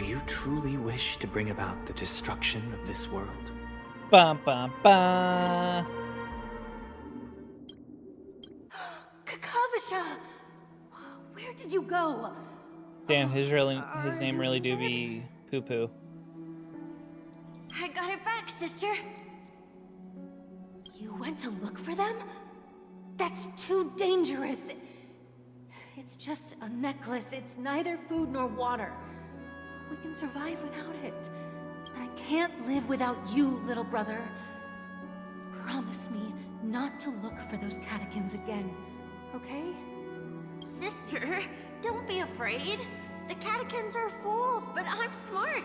Speaker 19: you truly wish to bring about the destruction of this world?
Speaker 1: Bum, bum, bum.
Speaker 16: Kakavasha! Where did you go?
Speaker 1: Damn, his name really do be Poo Poo.
Speaker 16: I got it back, sister. You went to look for them? That's too dangerous. It's just a necklace. It's neither food nor water. We can survive without it. But I can't live without you, little brother. Promise me not to look for those catechins again, okay?
Speaker 20: Sister, don't be afraid. The catechins are fools, but I'm smart.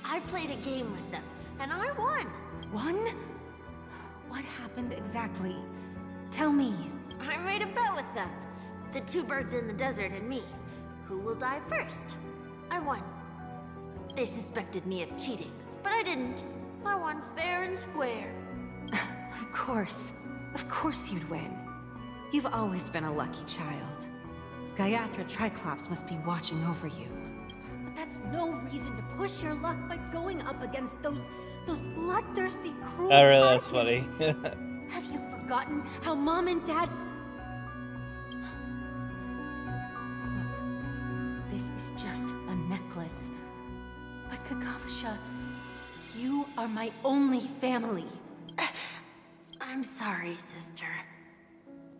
Speaker 20: I played a game with them, and I won.
Speaker 16: Won? What happened exactly? Tell me.
Speaker 20: I made a bet with them. The two birds in the desert and me. Who will die first? I won. They suspected me of cheating, but I didn't. I won fair and square.
Speaker 16: Of course. Of course you'd win. You've always been a lucky child. Gaiathra Triclops must be watching over you. But that's no reason to push your luck by going up against those bloodthirsty, cruel
Speaker 1: Oh, really? That's funny.
Speaker 16: Have you forgotten how Mom and Dad... Look, this is just a necklace. But Kakavasha, you are my only family.
Speaker 20: I'm sorry, sister.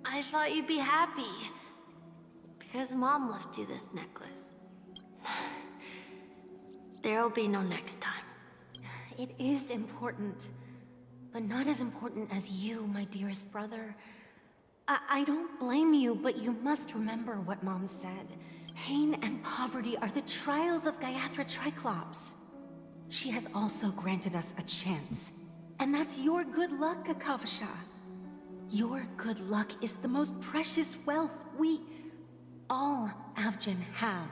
Speaker 20: I thought you'd be happy. Because Mom left you this necklace. There'll be no next time.
Speaker 16: It is important. But not as important as you, my dearest brother. I don't blame you, but you must remember what Mom said. Pain and poverty are the trials of Gaiathra Triclops. She has also granted us a chance. And that's your good luck, Kakavasha. Your good luck is the most precious wealth we, all Avgin, have.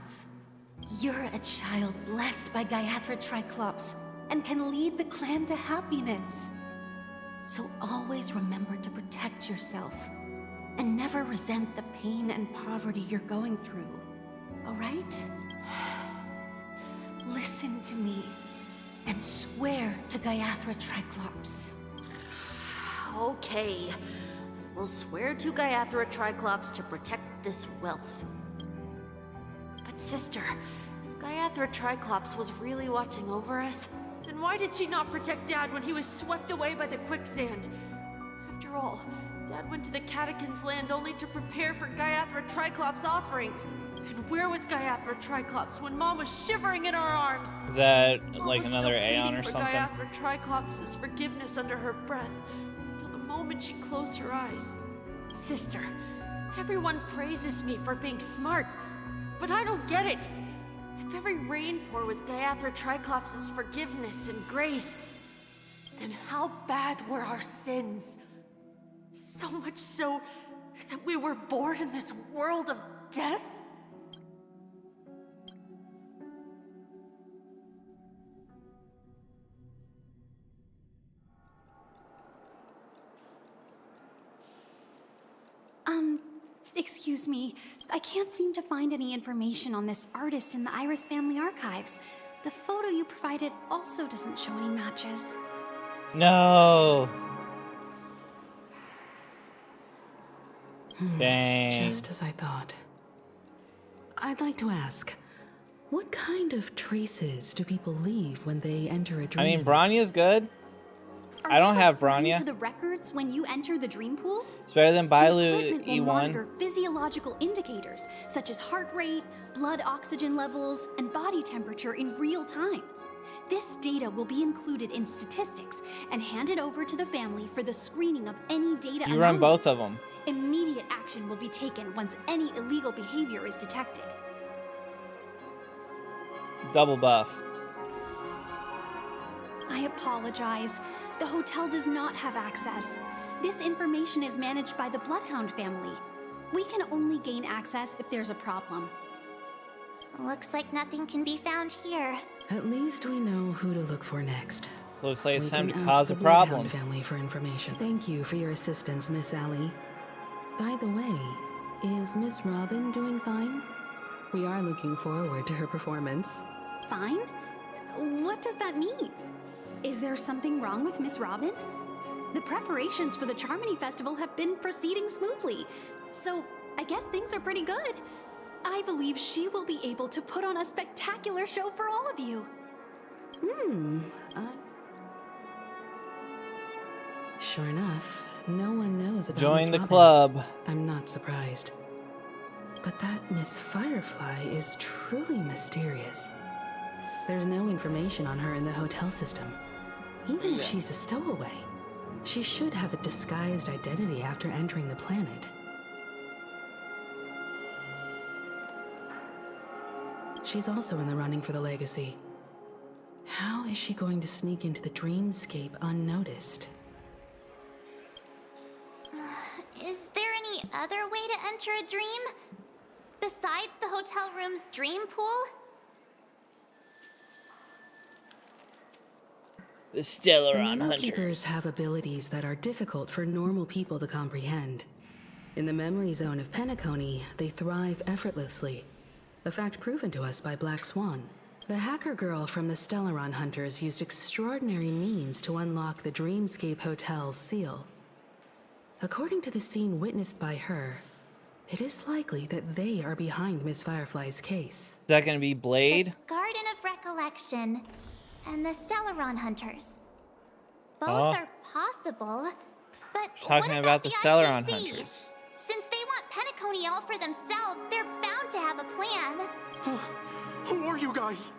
Speaker 16: You're a child blessed by Gaiathra Triclops and can lead the clan to happiness. So always remember to protect yourself and never resent the pain and poverty you're going through. All right? Listen to me and swear to Gaiathra Triclops.
Speaker 20: Okay. We'll swear to Gaiathra Triclops to protect this wealth. But sister, if Gaiathra Triclops was really watching over us, then why did she not protect Dad when he was swept away by the quicksand? After all, Dad went to the Catechins' land only to prepare for Gaiathra Triclops' offerings. And where was Gaiathra Triclops when Mom was shivering in our arms?
Speaker 1: Is that
Speaker 20: Mom
Speaker 1: like
Speaker 20: was
Speaker 1: another
Speaker 20: still
Speaker 1: Aeon or
Speaker 20: pleading for
Speaker 1: something?
Speaker 20: Gaiathra Triclops' forgiveness under her breath, until the moment she closed her eyes. Sister, everyone praises me for being smart, but I don't get it. If every rainpour was Gaiathra Triclops' forgiveness and grace, then how bad were our sins? So much so that we were born in this world of death?
Speaker 5: Excuse me. I can't seem to find any information on this artist in the Iris family archives. The photo you provided also doesn't show any matches.
Speaker 1: No. Dang.
Speaker 7: Just as I thought. I'd like to ask, what kind of traces do people leave when they enter a dream?
Speaker 1: I mean, Branya's good. I don't have Branya.
Speaker 5: To the records when you enter the dream pool?
Speaker 1: It's better than Bailu
Speaker 5: Equipment will
Speaker 1: E1.
Speaker 5: monitor physiological indicators such as heart rate, blood oxygen levels, and body temperature in real time. This data will be included in statistics and handed over to the family for the screening of any data
Speaker 1: You run
Speaker 5: anomalies.
Speaker 1: both of them.
Speaker 5: Immediate action will be taken once any illegal behavior is detected.
Speaker 1: Double buff.
Speaker 5: I apologize. The hotel does not have access. This information is managed by the Bloodhound family. We can only gain access if there's a problem.
Speaker 8: Looks like nothing can be found here.
Speaker 7: At least we know who to look for next.
Speaker 1: Looks like it's
Speaker 7: We
Speaker 1: time to
Speaker 7: can
Speaker 1: cause
Speaker 7: ask
Speaker 1: a
Speaker 7: the Bloodhound
Speaker 1: problem.
Speaker 7: family for information. Thank you for your assistance, Miss Allie. By the way, is Miss Robin doing fine? We are looking forward to her performance.
Speaker 5: Fine? What does that mean? Is there something wrong with Miss Robin? The preparations for the Charmony Festival have been proceeding smoothly, so I guess things are pretty good. I believe she will be able to put on a spectacular show for all of you.
Speaker 7: Sure enough, no one knows about
Speaker 1: Join
Speaker 7: Miss
Speaker 1: the
Speaker 7: Robin.
Speaker 1: club.
Speaker 7: I'm not surprised. But that Miss Firefly is truly mysterious. There's no information on her in the hotel system. Even if she's a stowaway, she should have a disguised identity after entering the planet. She's also in the running for the legacy. How is she going to sneak into the dreamscape unnoticed?
Speaker 8: Is there any other way to enter a dream? Besides the hotel room's dream pool?
Speaker 1: The Stellaron
Speaker 7: Memo keepers
Speaker 1: Hunters.
Speaker 7: have abilities that are difficult for normal people to comprehend. In the memory zone of Penacony, they thrive effortlessly. A fact proven to us by Black Swan. The hacker girl from the Stellaron Hunters used extraordinary means to unlock the Dreamscape Hotel's seal. According to the scene witnessed by her, it is likely that they are behind Miss Firefly's case.
Speaker 1: Is that gonna be Blade?
Speaker 8: Garden of Recollection and the Stellaron Hunters. Both
Speaker 1: Oh.
Speaker 8: are possible, but
Speaker 1: Talking
Speaker 8: what
Speaker 1: about the
Speaker 8: the
Speaker 1: Stellaron
Speaker 8: IPC?
Speaker 1: Hunters.
Speaker 8: Since they want Penacony all for themselves, they're bound to have a plan.
Speaker 21: Who are you guys?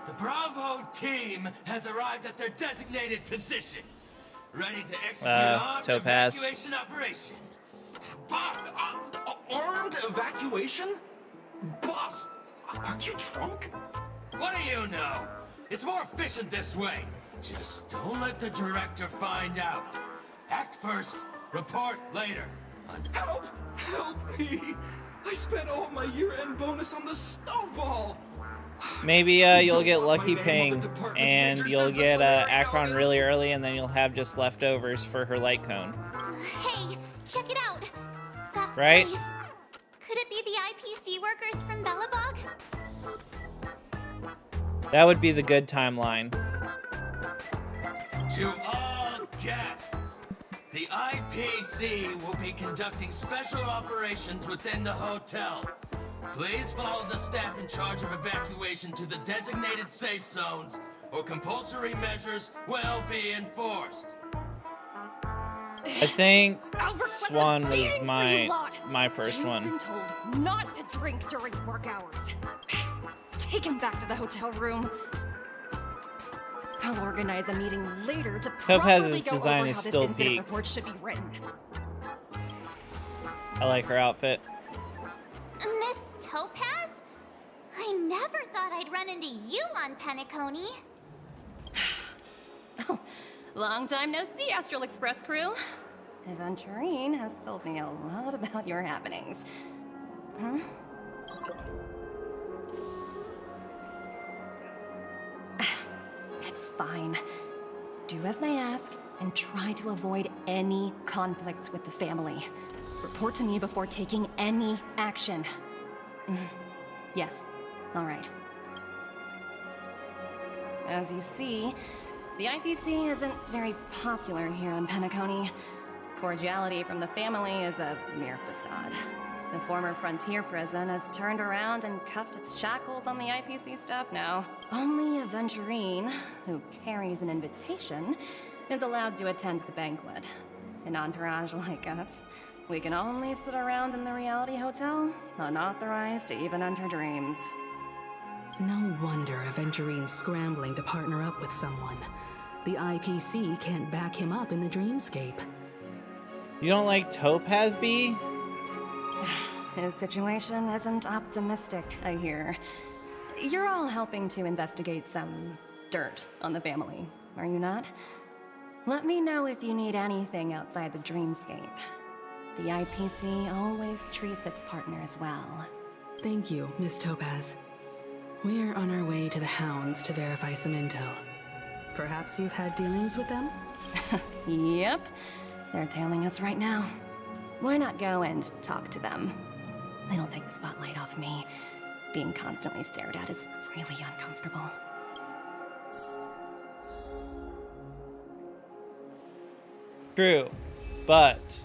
Speaker 22: The Bravo team has arrived at their designated position, ready to execute armed
Speaker 1: Topaz.
Speaker 22: evacuation operation.
Speaker 21: Armed evacuation? Boss, are you drunk?
Speaker 22: What do you know? It's more efficient this way. Just don't let the director find out. Act first, report later.
Speaker 21: Help! Help me! I spent all my year-end bonus on the snowball!
Speaker 1: Maybe you'll get Lucky Ping, and you'll get ACHERON really early, and then you'll have just leftovers for her light cone.
Speaker 8: Hey, check it out. That
Speaker 1: Right?
Speaker 8: place. Could it be the IPC workers from Belobog?
Speaker 1: That would be the good timeline.
Speaker 22: To all guests, the IPC will be conducting special operations within the hotel. Please follow the staff in charge of evacuation to the designated safe zones, or compulsory measures will be enforced.
Speaker 1: I think
Speaker 16: What's
Speaker 1: Swan
Speaker 16: a
Speaker 1: was
Speaker 16: beating for you lot?
Speaker 1: my first
Speaker 16: You've
Speaker 1: one.
Speaker 16: been told not to drink during work hours. Take him back to the hotel room. I'll organize a meeting later to properly
Speaker 1: Topaz's
Speaker 16: go
Speaker 1: design
Speaker 16: over
Speaker 1: is
Speaker 16: how this
Speaker 1: still
Speaker 16: incident
Speaker 1: peak.
Speaker 16: report should be written.
Speaker 1: I like her outfit.
Speaker 8: Miss Topaz? I never thought I'd run into you on Penacony.
Speaker 23: Long time no see, Astral Express crew. Aventurine has told me a lot about your happenings. Huh? It's fine. Do as I ask, and try to avoid any conflicts with the family. Report to me before taking any action. Yes, all right. As you see, the IPC isn't very popular here on Penacony. Cordiality from the family is a mere facade. The former frontier prison has turned around and cuffed its shackles on the IPC staff now. Only Aventurine, who carries an invitation, is allowed to attend the banquet. An entourage like us, we can only sit around in the reality hotel, unauthorized to even enter dreams.
Speaker 7: No wonder Aventurine's scrambling to partner up with someone. The IPC can't back him up in the dreamscape.
Speaker 1: You don't like Topaz B?
Speaker 23: His situation isn't optimistic, I hear. You're all helping to investigate some dirt on the family, are you not? Let me know if you need anything outside the dreamscape. The IPC always treats its partners well.
Speaker 7: Thank you, Miss Topaz. We're on our way to the Hounds to verify some intel. Perhaps you've had dealings with them?
Speaker 23: Yep. They're tailing us right now. Why not go and talk to them? They don't take the spotlight off me. Being constantly stared at is really uncomfortable.
Speaker 1: True, but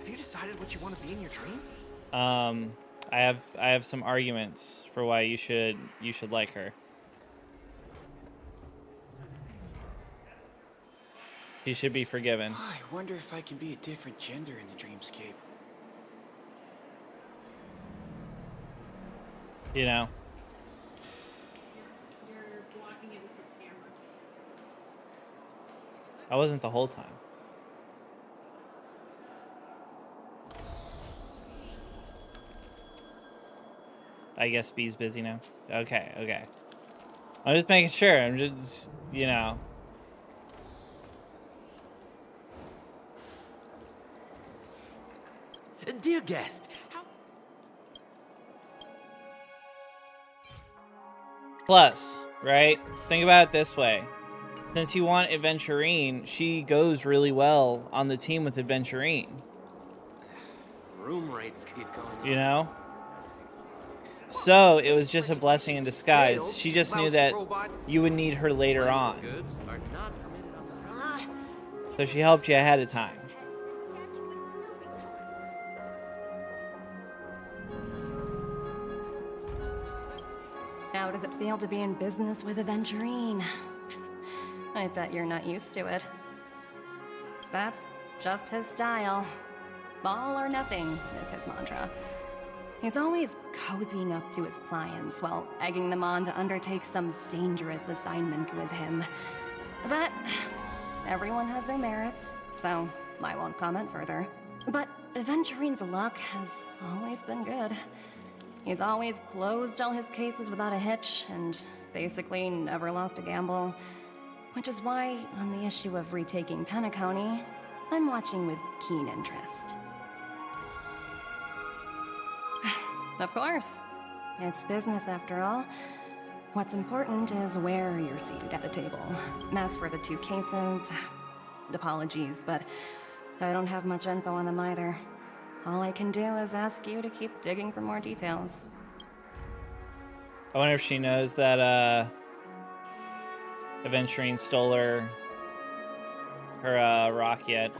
Speaker 19: Have you decided what you want to be in your dream?
Speaker 1: I have some arguments for why you should like her. She should be forgiven.
Speaker 9: I wonder if I can be a different gender in the dreamscape.
Speaker 1: You know.
Speaker 2: You're blocking it with your camera.
Speaker 1: I wasn't the whole time. I guess B's busy now. Okay, okay. I'm just making sure. I'm just, you know.
Speaker 9: Dear guest,
Speaker 1: Plus, right? Think about it this way. Since you want Adventurine, she goes really well on the team with Adventurine.
Speaker 9: room rates keep going up.
Speaker 1: You know? So, it was just a blessing in disguise. She just knew that you would need her later on. So she helped you ahead of time.
Speaker 23: How does it feel to be in business with Aventurine? I bet you're not used to it. That's just his style. All or nothing is his mantra. He's always cozying up to his clients while egging them on to undertake some dangerous assignment with him. But everyone has their merits, so I won't comment further. But Aventurine's luck has always been good. He's always closed all his cases without a hitch, and basically never lost a gamble. Which is why, on the issue of retaking Penacony, I'm watching with keen interest. Of course. It's business after all. What's important is where you're seated at the table. As for the two cases, apologies, but I don't have much info on them either. All I can do is ask you to keep digging for more details.
Speaker 1: I wonder if she knows that Aventurine stole her rock yet.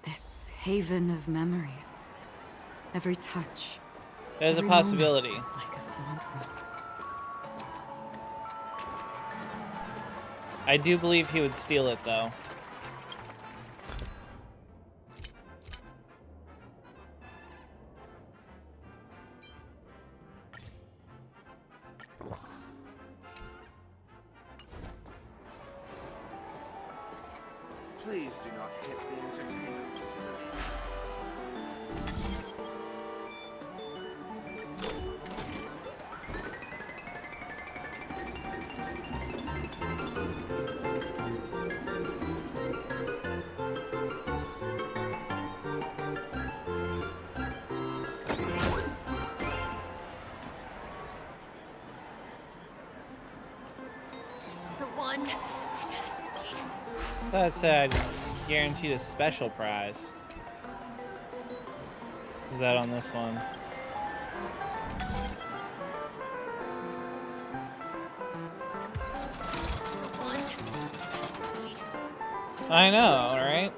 Speaker 3: This haven of memories. Every touch.
Speaker 1: There's a
Speaker 3: every
Speaker 1: possibility.
Speaker 3: moment is like a fond rose.
Speaker 1: I do believe he would steal it, though.
Speaker 9: Please do not hit the entertainment facility.
Speaker 16: This is the one.
Speaker 1: That said, guaranteed a special prize. Is that on this one? I know, right?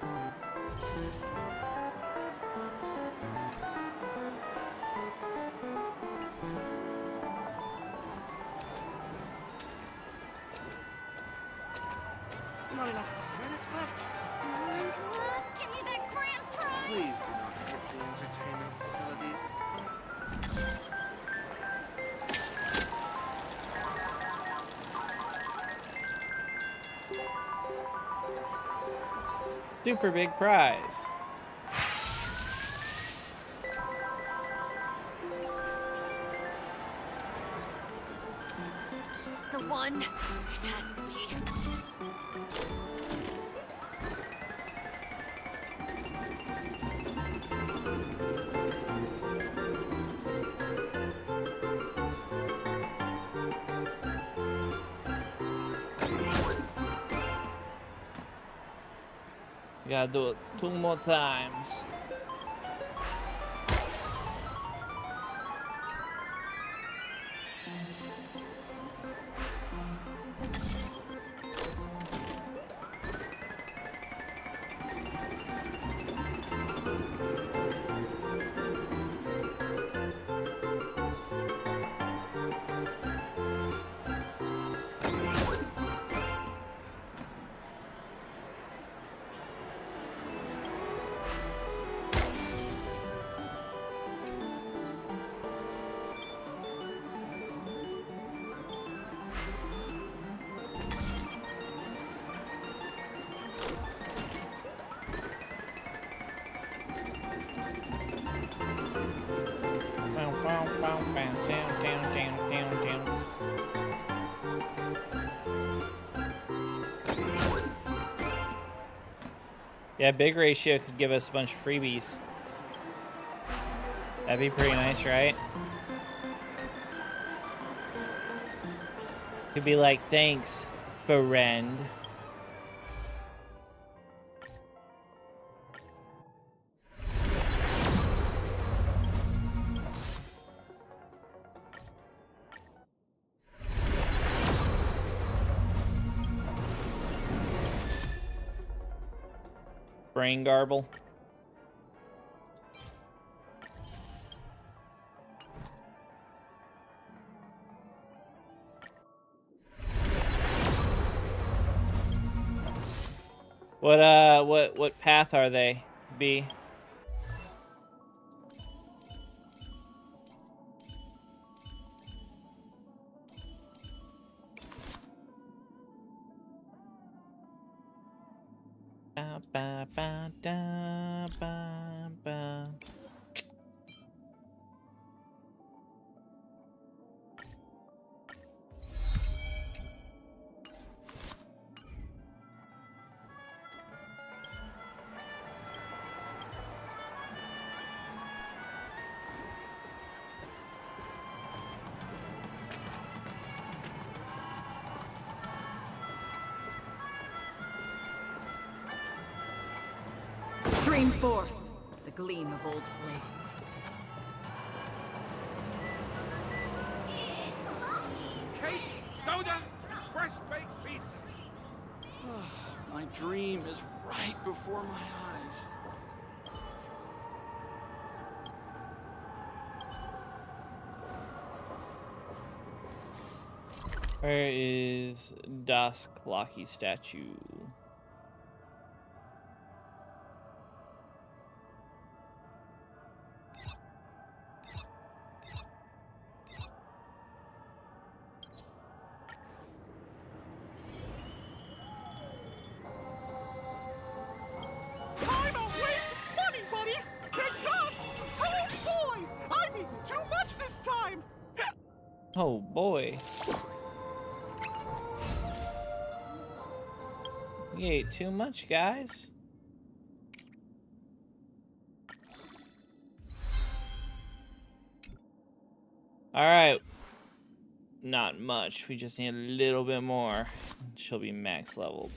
Speaker 9: not enough credits left.
Speaker 8: Give me that grand prize!
Speaker 9: Please do not hit the entertainment facilities.
Speaker 1: Super big prize.
Speaker 16: This is the one. It has to be.
Speaker 1: You gotta do it 2 more times. Yeah, big ratio could give us a bunch of freebies. That'd be pretty nice, right? Could be like, thanks, friend. Brain garble. What path are they, B? Ba, ba, ba, da, ba, ba.
Speaker 3: Stream forth the gleam of old blades.
Speaker 21: Cake, soda, fresh baked pizzas. My dream is right before my eyes.
Speaker 1: Where is Das Clocky statue?
Speaker 21: Time outweighs money, buddy! TikTok! Oh boy! I've eaten too much this time!
Speaker 1: Oh boy. You ate too much, guys. Alright. Not much. We just need a little bit more. She'll be max leveled.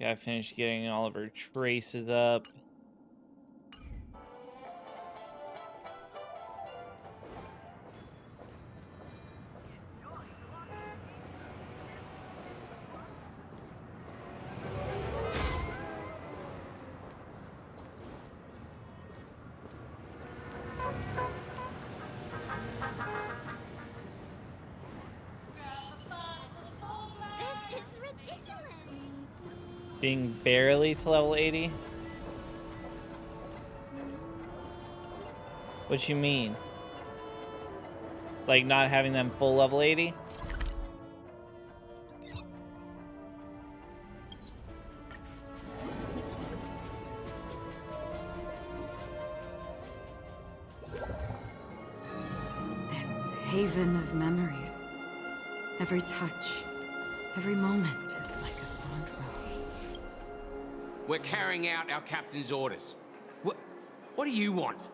Speaker 1: Gotta finish getting all of her traces up. Being barely to level 80? What you mean? Like not having them full level 80?
Speaker 6: This haven of memories. Every touch, every moment is like a fond rose.
Speaker 10: We're carrying out our captain's orders. What do you want?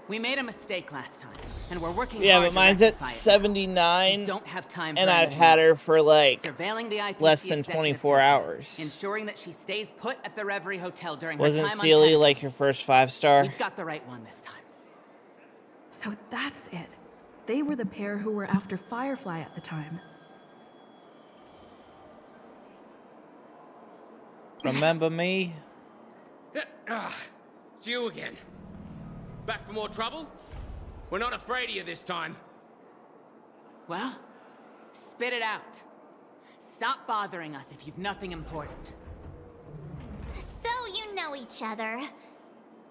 Speaker 12: We made a mistake last time, and we're working
Speaker 1: Yeah,
Speaker 12: hard
Speaker 1: but mine's
Speaker 12: to
Speaker 1: at
Speaker 12: rectify it.
Speaker 1: 79,
Speaker 12: We don't have time
Speaker 1: and
Speaker 12: for
Speaker 1: I've
Speaker 12: anything
Speaker 1: had her
Speaker 12: else.
Speaker 1: for like
Speaker 12: Surveilling the IPC
Speaker 1: less than
Speaker 12: executive
Speaker 1: 24
Speaker 12: tokens,
Speaker 1: hours.
Speaker 12: ensuring that she stays put at the Reverie Hotel during
Speaker 1: Wasn't
Speaker 12: her time
Speaker 1: Sealy
Speaker 12: on
Speaker 1: like your first 5-star?
Speaker 12: We've got the right one this time.
Speaker 7: So that's it. They were the pair who were after Firefly at the time.
Speaker 1: Remember me?
Speaker 10: It's you again. Back for more trouble? We're not afraid of you this time.
Speaker 12: Well, spit it out. Stop bothering us if you've nothing important.
Speaker 8: So you know each other.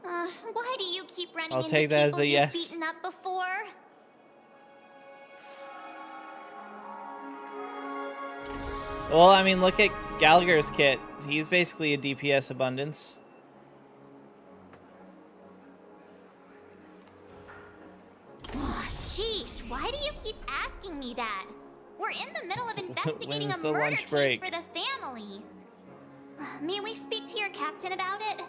Speaker 8: Why do you keep running
Speaker 1: I'll
Speaker 8: into
Speaker 1: take that as
Speaker 8: people
Speaker 1: a
Speaker 8: you've
Speaker 1: yes.
Speaker 8: beaten up before?
Speaker 1: Well, I mean, look at Gallagher's kit. He's basically a DPS abundance.
Speaker 8: Oh, sheesh, why do you keep asking me that? We're in the middle of investigating
Speaker 1: When's
Speaker 8: a
Speaker 1: the
Speaker 8: murder
Speaker 1: lunch
Speaker 8: case
Speaker 1: break?
Speaker 8: for the family. May we speak to your captain about it?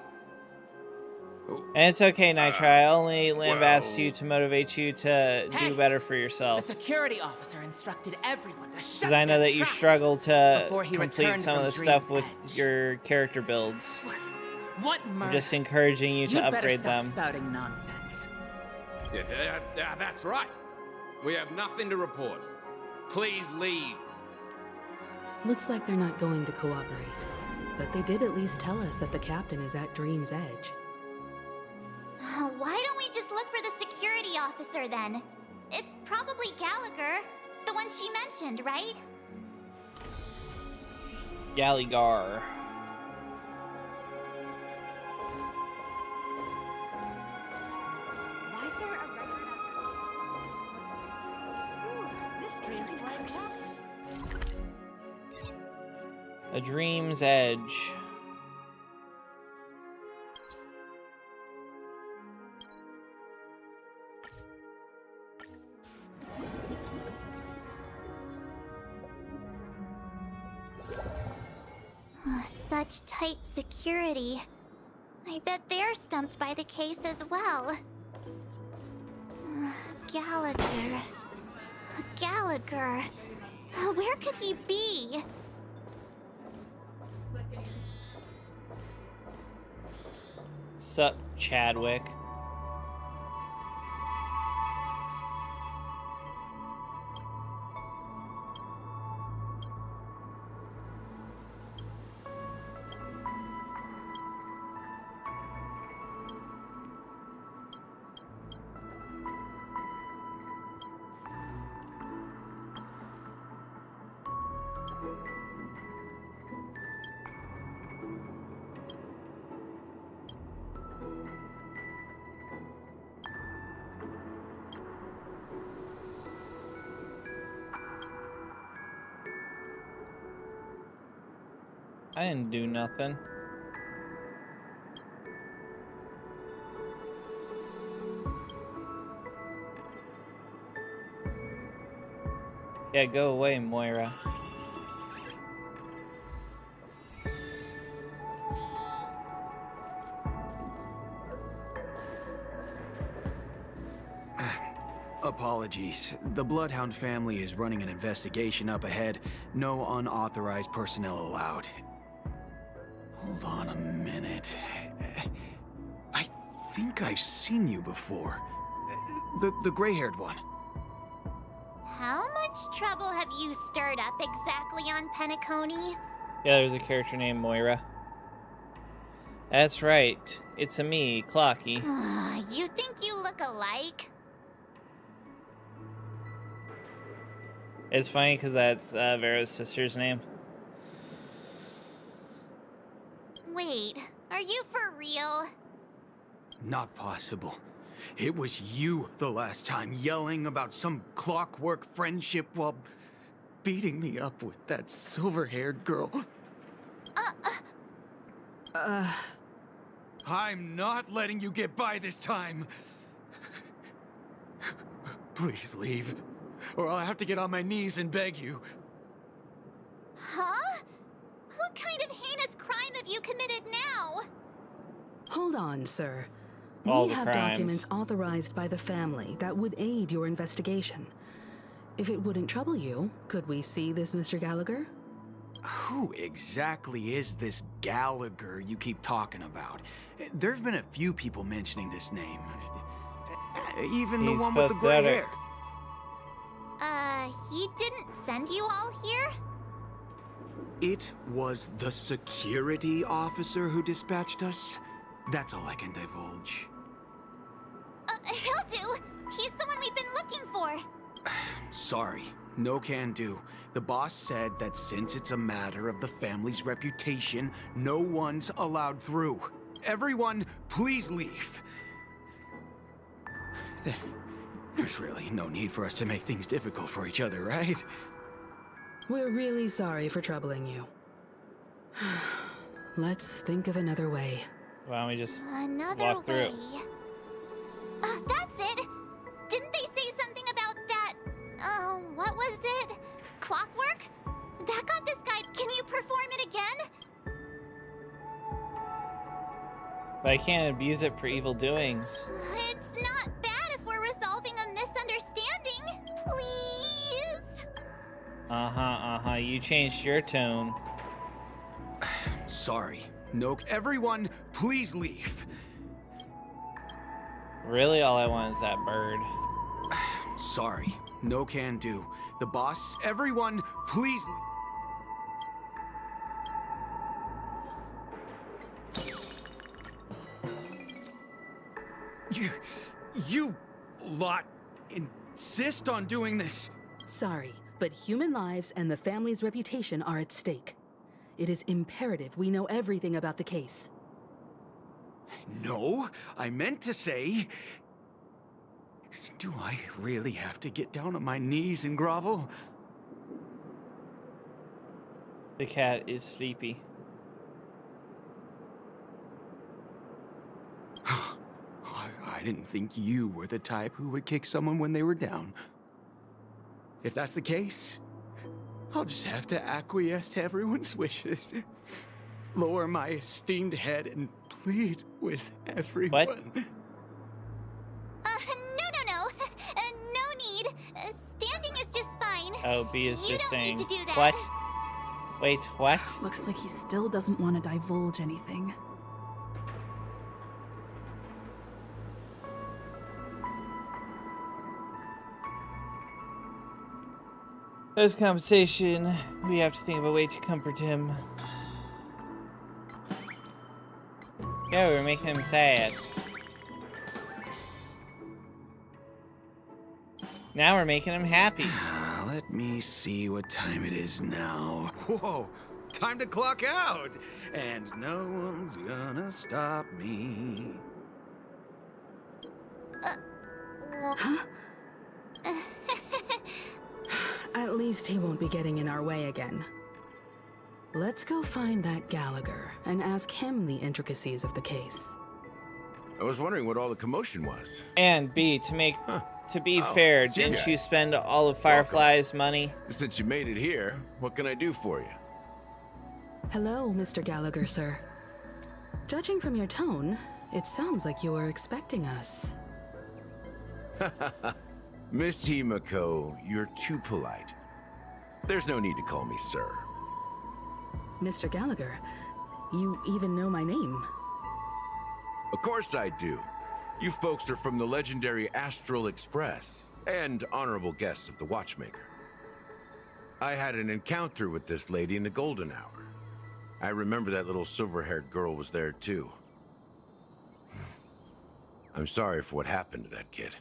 Speaker 1: And it's okay, Nitro. I only lambast you to motivate you to
Speaker 12: Hey,
Speaker 1: do better for
Speaker 12: The
Speaker 1: yourself.
Speaker 12: security officer instructed everyone to shut
Speaker 1: Because I know
Speaker 12: their
Speaker 1: that you
Speaker 12: traps
Speaker 1: struggle to
Speaker 12: before he
Speaker 1: complete
Speaker 12: returned
Speaker 1: some of
Speaker 12: from
Speaker 1: the stuff
Speaker 12: Dream's
Speaker 1: with
Speaker 12: Edge.
Speaker 1: your character builds.
Speaker 12: What
Speaker 1: I'm
Speaker 12: murder?
Speaker 1: just encouraging you to
Speaker 12: You'd better
Speaker 1: upgrade
Speaker 12: stop
Speaker 1: them.
Speaker 12: spouting nonsense.
Speaker 10: Yeah, that's right. We have nothing to report. Please leave.
Speaker 7: Looks like they're not going to cooperate. But they did at least tell us that the captain is at Dream's Edge.
Speaker 8: Why don't we just look for the security officer then? It's probably Gallagher, the one she mentioned, right?
Speaker 1: Gallagher.
Speaker 3: Why is there a record of... Ooh, this dream's like...
Speaker 1: A Dream's Edge.
Speaker 8: Such tight security. I bet they're stumped by the case as well. Gallagher. Gallagher. Where could he be?
Speaker 1: Sup, Chadwick. I didn't do nothing. Yeah, go away, Moira.
Speaker 13: Apologies. The Bloodhound family is running an investigation up ahead. No unauthorized personnel allowed. Hold on a minute. I think I've seen you before. The gray-haired one.
Speaker 8: How much trouble have you stirred up exactly on Penacony?
Speaker 1: Yeah, there's a character named Moira. That's right. It's a me, Clocky.
Speaker 8: You think you look alike?
Speaker 1: It's funny because that's Vera's sister's name.
Speaker 8: Wait, are you for real?
Speaker 13: Not possible. It was you the last time yelling about some clockwork friendship while beating me up with that silver-haired girl. I'm not letting you get by this time. Please leave, or I'll have to get on my knees and beg you.
Speaker 8: Huh? What kind of heinous crime have you committed now?
Speaker 7: Hold on, sir.
Speaker 1: All
Speaker 7: We
Speaker 1: the
Speaker 7: have
Speaker 1: crimes.
Speaker 7: documents authorized by the family that would aid your investigation. If it wouldn't trouble you, could we see this, Mr. Gallagher?
Speaker 13: Who exactly is this Gallagher you keep talking about? There've been a few people mentioning this name. Even the
Speaker 1: He's
Speaker 13: one with the gray
Speaker 1: pathetic.
Speaker 13: hair.
Speaker 8: He didn't send you all here?
Speaker 13: It was the security officer who dispatched us. That's all I can divulge.
Speaker 8: He'll do. He's the one we've been looking for.
Speaker 13: Sorry, no can do. The boss said that since it's a matter of the family's reputation, no one's allowed through. Everyone, please leave. There's really no need for us to make things difficult for each other, right?
Speaker 7: We're really sorry for troubling you. Let's think of another way.
Speaker 1: Why don't we just
Speaker 8: Another
Speaker 1: walk through
Speaker 8: way.
Speaker 1: it?
Speaker 8: That's it. Didn't they say something about that? What was it? Clockwork? That got this guy. Can you perform it again?
Speaker 1: But I can't abuse it for evil doings.
Speaker 8: It's not bad if we're resolving a misunderstanding. Please?
Speaker 1: You changed your tone.
Speaker 13: Sorry. No, everyone, please leave.
Speaker 1: Really, all I want is that bird.
Speaker 13: Sorry. No can do. The boss, everyone, please. You lot insist on doing this.
Speaker 7: Sorry, but human lives and the family's reputation are at stake. It is imperative we know everything about the case.
Speaker 13: No, I meant to say... Do I really have to get down on my knees and grovel?
Speaker 1: The cat is sleepy.
Speaker 13: I didn't think you were the type who would kick someone when they were down. If that's the case, I'll just have to acquiesce to everyone's wishes. Lower my esteemed head and plead with everyone.
Speaker 1: What?
Speaker 8: No. No need. Standing is just fine.
Speaker 1: Oh, B is
Speaker 8: You
Speaker 1: just
Speaker 8: don't
Speaker 1: saying.
Speaker 8: need to do that.
Speaker 1: What? Wait, what?
Speaker 4: Looks like he still doesn't want to divulge anything.
Speaker 1: As compensation, we have to think of a way to comfort him. Yeah, we're making him sad. Now we're making him happy.
Speaker 13: Let me see what time it is now. Whoa, time to clock out. And no one's gonna stop me.
Speaker 7: Huh? At least he won't be getting in our way again. Let's go find that Gallagher and ask him the intricacies of the case.
Speaker 10: I was wondering what all the commotion was.
Speaker 1: And B, to be fair,
Speaker 10: see you
Speaker 1: didn't
Speaker 10: guys.
Speaker 1: you spend all of Firefly's money?
Speaker 10: Since you made it here, what can I do for you?
Speaker 7: Hello, Mr. Gallagher, sir. Judging from your tone, it sounds like you were expecting us.
Speaker 10: Miss Himiko, you're too polite. There's no need to call me sir.
Speaker 7: Mr. Gallagher, you even know my name.
Speaker 10: Of course I do. You folks are from the legendary Astral Express, and honorable guests of the Watchmaker. I had an encounter with this lady in the Golden Hour. I remember that little silver-haired girl was there too. I'm sorry for what happened to that kid.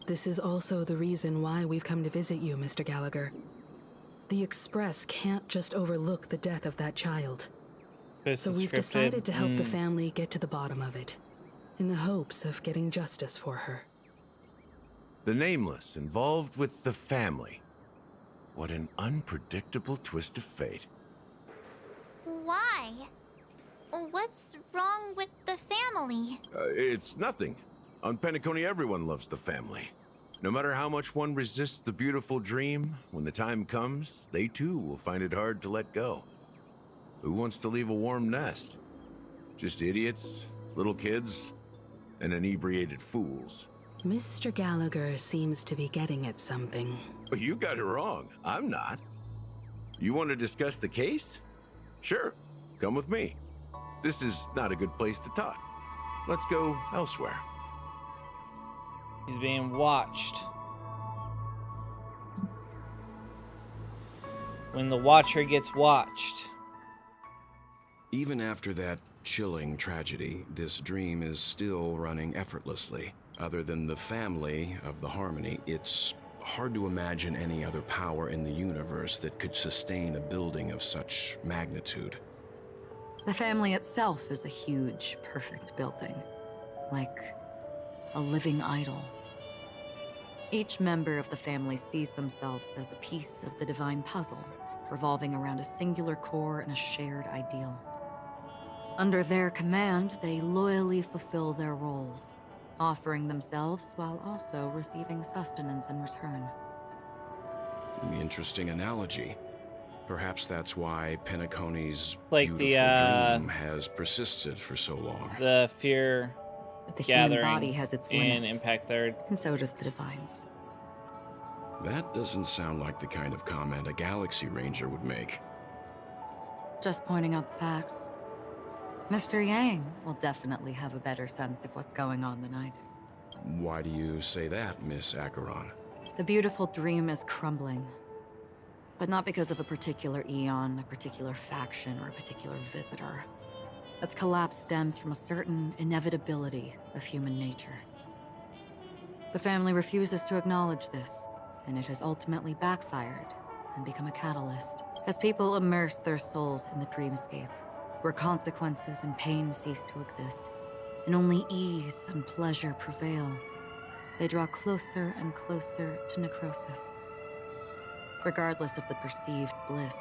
Speaker 7: This is also the reason why we've come to visit you, Mr. Gallagher. The Express can't just overlook the death of that child.
Speaker 1: This
Speaker 7: So
Speaker 1: is
Speaker 7: we've
Speaker 1: scripted.
Speaker 7: decided to help the family get to the bottom of it, in the hopes of getting justice for her.
Speaker 10: The Nameless involved with the family. What an unpredictable twist of fate.
Speaker 8: Why? What's wrong with the family?
Speaker 10: It's nothing. On Penacony, everyone loves the family. No matter how much one resists the beautiful dream, when the time comes, they too will find it hard to let go. Who wants to leave a warm nest? Just idiots, little kids, and inebriated fools.
Speaker 7: Mr. Gallagher seems to be getting at something.
Speaker 10: But you got it wrong. I'm not. You want to discuss the case? Sure. Come with me. This is not a good place to talk. Let's go elsewhere.
Speaker 1: He's being watched. When the watcher gets watched.
Speaker 11: Even after that chilling tragedy, this dream is still running effortlessly. Other than the family of the Harmony, it's hard to imagine any other power in the universe that could sustain a building of such magnitude.
Speaker 6: The family itself is a huge, perfect building. Like a living idol. Each member of the family sees themselves as a piece of the divine puzzle, revolving around a singular core and a shared ideal. Under their command, they loyally fulfill their roles, offering themselves while also receiving sustenance in return.
Speaker 11: Interesting analogy. Perhaps that's why Penacony's
Speaker 1: like
Speaker 11: beautiful dream has persisted for so long.
Speaker 1: The fear
Speaker 6: But the human
Speaker 1: gathering
Speaker 6: body has its
Speaker 1: in
Speaker 6: limits.
Speaker 1: Impact Third.
Speaker 6: And so does the Divines.
Speaker 11: That doesn't sound like the kind of comment a Galaxy Ranger would make.
Speaker 6: Just pointing out the facts. Mr. Yang will definitely have a better sense of what's going on than I do.
Speaker 11: Why do you say that, Miss ACHERON?
Speaker 6: The beautiful dream is crumbling. But not because of a particular eon, a particular faction, or a particular visitor. Its collapse stems from a certain inevitability of human nature. The family refuses to acknowledge this, and it has ultimately backfired and become a catalyst as people immerse their souls in the dreamscape, where consequences and pain cease to exist, and only ease and pleasure prevail. They draw closer and closer to necrosis. Regardless of the perceived bliss,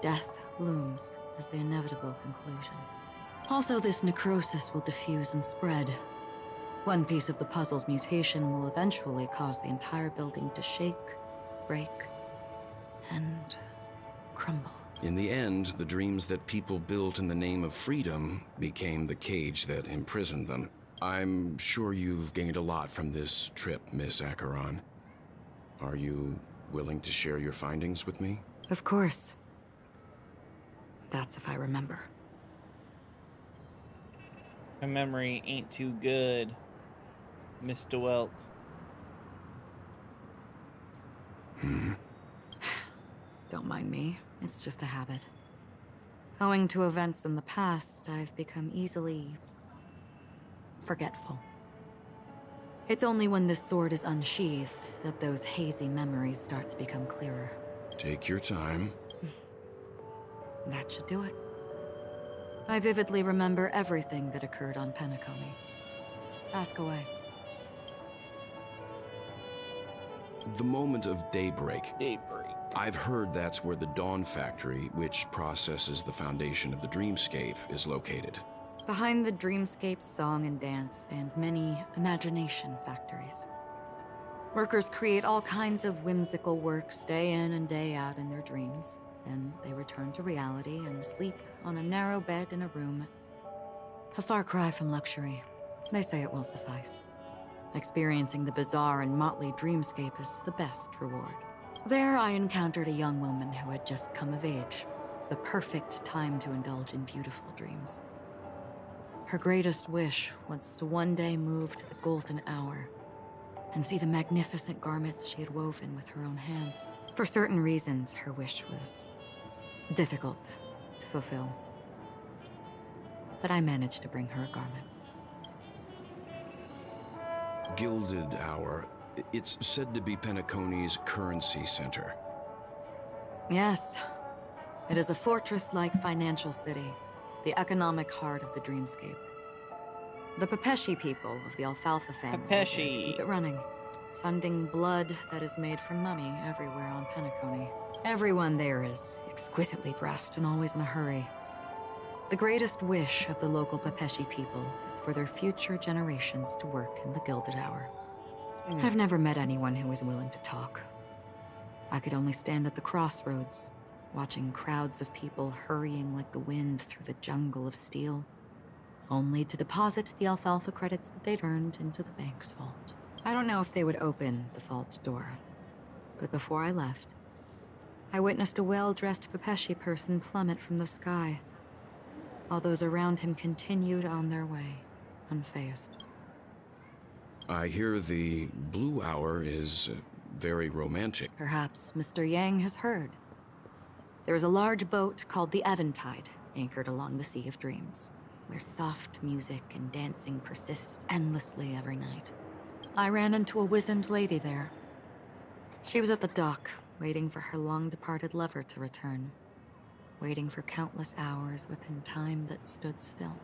Speaker 6: death looms as the inevitable conclusion. Also, this necrosis will diffuse and spread. One piece of the puzzle's mutation will eventually cause the entire building to shake, break, and crumble.
Speaker 11: In the end, the dreams that people built in the name of freedom became the cage that imprisoned them. I'm sure you've gained a lot from this trip, Miss ACHERON. Are you willing to share your findings with me?
Speaker 6: Of course. That's if I remember.
Speaker 1: My memory ain't too good, Mr. Welt.
Speaker 6: Don't mind me. It's just a habit. Owing to events in the past, I've become easily forgetful. It's only when this sword is unsheathed that those hazy memories start to become clearer.
Speaker 11: Take your time.
Speaker 6: That should do it. I vividly remember everything that occurred on Penacony. Ask away.
Speaker 11: The moment of daybreak.
Speaker 1: Daybreak.
Speaker 11: I've heard that's where the Dawn Factory, which processes the foundation of the dreamscape, is located.
Speaker 6: Behind the dreamscape's song and dance stand many imagination factories. Workers create all kinds of whimsical works day in and day out in their dreams. Then they return to reality and sleep on a narrow bed in a room. A far cry from luxury. They say it will suffice. Experiencing the bizarre and motley dreamscape is the best reward. There I encountered a young woman who had just come of age. The perfect time to indulge in beautiful dreams. Her greatest wish was to one day move to the golden hour and see the magnificent garments she had woven with her own hands. For certain reasons, her wish was difficult to fulfill. But I managed to bring her a garment.
Speaker 11: Gilded Hour. It's said to be Penacony's currency center.
Speaker 6: Yes. It is a fortress-like financial city, the economic heart of the dreamscape. The Pepeshi people of the Alfalfa family are there to keep it running, sending blood that is made from money everywhere on Penacony. Everyone there is exquisitely dressed and always in a hurry. The greatest wish of the local Pepeshi people is for their future generations to work in the Gilded Hour. I've never met anyone who was willing to talk. I could only stand at the crossroads, watching crowds of people hurrying like the wind through the jungle of steel, only to deposit the alfalfa credits that they'd earned into the bank's vault. I don't know if they would open the vault door, but before I left, I witnessed a well-dressed Pepeshi person plummet from the sky, while those around him continued on their way, unfazed.
Speaker 11: I hear the Blue Hour is very romantic.
Speaker 6: Perhaps Mr. Yang has heard. There is a large boat called the Eventide, anchored along the Sea of Dreams, where soft music and dancing persist endlessly every night. I ran into a wizened lady there. She was at the dock, waiting for her long-departed lover to return, waiting for countless hours within time that stood still.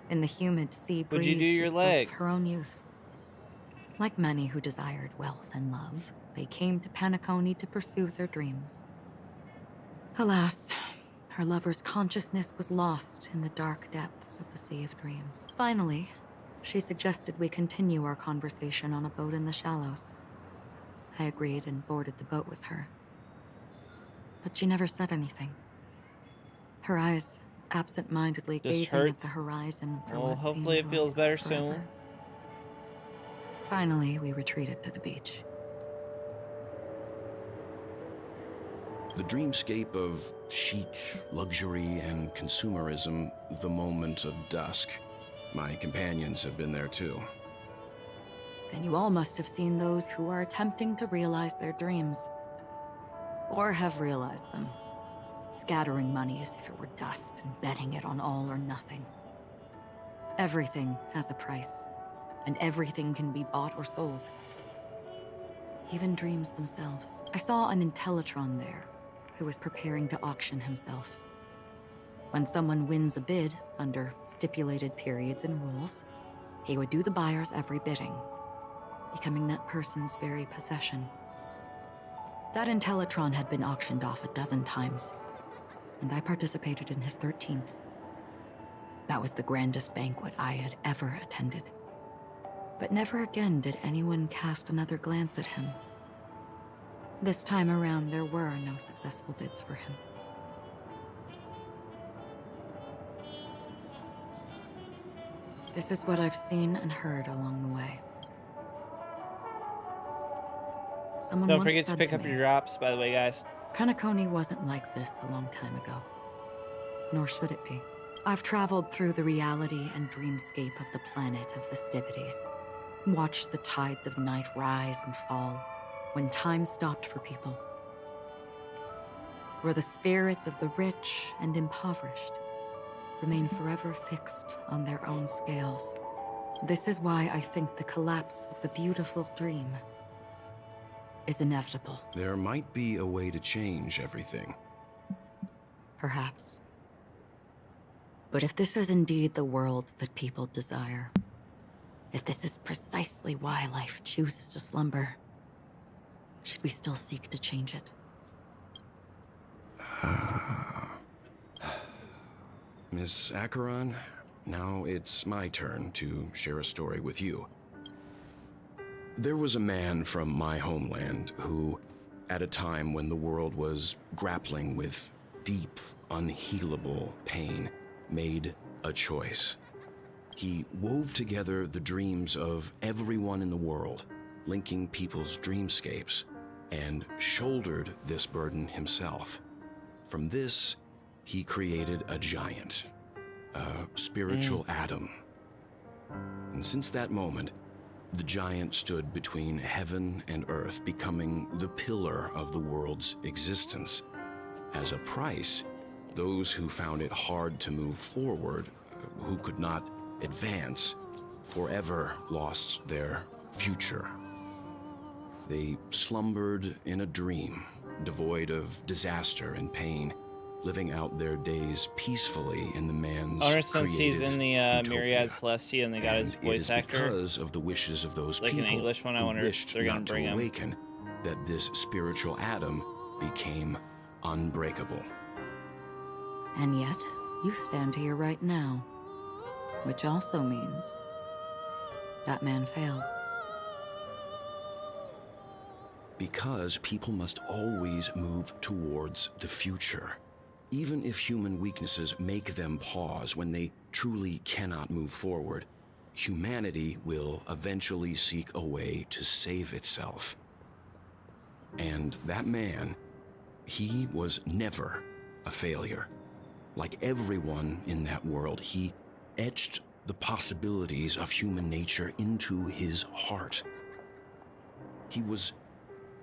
Speaker 6: In the humid sea breeze,
Speaker 1: What'd you do
Speaker 6: she
Speaker 1: your
Speaker 6: spoke
Speaker 1: leg?
Speaker 6: of her own youth. Like many who desired wealth and love, they came to Penacony to pursue their dreams. Alas, her lover's consciousness was lost in the dark depths of the Sea of Dreams. Finally, she suggested we continue our conversation on a boat in the shallows. I agreed and boarded the boat with her. But she never said anything. Her eyes absent-mindedly gazing at the horizon for
Speaker 1: Well,
Speaker 6: what
Speaker 1: hopefully
Speaker 6: seemed
Speaker 1: it feels
Speaker 6: like
Speaker 1: better
Speaker 6: forever.
Speaker 1: soon.
Speaker 6: Finally, we retreated to the beach.
Speaker 11: The dreamscape of chic, luxury, and consumerism, the moment of dusk. My companions have been there too.
Speaker 6: Then you all must have seen those who are attempting to realize their dreams. Or have realized them. Scattering money as if it were dust and betting it on all or nothing. Everything has a price, and everything can be bought or sold. Even dreams themselves. I saw an Intellitron there, who was preparing to auction himself. When someone wins a bid under stipulated periods and rules, he would do the buyer's every bidding, becoming that person's very possession. That Intellitron had been auctioned off a dozen times, and I participated in his 13th. That was the grandest banquet I had ever attended. But never again did anyone cast another glance at him. This time around, there were no successful bids for him. This is what I've seen and heard along the way. Someone
Speaker 1: Don't
Speaker 6: once
Speaker 1: forget to
Speaker 6: said
Speaker 1: pick up
Speaker 6: me,
Speaker 1: your drops, by the way, guys.
Speaker 6: Penacony wasn't like this a long time ago. Nor should it be. I've traveled through the reality and dreamscape of the planet of festivities. Watched the tides of night rise and fall when time stopped for people. Where the spirits of the rich and impoverished remain forever fixed on their own scales. This is why I think the collapse of the beautiful dream is inevitable.
Speaker 11: There might be a way to change everything.
Speaker 6: Perhaps. But if this is indeed the world that people desire, if this is precisely why life chooses to slumber, should we still seek to change it?
Speaker 11: Miss ACHERON, now it's my turn to share a story with you. There was a man from my homeland who, at a time when the world was grappling with deep, unhealable pain, made a choice. He wove together the dreams of everyone in the world, linking people's dreamscapes, and shouldered this burden himself. From this, he created a giant, a spiritual atom. And since that moment, the giant stood between heaven and earth, becoming the pillar of the world's existence. As a price, those who found it hard to move forward, who could not advance, forever lost their future. They slumbered in a dream, devoid of disaster and pain, living out their days peacefully in the man's
Speaker 1: Honor, since he's in the
Speaker 11: utopia.
Speaker 1: Myriad Celestia and they got his voice actor.
Speaker 11: Because of the wishes of those
Speaker 1: like
Speaker 11: people
Speaker 1: an English one, I
Speaker 11: who
Speaker 1: wonder if
Speaker 11: wished
Speaker 1: they're gonna
Speaker 11: not to
Speaker 1: bring him.
Speaker 11: awaken, that this spiritual atom became unbreakable.
Speaker 6: And yet, you stand here right now. Which also means that man failed.
Speaker 11: Because people must always move towards the future. Even if human weaknesses make them pause when they truly cannot move forward, humanity will eventually seek a way to save itself. And that man, he was never a failure. Like everyone in that world, he etched the possibilities of human nature into his heart. He was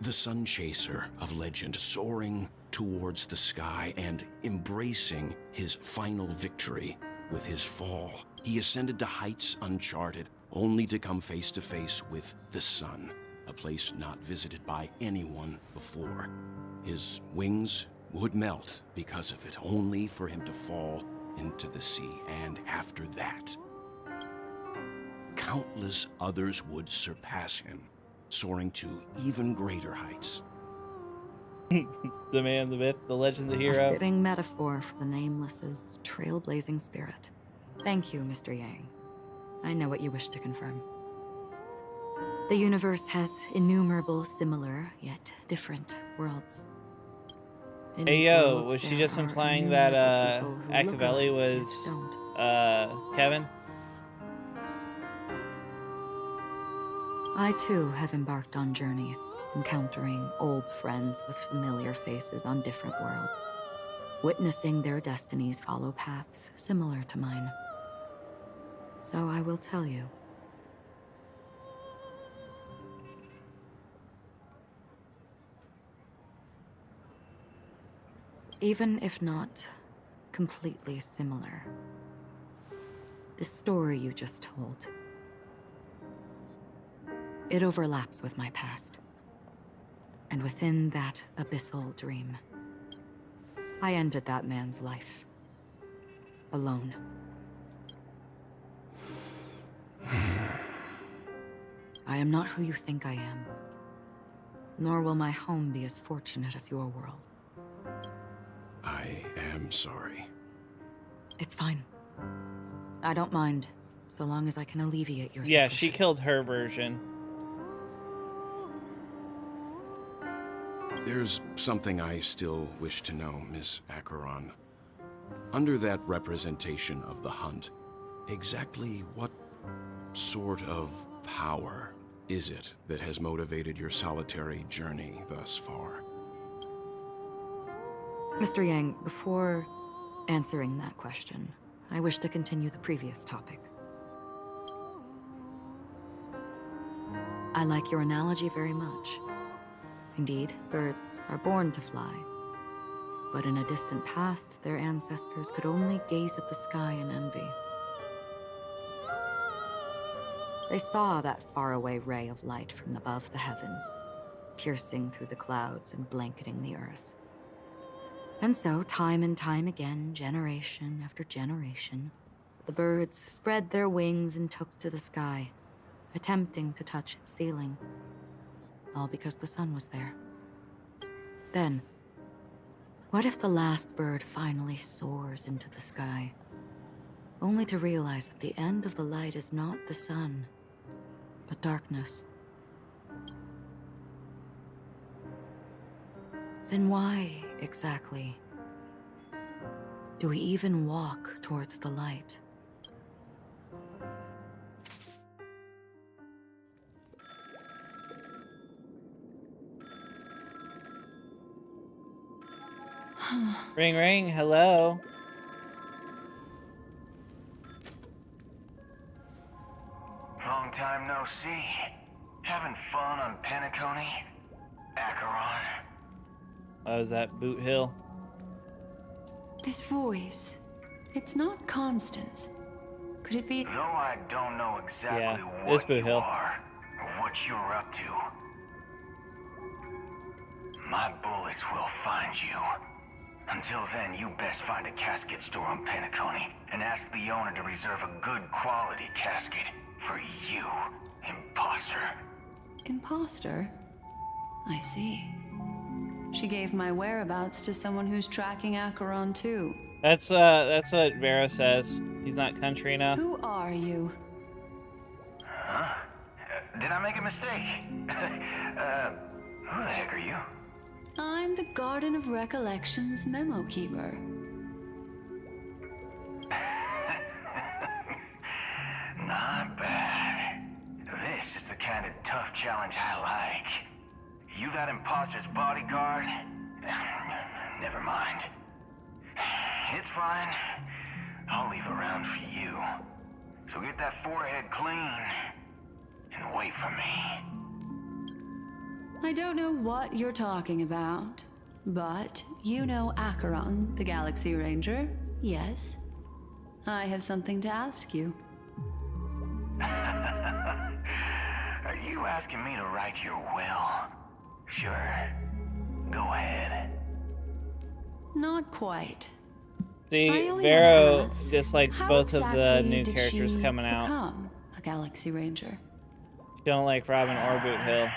Speaker 11: the sun chaser of legend, soaring towards the sky and embracing his final victory with his fall. He ascended to heights uncharted, only to come face to face with the sun, a place not visited by anyone before. His wings would melt because of it, only for him to fall into the sea. And after that, countless others would surpass him, soaring to even greater heights.
Speaker 1: The man, the myth, the legend, the
Speaker 6: A
Speaker 1: hero.
Speaker 6: fitting metaphor for the Nameless's trailblazing spirit. Thank you, Mr. Yang. I know what you wish to confirm. The universe has innumerable similar, yet different worlds. In
Speaker 1: Hey
Speaker 6: these
Speaker 1: yo,
Speaker 6: worlds,
Speaker 1: was she
Speaker 6: there
Speaker 1: just
Speaker 6: are
Speaker 1: implying that
Speaker 6: innumerable people who look
Speaker 1: Achavelli
Speaker 6: alike
Speaker 1: was
Speaker 6: yet don't.
Speaker 1: Kevin?
Speaker 6: I too have embarked on journeys, encountering old friends with familiar faces on different worlds, witnessing their destinies follow paths similar to mine. So I will tell you. Even if not completely similar, the story you just told, it overlaps with my past. And within that abyssal dream, I ended that man's life. Alone. I am not who you think I am. Nor will my home be as fortunate as your world.
Speaker 11: I am sorry.
Speaker 6: It's fine. I don't mind, so long as I can alleviate your
Speaker 1: Yeah,
Speaker 6: suspicion.
Speaker 1: she killed her version.
Speaker 11: There's something I still wish to know, Miss ACHERON. Under that representation of the hunt, exactly what sort of power is it that has motivated your solitary journey thus far?
Speaker 6: Mr. Yang, before answering that question, I wish to continue the previous topic. I like your analogy very much. Indeed, birds are born to fly. But in a distant past, their ancestors could only gaze at the sky in envy. They saw that faraway ray of light from above the heavens, piercing through the clouds and blanketing the earth. And so, time and time again, generation after generation, the birds spread their wings and took to the sky, attempting to touch its ceiling. All because the sun was there. Then, what if the last bird finally soars into the sky, only to realize that the end of the light is not the sun, but darkness? Then why, exactly, do we even walk towards the light?
Speaker 1: Ring ring, hello.
Speaker 9: Long time no see. Having fun on Penacony? Acheron?
Speaker 1: Oh, is that Boot Hill?
Speaker 14: This voice, it's not Constance. Could it be?
Speaker 9: Though I don't know exactly
Speaker 1: Yeah, it's
Speaker 9: what
Speaker 1: Boot
Speaker 9: you
Speaker 1: Hill.
Speaker 9: are, or what you're up to. My bullets will find you. Until then, you best find a casket store on Penacony and ask the owner to reserve a good quality casket for you, imposter.
Speaker 14: Imposter? I see. She gave my whereabouts to someone who's tracking ACHERON too.
Speaker 1: That's what Vero says. He's not country enough.
Speaker 14: Who are you?
Speaker 9: Huh? Did I make a mistake? Who the heck are you?
Speaker 14: I'm the Garden of Recollections memo keeper.
Speaker 9: Not bad. This is the kind of tough challenge I like. You that imposter's bodyguard? Never mind. It's fine. I'll leave a round for you. So get that forehead clean and wait for me.
Speaker 14: I don't know what you're talking about, but you know ACHERON, the Galaxy Ranger, yes? I have something to ask you.
Speaker 9: Are you asking me to write your will? Sure. Go ahead.
Speaker 14: Not quite.
Speaker 1: The Vero dislikes both of the new characters coming out.
Speaker 14: Become a Galaxy Ranger.
Speaker 1: Don't like Robin or Boot Hill.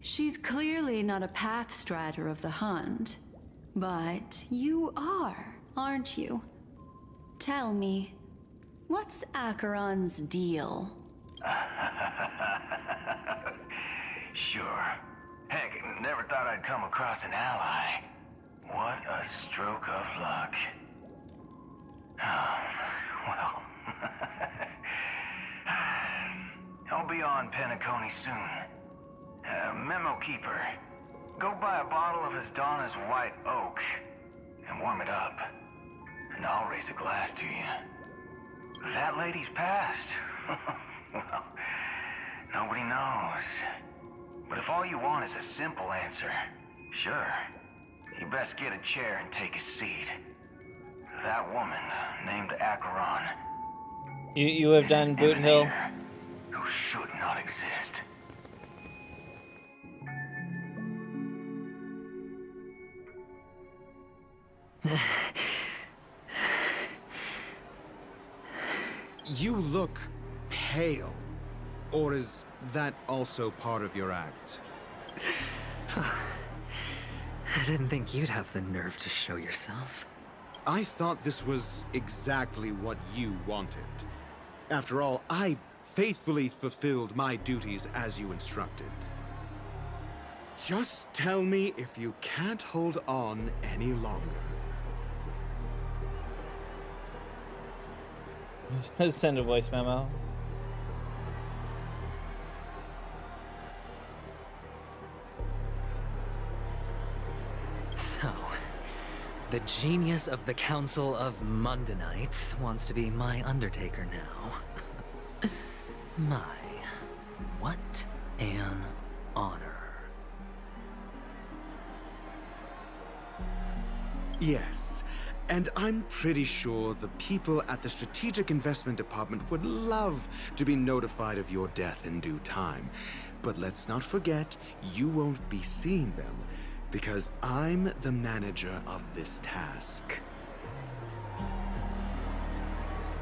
Speaker 14: She's clearly not a path strider of the Hunt, but you are, aren't you? Tell me, what's ACHERON's deal?
Speaker 9: Sure. Heck, never thought I'd come across an ally. What a stroke of luck. Oh, well. I'll be on Penacony soon. Memo keeper, go buy a bottle of Donna's White Oak and warm it up. And I'll raise a glass to you. That lady's passed. Well, nobody knows. But if all you want is a simple answer, sure. You best get a chair and take a seat. That woman, named ACHERON.
Speaker 1: You have done Boot Hill?
Speaker 9: Who should not exist.
Speaker 15: You look pale. Or is that also part of your act?
Speaker 17: I didn't think you'd have the nerve to show yourself.
Speaker 15: I thought this was exactly what you wanted. After all, I faithfully fulfilled my duties as you instructed. Just tell me if you can't hold on any longer.
Speaker 1: Send a voice memo.
Speaker 17: So, the genius of the Council of Mundanites wants to be my Undertaker now. My, what an honor.
Speaker 15: Yes, and I'm pretty sure the people at the Strategic Investment Department would love to be notified of your death in due time. But let's not forget, you won't be seeing them, because I'm the manager of this task.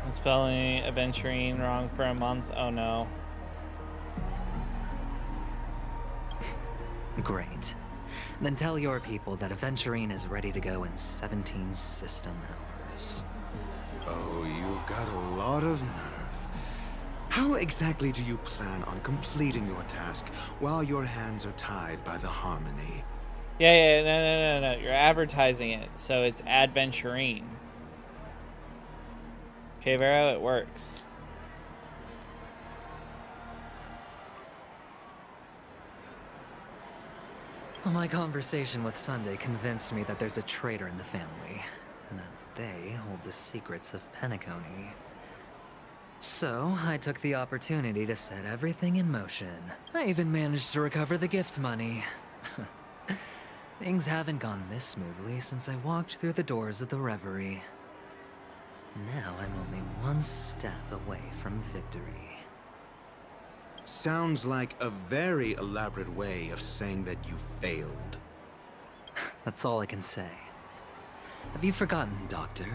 Speaker 1: I'm spelling aventurine wrong for a month. Oh no.
Speaker 17: Great. Then tell your people that Aventurine is ready to go in 17 system hours.
Speaker 15: Oh, you've got a lot of nerve. How exactly do you plan on completing your task while your hands are tied by the Harmony?
Speaker 1: Yeah, no. You're advertising it, so it's Adventurine. Okay, Vero, it works.
Speaker 17: Well, my conversation with Sunday convinced me that there's a traitor in the family, and that they hold the secrets of Penacony. So, I took the opportunity to set everything in motion. I even managed to recover the gift money. Things haven't gone this smoothly since I walked through the doors of the Reverie. Now I'm only one step away from victory.
Speaker 15: Sounds like a very elaborate way of saying that you failed.
Speaker 17: That's all I can say. Have you forgotten, Doctor?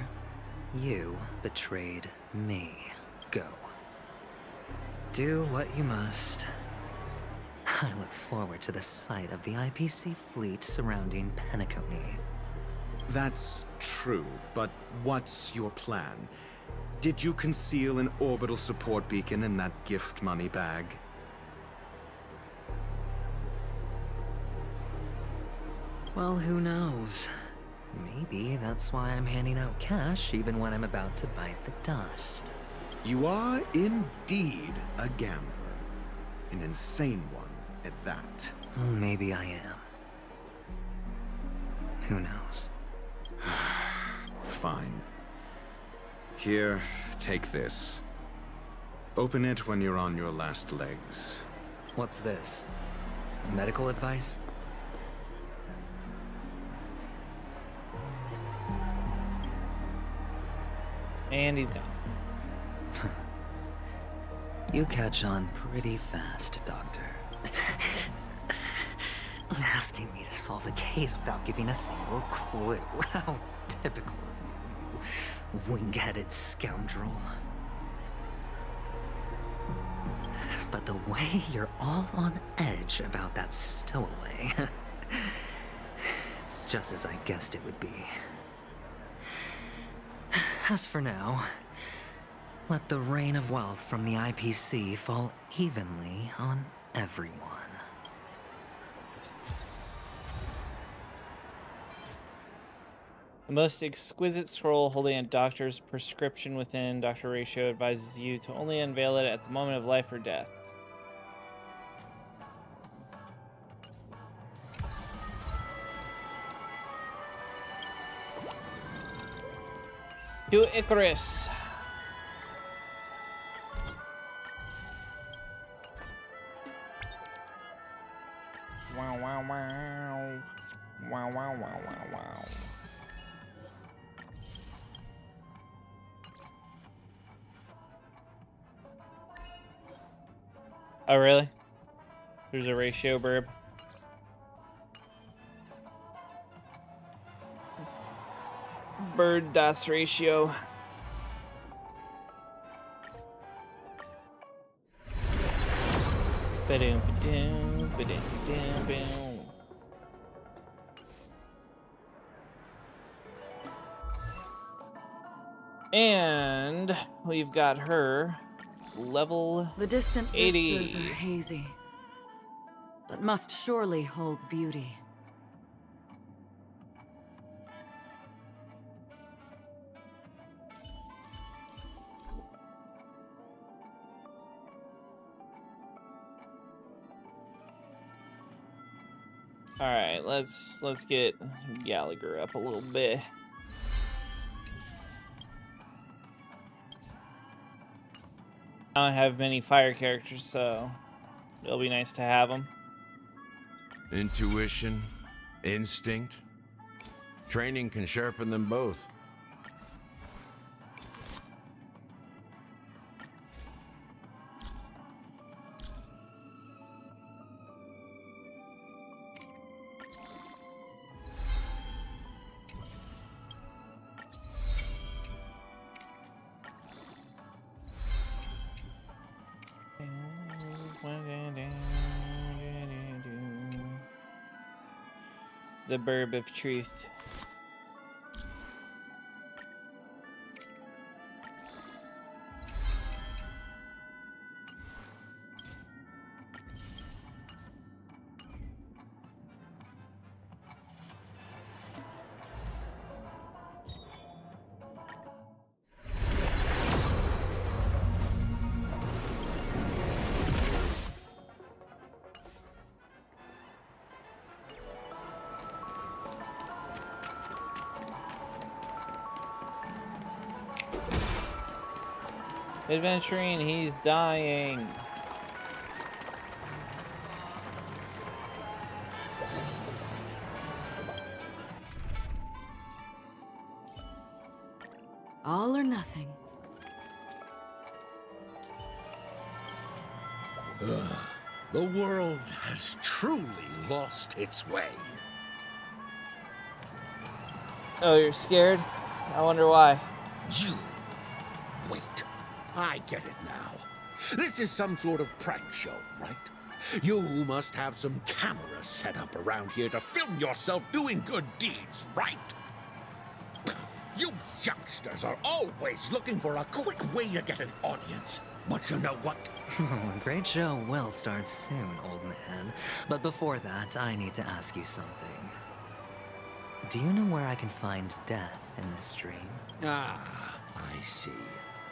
Speaker 17: You betrayed me. Go. Do what you must. I look forward to the sight of the IPC fleet surrounding Penacony.
Speaker 15: That's true, but what's your plan? Did you conceal an orbital support beacon in that gift money bag?
Speaker 17: Well, who knows? Maybe that's why I'm handing out cash even when I'm about to bite the dust.
Speaker 15: You are indeed a gambler. An insane one at that.
Speaker 17: Well, maybe I am. Who knows?
Speaker 15: Fine. Here, take this. Open it when you're on your last legs.
Speaker 17: What's this? Medical advice?
Speaker 1: And he's gone.
Speaker 17: You catch on pretty fast, Doctor. Asking me to solve a case without giving a single clue. How typical of you, you wing-headed scoundrel. But the way you're all on edge about that stowaway, it's just as I guessed it would be. As for now, let the rain of wealth from the IPC fall evenly on everyone.
Speaker 1: The most exquisite scroll holding a doctor's prescription within. Dr. Ratio advises you to only unveil it at the moment of life or death. To Icarus. Wow, wow, wow. Wow, wow, wow, wow, wow. Oh, really? There's a ratio burb. Bird DOS ratio. Ba-doom, ba-doom, ba-doom, ba-doom, ba-doom. And we've got her level
Speaker 3: The distant
Speaker 1: 80.
Speaker 3: vistas are hazy, but must surely hold beauty.
Speaker 1: All right, let's get Gallagher up a little bit. I don't have many fire characters, so it'll be nice to have them.
Speaker 10: Intuition, instinct. Training can sharpen them both.
Speaker 1: The burb of truth. Adventuring, he's dying.
Speaker 3: All or nothing.
Speaker 11: Ugh.
Speaker 5: The world has truly lost its way.
Speaker 1: Oh, you're scared? I wonder why.
Speaker 5: You. Wait. I get it now. This is some sort of prank show, right? You must have some cameras set up around here to film yourself doing good deeds, right? You youngsters are always looking for a quick way to get an audience. But you know what?
Speaker 17: A great show will start soon, old man. But before that, I need to ask you something. Do you know where I can find death in this dream?
Speaker 5: Ah, I see.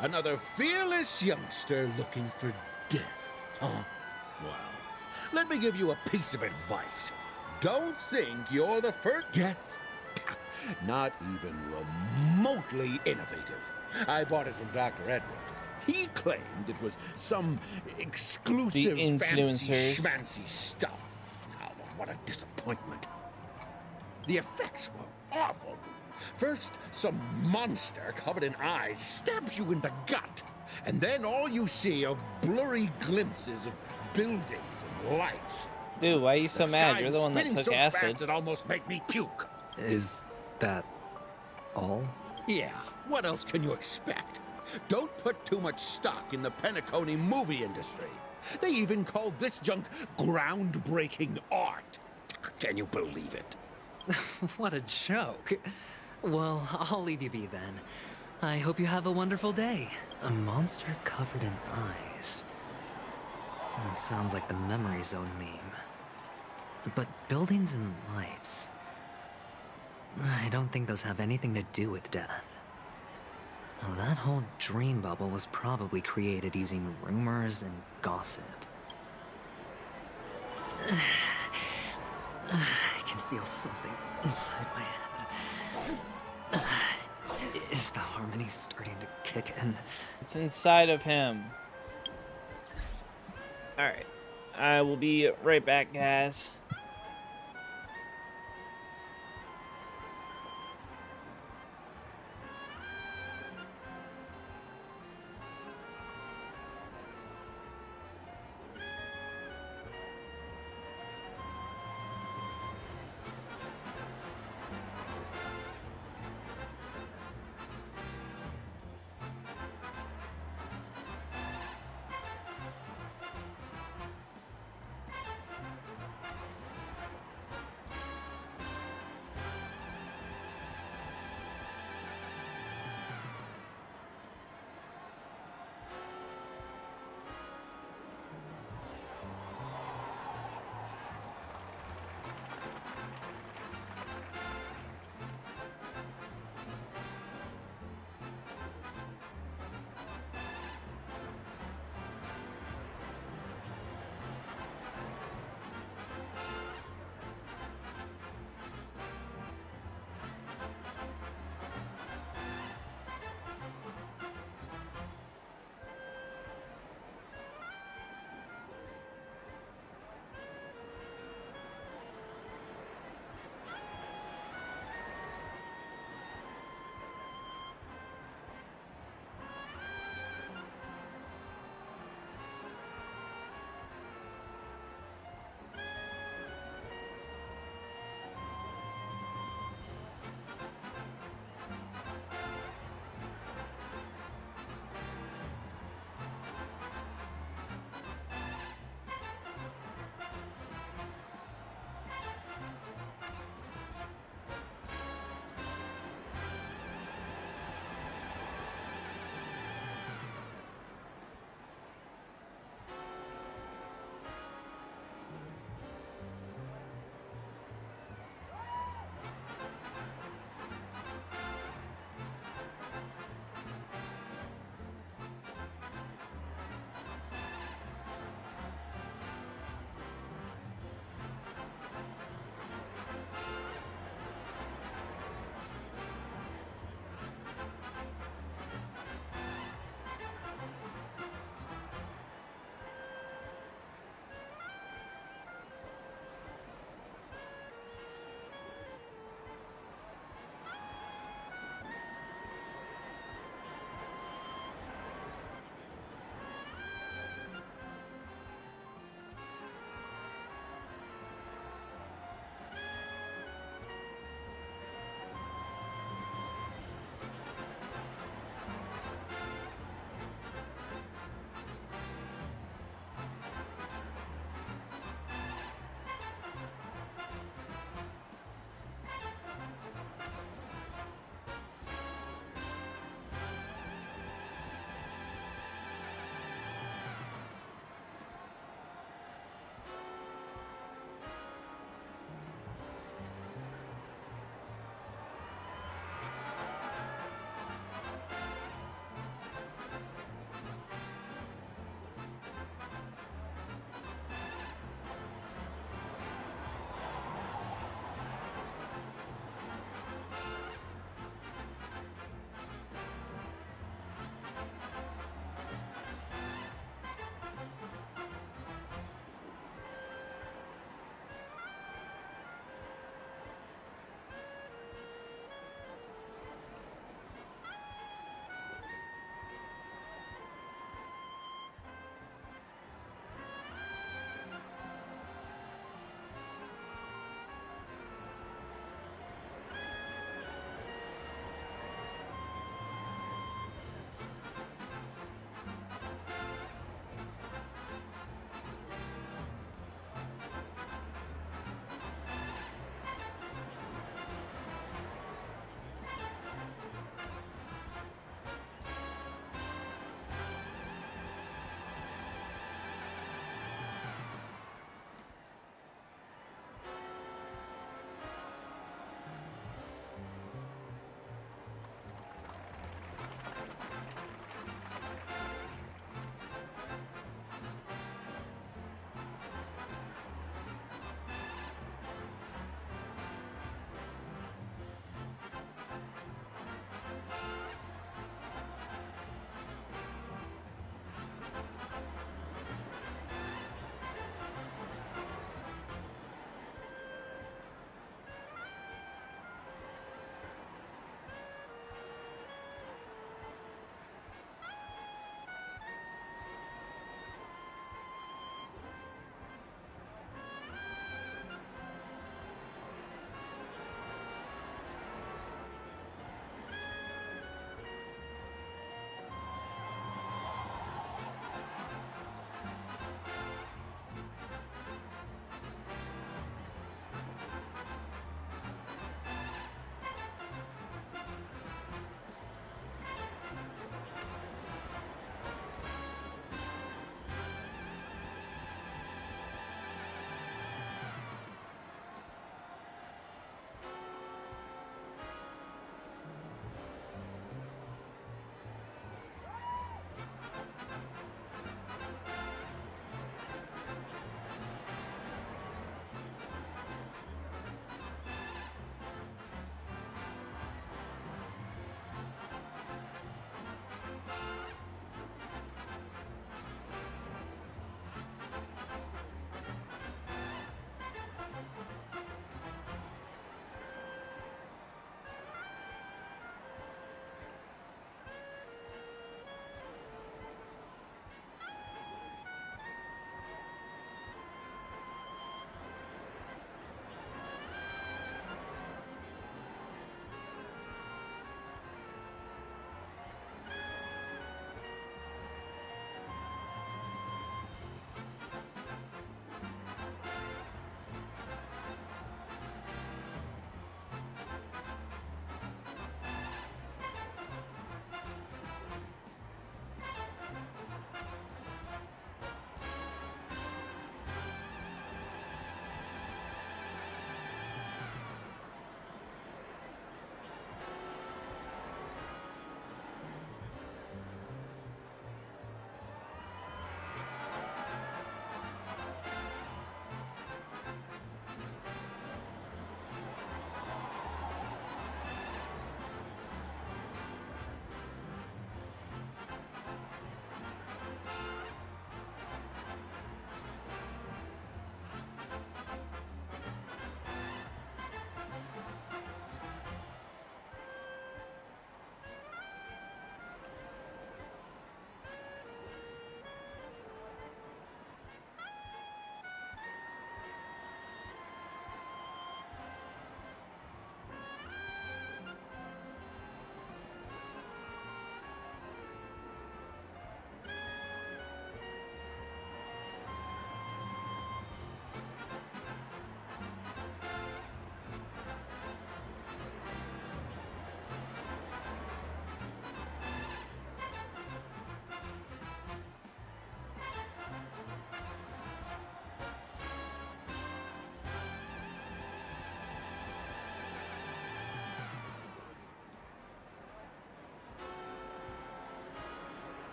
Speaker 5: Another fearless youngster looking for death, huh? Well, let me give you a piece of advice. Don't think you're the first death. Not even remotely innovative. I bought it from Dr. Edward. He claimed it was some exclusive fancy schmancy stuff. Oh, but what a disappointment. The effects were awful. First, some monster covered in eyes stabs you in the gut. And then all you see are blurry glimpses of buildings and lights.
Speaker 1: Dude, why are you so mad? You're the one that took
Speaker 5: so
Speaker 1: acid.
Speaker 5: Fast it almost made me puke.
Speaker 17: Is that all?
Speaker 5: Yeah, what else can you expect? Don't put too much stock in the Penacony movie industry. They even call this junk groundbreaking art. Can you believe it?
Speaker 17: What a joke. Well, I'll leave you be then. I hope you have a wonderful day. A monster covered in eyes. That sounds like the Memory Zone meme. But buildings and lights... I don't think those have anything to do with death. Well, that whole dream bubble was probably created using rumors and gossip. I can feel something inside my head. Is the harmony starting to kick in?
Speaker 1: It's inside of him. Alright. I will be right back, guys.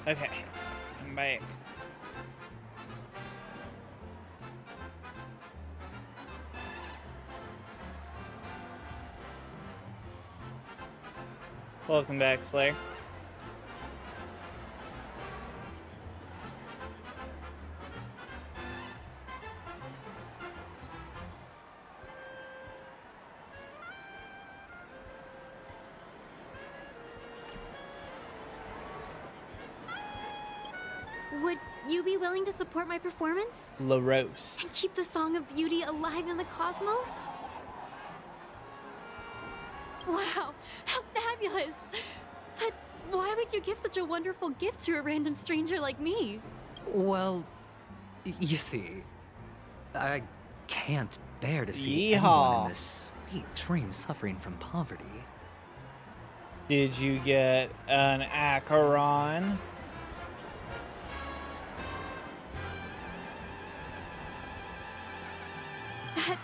Speaker 1: Okay, I'm back. Welcome back, Slayer.
Speaker 18: Would you be willing to support my performance?
Speaker 1: LaRose.
Speaker 18: And keep the Song of Beauty alive in the cosmos? Wow, how fabulous! But why would you give such a wonderful gift to a random stranger like me?
Speaker 17: Well, you see, I can't bear to see anyone
Speaker 1: Yeehaw.
Speaker 17: in this sweet dream suffering from poverty.
Speaker 1: Did you get an ACHERON?
Speaker 18: That's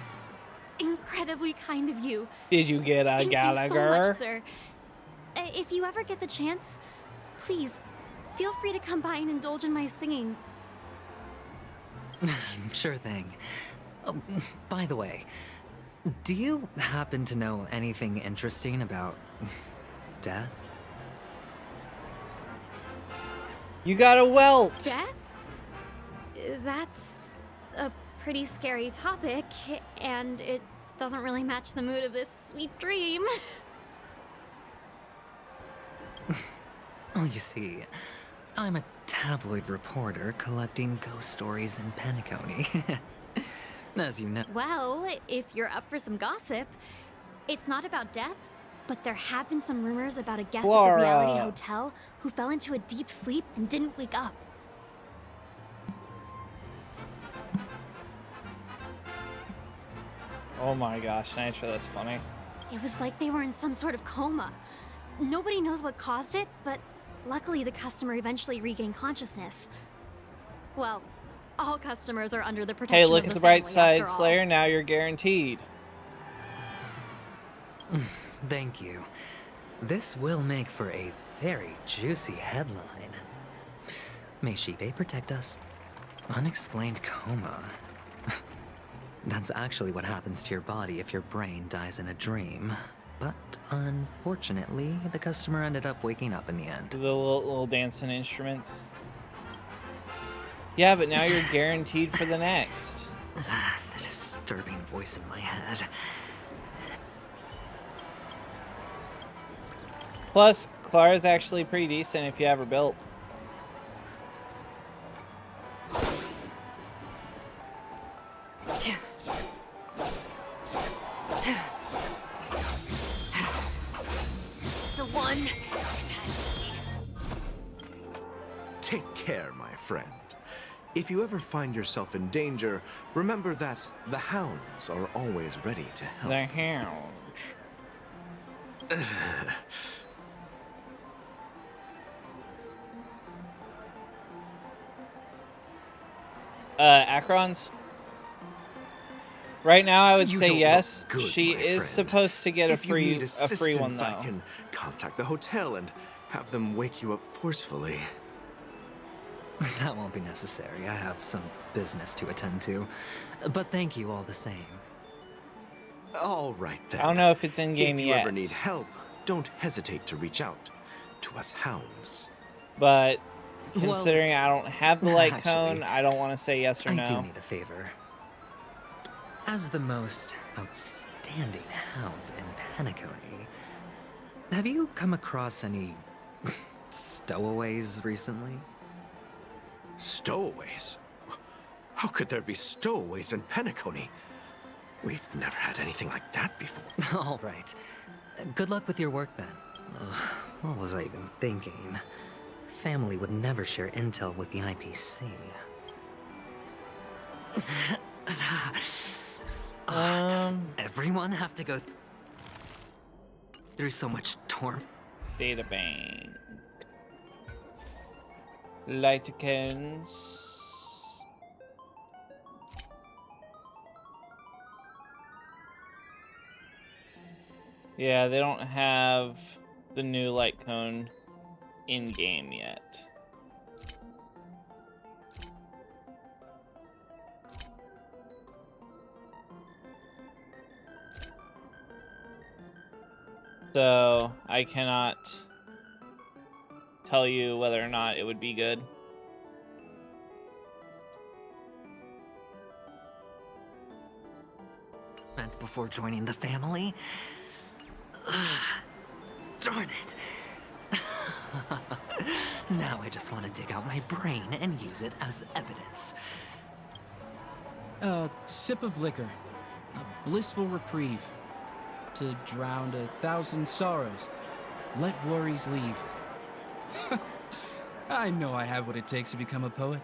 Speaker 18: incredibly kind of you.
Speaker 1: Did you get a
Speaker 18: Thank
Speaker 1: Gallagher?
Speaker 18: you so much, sir. If you ever get the chance, please, feel free to come by and indulge in my singing.
Speaker 17: Sure thing. Oh, by the way, do you happen to know anything interesting about death?
Speaker 1: You got a welt!
Speaker 18: Death? That's a pretty scary topic, and it doesn't really match the mood of this sweet dream.
Speaker 17: Oh, you see, I'm a tabloid reporter collecting ghost stories in Penacony. As you know.
Speaker 18: Well, if you're up for some gossip, it's not about death, but there have been some rumors about a guest at the reality hotel who fell into a deep sleep and didn't wake up.
Speaker 1: Oh my gosh, Nitro, that's funny.
Speaker 18: It was like they were in some sort of coma. Nobody knows what caused it, but luckily the customer eventually regained consciousness. Well, all customers are under the protection
Speaker 1: Hey,
Speaker 18: of
Speaker 1: look at
Speaker 18: the
Speaker 1: the bright
Speaker 18: family,
Speaker 1: side,
Speaker 18: after all.
Speaker 1: Slayer. Now you're guaranteed.
Speaker 17: Thank you. This will make for a very juicy headline. May Shibe protect us. Unexplained coma. That's actually what happens to your body if your brain dies in a dream. But unfortunately, the customer ended up waking up in the end.
Speaker 1: The little dancing instruments. Yeah, but now you're guaranteed for the next.
Speaker 17: The disturbing voice in my head.
Speaker 1: Plus, Clara's actually pretty decent if you have her built.
Speaker 18: The one.
Speaker 15: Take care, my friend. If you ever find yourself in danger, remember that the hounds are always ready to help.
Speaker 1: The hounds. Acherons? Right now, I would
Speaker 15: You
Speaker 1: say
Speaker 15: don't
Speaker 1: yes.
Speaker 15: look good,
Speaker 1: She
Speaker 15: my
Speaker 1: is
Speaker 15: friend.
Speaker 1: supposed to get
Speaker 15: If you need
Speaker 1: a free one
Speaker 15: assistance,
Speaker 1: though.
Speaker 15: I can contact the hotel and have them wake you up forcefully.
Speaker 17: That won't be necessary. I have some business to attend to. But thank you all the same.
Speaker 15: All right then.
Speaker 1: I don't know if it's in game
Speaker 15: If you
Speaker 1: yet,
Speaker 15: ever need help, don't hesitate to reach out to us hounds.
Speaker 1: but
Speaker 17: Well,
Speaker 1: considering I don't have the light
Speaker 17: actually,
Speaker 1: cone, I don't want to say yes or
Speaker 17: I
Speaker 1: no.
Speaker 17: do need a favor. As the most outstanding hound in Penacony, have you come across any stowaways recently?
Speaker 15: Stowaways? How could there be stowaways in Penacony? We've never had anything like that before.
Speaker 17: All right. Good luck with your work then. What was I even thinking? Family would never share intel with the IPC. Does everyone have to go through so much torment?
Speaker 1: Data bank. Light cones. Yeah, they don't have the new light cone in game yet. So I cannot tell you whether or not it would be good.
Speaker 17: Meant before joining the family? Darn it. Now I just want to dig out my brain and use it as evidence.
Speaker 19: A sip of liquor. A blissful reprieve. To drown 1,000 sorrows. Let worries leave. I know I have what it takes to become a poet.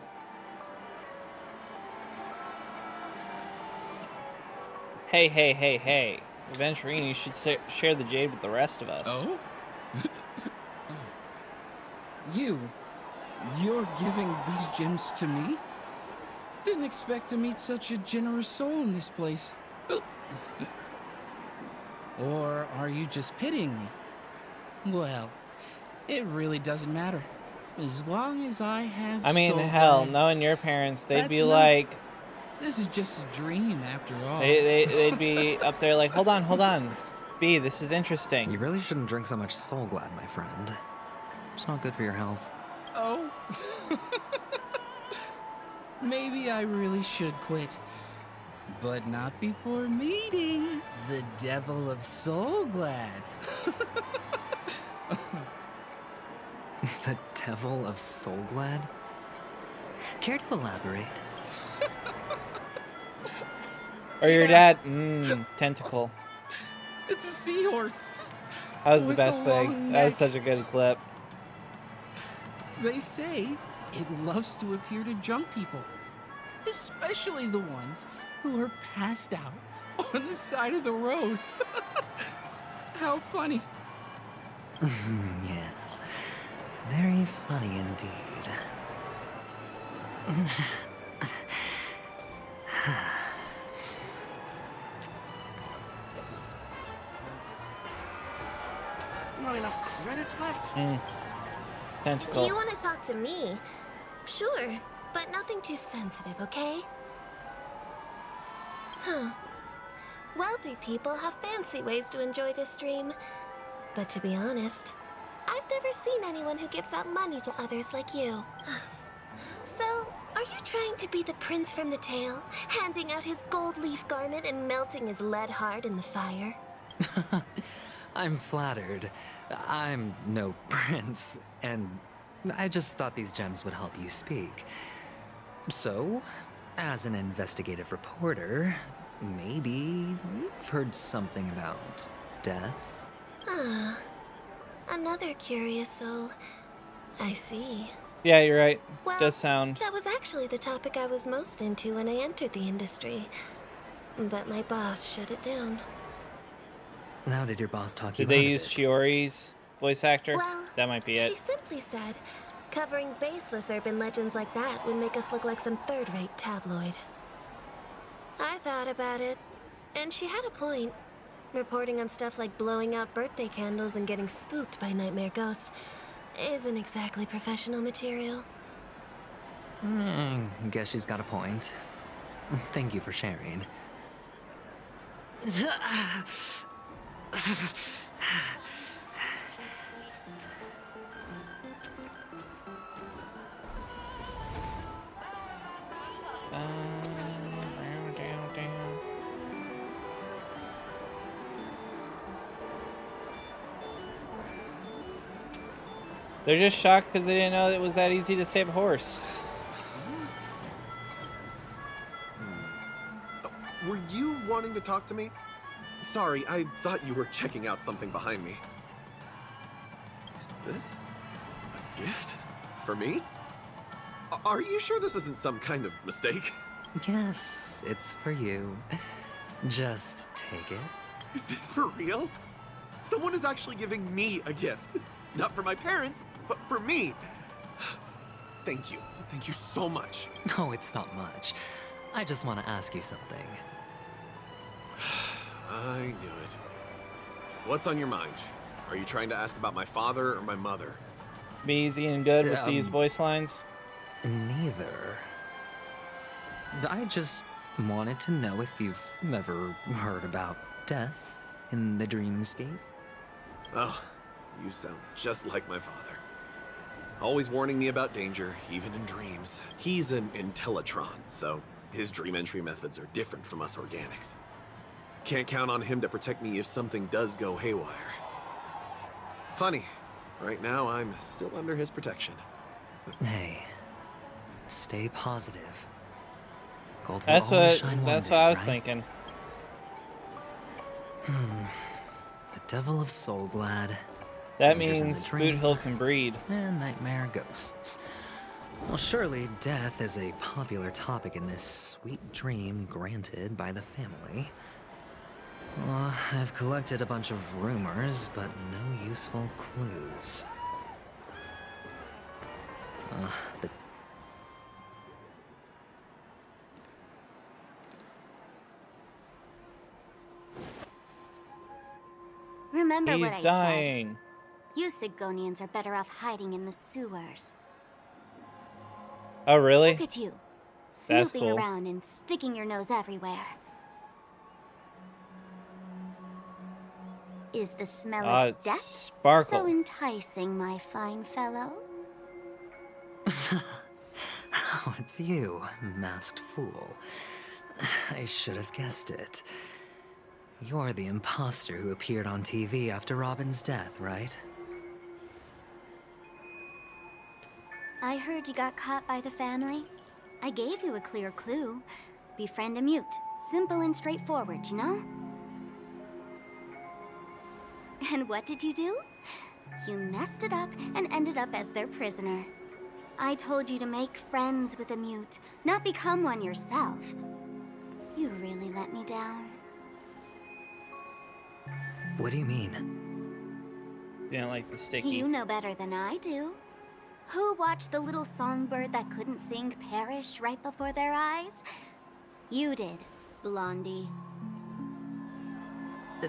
Speaker 1: Hey, hey, hey, hey. Aventurine, you should share the jade with the rest of us.
Speaker 19: Oh? You're giving these gems to me? Didn't expect to meet such a generous soul in this place. Or are you just pitying me? Well, it really doesn't matter. As long as I have
Speaker 1: I mean,
Speaker 19: soul
Speaker 1: hell,
Speaker 19: blood,
Speaker 1: knowing your parents, they'd
Speaker 19: that's
Speaker 1: be
Speaker 19: enough.
Speaker 1: like...
Speaker 19: This is just a dream after all.
Speaker 1: They'd be up there like, hold on. B, this is interesting.
Speaker 17: You really shouldn't drink so much Soul Glad, my friend. It's not good for your health.
Speaker 19: Oh. Maybe I really should quit. But not before meeting the Devil of Soul Glad.
Speaker 17: The Devil of Soul Glad? Care to elaborate?
Speaker 1: Or your dad, tentacle.
Speaker 19: It's a seahorse.
Speaker 1: That was the
Speaker 19: with
Speaker 1: best
Speaker 19: a
Speaker 1: thing.
Speaker 19: long
Speaker 1: That was
Speaker 19: neck.
Speaker 1: such a good clip.
Speaker 19: They say it loves to appear to drunk people, especially the ones who are passed out on the side of the road. How funny.
Speaker 17: Yeah. Very funny indeed.
Speaker 15: Not enough credits left?
Speaker 1: Tentacle.
Speaker 8: You want to talk to me? Sure, but nothing too sensitive, okay? Huh. Wealthy people have fancy ways to enjoy this dream. But to be honest, I've never seen anyone who gives out money to others like you. So, are you trying to be the prince from the tale, handing out his gold leaf garment and melting his lead heart in the fire?
Speaker 17: I'm flattered. I'm no prince, and I just thought these gems would help you speak. So, as an investigative reporter, maybe you've heard something about death?
Speaker 8: Ah, another curious soul. I see.
Speaker 1: Yeah, you're right.
Speaker 8: Well,
Speaker 1: Does sound.
Speaker 8: that was actually the topic I was most into when I entered the industry. But my boss shut it down.
Speaker 17: How did your boss talk you
Speaker 1: Did they
Speaker 17: out of
Speaker 1: use
Speaker 17: it?
Speaker 1: Chiori's voice actor?
Speaker 8: Well,
Speaker 1: That might be
Speaker 8: She
Speaker 1: it.
Speaker 8: simply said, covering baseless urban legends like that would make us look like some third-rate tabloid. I thought about it, and she had a point. Reporting on stuff like blowing out birthday candles and getting spooked by nightmare ghosts isn't exactly professional material.
Speaker 17: Guess she's got a point. Thank you for sharing.
Speaker 1: They're just shocked because they didn't know it was that easy to save a horse.
Speaker 20: Were you wanting to talk to me? Sorry, I thought you were checking out something behind me. Is this a gift? For me? Are you sure this isn't some kind of mistake?
Speaker 17: Yes, it's for you. Just take it.
Speaker 20: Is this for real? Someone is actually giving me a gift. Not for my parents, but for me. Thank you. Thank you so much.
Speaker 17: No, it's not much. I just want to ask you something.
Speaker 20: I knew it. What's on your mind? Are you trying to ask about my father or my mother?
Speaker 1: Be easy and good with these voice lines.
Speaker 17: Neither. I just wanted to know if you've ever heard about death in the dreamscape.
Speaker 20: Oh, you sound just like my father. Always warning me about danger, even in dreams. He's an Intellitron, so his dream entry methods are different from us organics. Can't count on him to protect me if something does go haywire. Funny, right now I'm still under his protection.
Speaker 17: Hey, stay positive. Gold will
Speaker 1: That's
Speaker 17: always
Speaker 1: what
Speaker 17: shine one
Speaker 1: that's
Speaker 17: day,
Speaker 1: what I was
Speaker 17: right?
Speaker 1: thinking.
Speaker 17: The Devil of Soulglad.
Speaker 1: That
Speaker 17: Dangers in
Speaker 1: means
Speaker 17: the
Speaker 1: Boot
Speaker 17: Dream,
Speaker 1: Hill can breed.
Speaker 17: and Nightmare Ghosts. Well, surely death is a popular topic in this sweet dream granted by the family. Well, I've collected a bunch of rumors, but no useful clues. The
Speaker 2: Remember
Speaker 1: He's
Speaker 2: what I
Speaker 1: dying.
Speaker 2: said. You Sigonians are better off hiding in the sewers.
Speaker 1: Oh, really?
Speaker 2: Look at you,
Speaker 1: That's
Speaker 2: snooping
Speaker 1: cool.
Speaker 2: around and sticking your nose everywhere. Is the smell
Speaker 1: Ah,
Speaker 2: of
Speaker 1: it's
Speaker 2: death
Speaker 1: Sparkle.
Speaker 2: so enticing, my fine fellow?
Speaker 17: Oh, it's you, masked fool. I should have guessed it. You're the imposter who appeared on TV after Robin's death, right?
Speaker 2: I heard you got caught by the family. I gave you a clear clue. Befriend a mute. Simple and straightforward, you know? And what did you do? You messed it up and ended up as their prisoner. I told you to make friends with a mute, not become one yourself. You really let me down.
Speaker 17: What do you mean?
Speaker 1: You didn't like the sticky.
Speaker 2: You know better than I do. Who watched the little songbird that couldn't sing perish right before their eyes? You did, Blondie.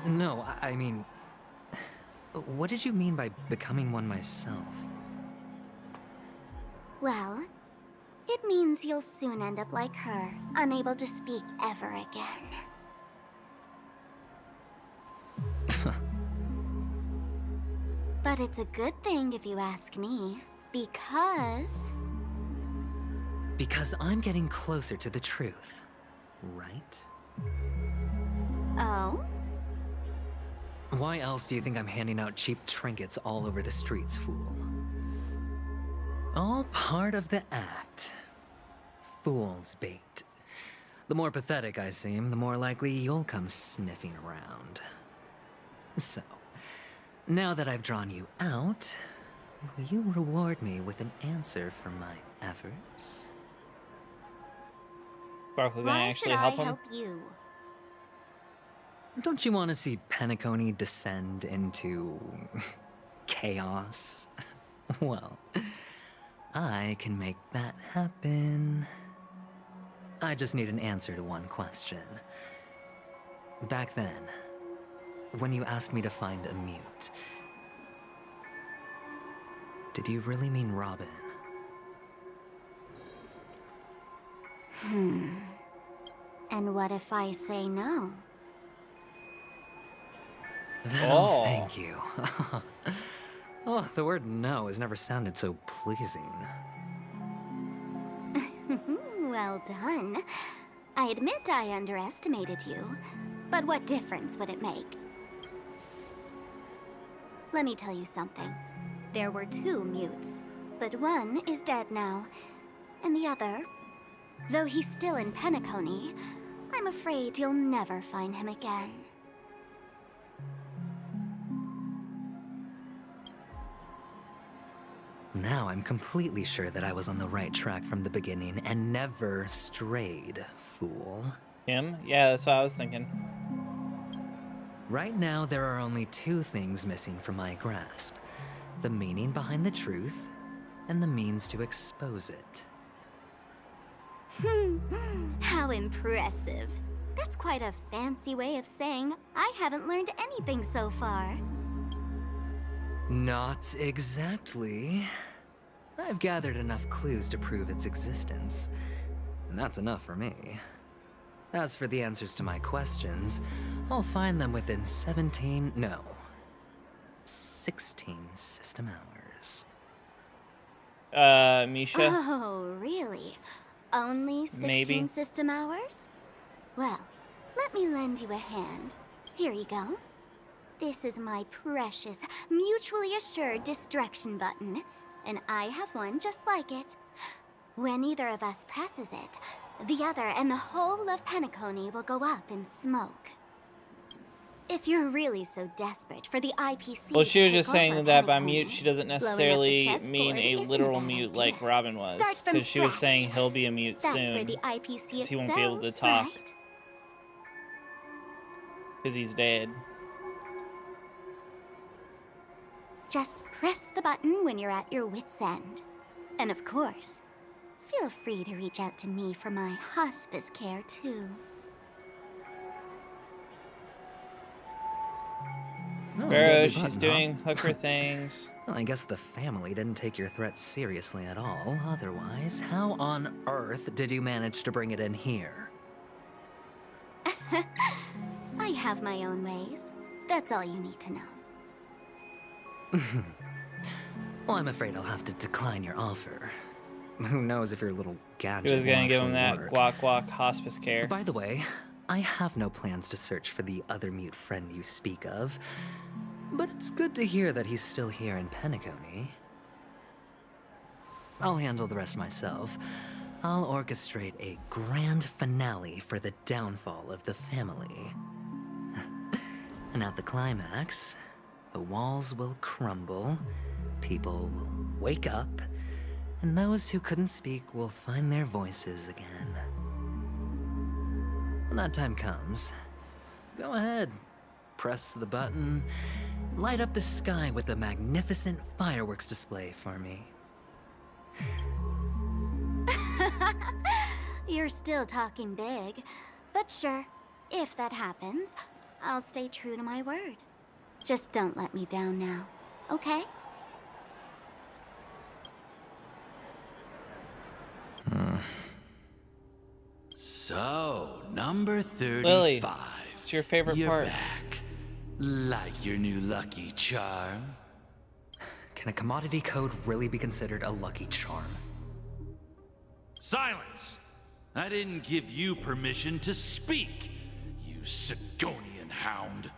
Speaker 17: No, I mean... What did you mean by becoming one myself?
Speaker 2: Well, it means you'll soon end up like her, unable to speak ever again. But it's a good thing if you ask me, because...
Speaker 17: Because I'm getting closer to the truth, right?
Speaker 2: Oh?
Speaker 17: Why else do you think I'm handing out cheap trinkets all over the streets, fool? All part of the act. Fool's bait. The more pathetic I seem, the more likely you'll come sniffing around. So, now that I've drawn you out, will you reward me with an answer for my efforts?
Speaker 1: Sparkle gonna
Speaker 2: Why
Speaker 1: actually
Speaker 2: should
Speaker 1: help
Speaker 2: I
Speaker 1: him?
Speaker 2: help you?
Speaker 17: Don't you want to see Penacony descend into... chaos? Well, I can make that happen. I just need an answer to one question. Back then, when you asked me to find a mute, did you really mean Robin?
Speaker 2: And what if I say no?
Speaker 17: Then
Speaker 1: Oh.
Speaker 17: thank you. Oh, the word no has never sounded so pleasing.
Speaker 2: Well done. I admit I underestimated you, but what difference would it make? Let me tell you something. There were 2 mutes, but one is dead now, and the other, though he's still in Penacony, I'm afraid you'll never find him again.
Speaker 17: Now I'm completely sure that I was on the right track from the beginning and never strayed, fool.
Speaker 1: Him? Yeah, that's what I was thinking.
Speaker 17: Right now, there are only 2 things missing from my grasp. The meaning behind the truth, and the means to expose it.
Speaker 2: How impressive. That's quite a fancy way of saying I haven't learned anything so far.
Speaker 17: Not exactly. I've gathered enough clues to prove its existence, and that's enough for me. As for the answers to my questions, I'll find them within 17 16 system hours.
Speaker 1: Misha?
Speaker 2: Oh, really? Only 16
Speaker 1: Maybe.
Speaker 2: system hours? Well, let me lend you a hand. Here you go. This is my precious, mutually assured destruction button, and I have one just like it. When either of us presses it, the other and the whole of Penacony will go up in smoke. If you're really so desperate for the IPC
Speaker 1: Well, she was
Speaker 2: to
Speaker 1: just
Speaker 2: take
Speaker 1: saying
Speaker 2: over
Speaker 1: that by
Speaker 2: Penacony,
Speaker 1: mute, she doesn't
Speaker 2: blowing up the
Speaker 1: necessarily
Speaker 2: chessboard
Speaker 1: mean a
Speaker 2: isn't
Speaker 1: literal
Speaker 2: bad
Speaker 1: mute
Speaker 2: idea.
Speaker 1: like Robin was.
Speaker 2: Start from
Speaker 1: Because she was
Speaker 2: scratch.
Speaker 1: saying he'll be a mute
Speaker 2: That's
Speaker 1: soon.
Speaker 2: where the IPC
Speaker 1: 'Cause he won't be able to
Speaker 2: excels,
Speaker 1: talk.
Speaker 2: right?
Speaker 1: Because he's dead.
Speaker 2: Just press the button when you're at your wit's end. And of course, feel free to reach out to me for my hospice care, too.
Speaker 17: Oh,
Speaker 1: Barrow,
Speaker 17: deadly
Speaker 1: she's
Speaker 17: button,
Speaker 1: doing
Speaker 17: huh?
Speaker 1: hooker things.
Speaker 17: Well, I guess the family didn't take your threat seriously at all. Otherwise, how on earth did you manage to bring it in here?
Speaker 2: I have my own ways. That's all you need to know.
Speaker 17: Well, I'm afraid I'll have to decline your offer. Who knows if your little gadget
Speaker 1: He was gonna
Speaker 17: will
Speaker 1: give him
Speaker 17: actually
Speaker 1: that
Speaker 17: work.
Speaker 1: guac guac hospice care.
Speaker 17: By the way, I have no plans to search for the other mute friend you speak of, but it's good to hear that he's still here in Penacony. I'll handle the rest myself. I'll orchestrate a grand finale for the downfall of the family. And at the climax, the walls will crumble, people will wake up, and those who couldn't speak will find their voices again. When that time comes, go ahead, press the button, light up the sky with a magnificent fireworks display for me.
Speaker 2: You're still talking big. But sure, if that happens, I'll stay true to my word. Just don't let me down now, okay?
Speaker 16: So, number 35.
Speaker 1: Lily, it's your favorite
Speaker 16: You're
Speaker 1: part.
Speaker 16: back. Like your new lucky charm?
Speaker 17: Can a commodity code really be considered a lucky charm?
Speaker 16: Silence! I didn't give you permission to speak, you Sigonian hound.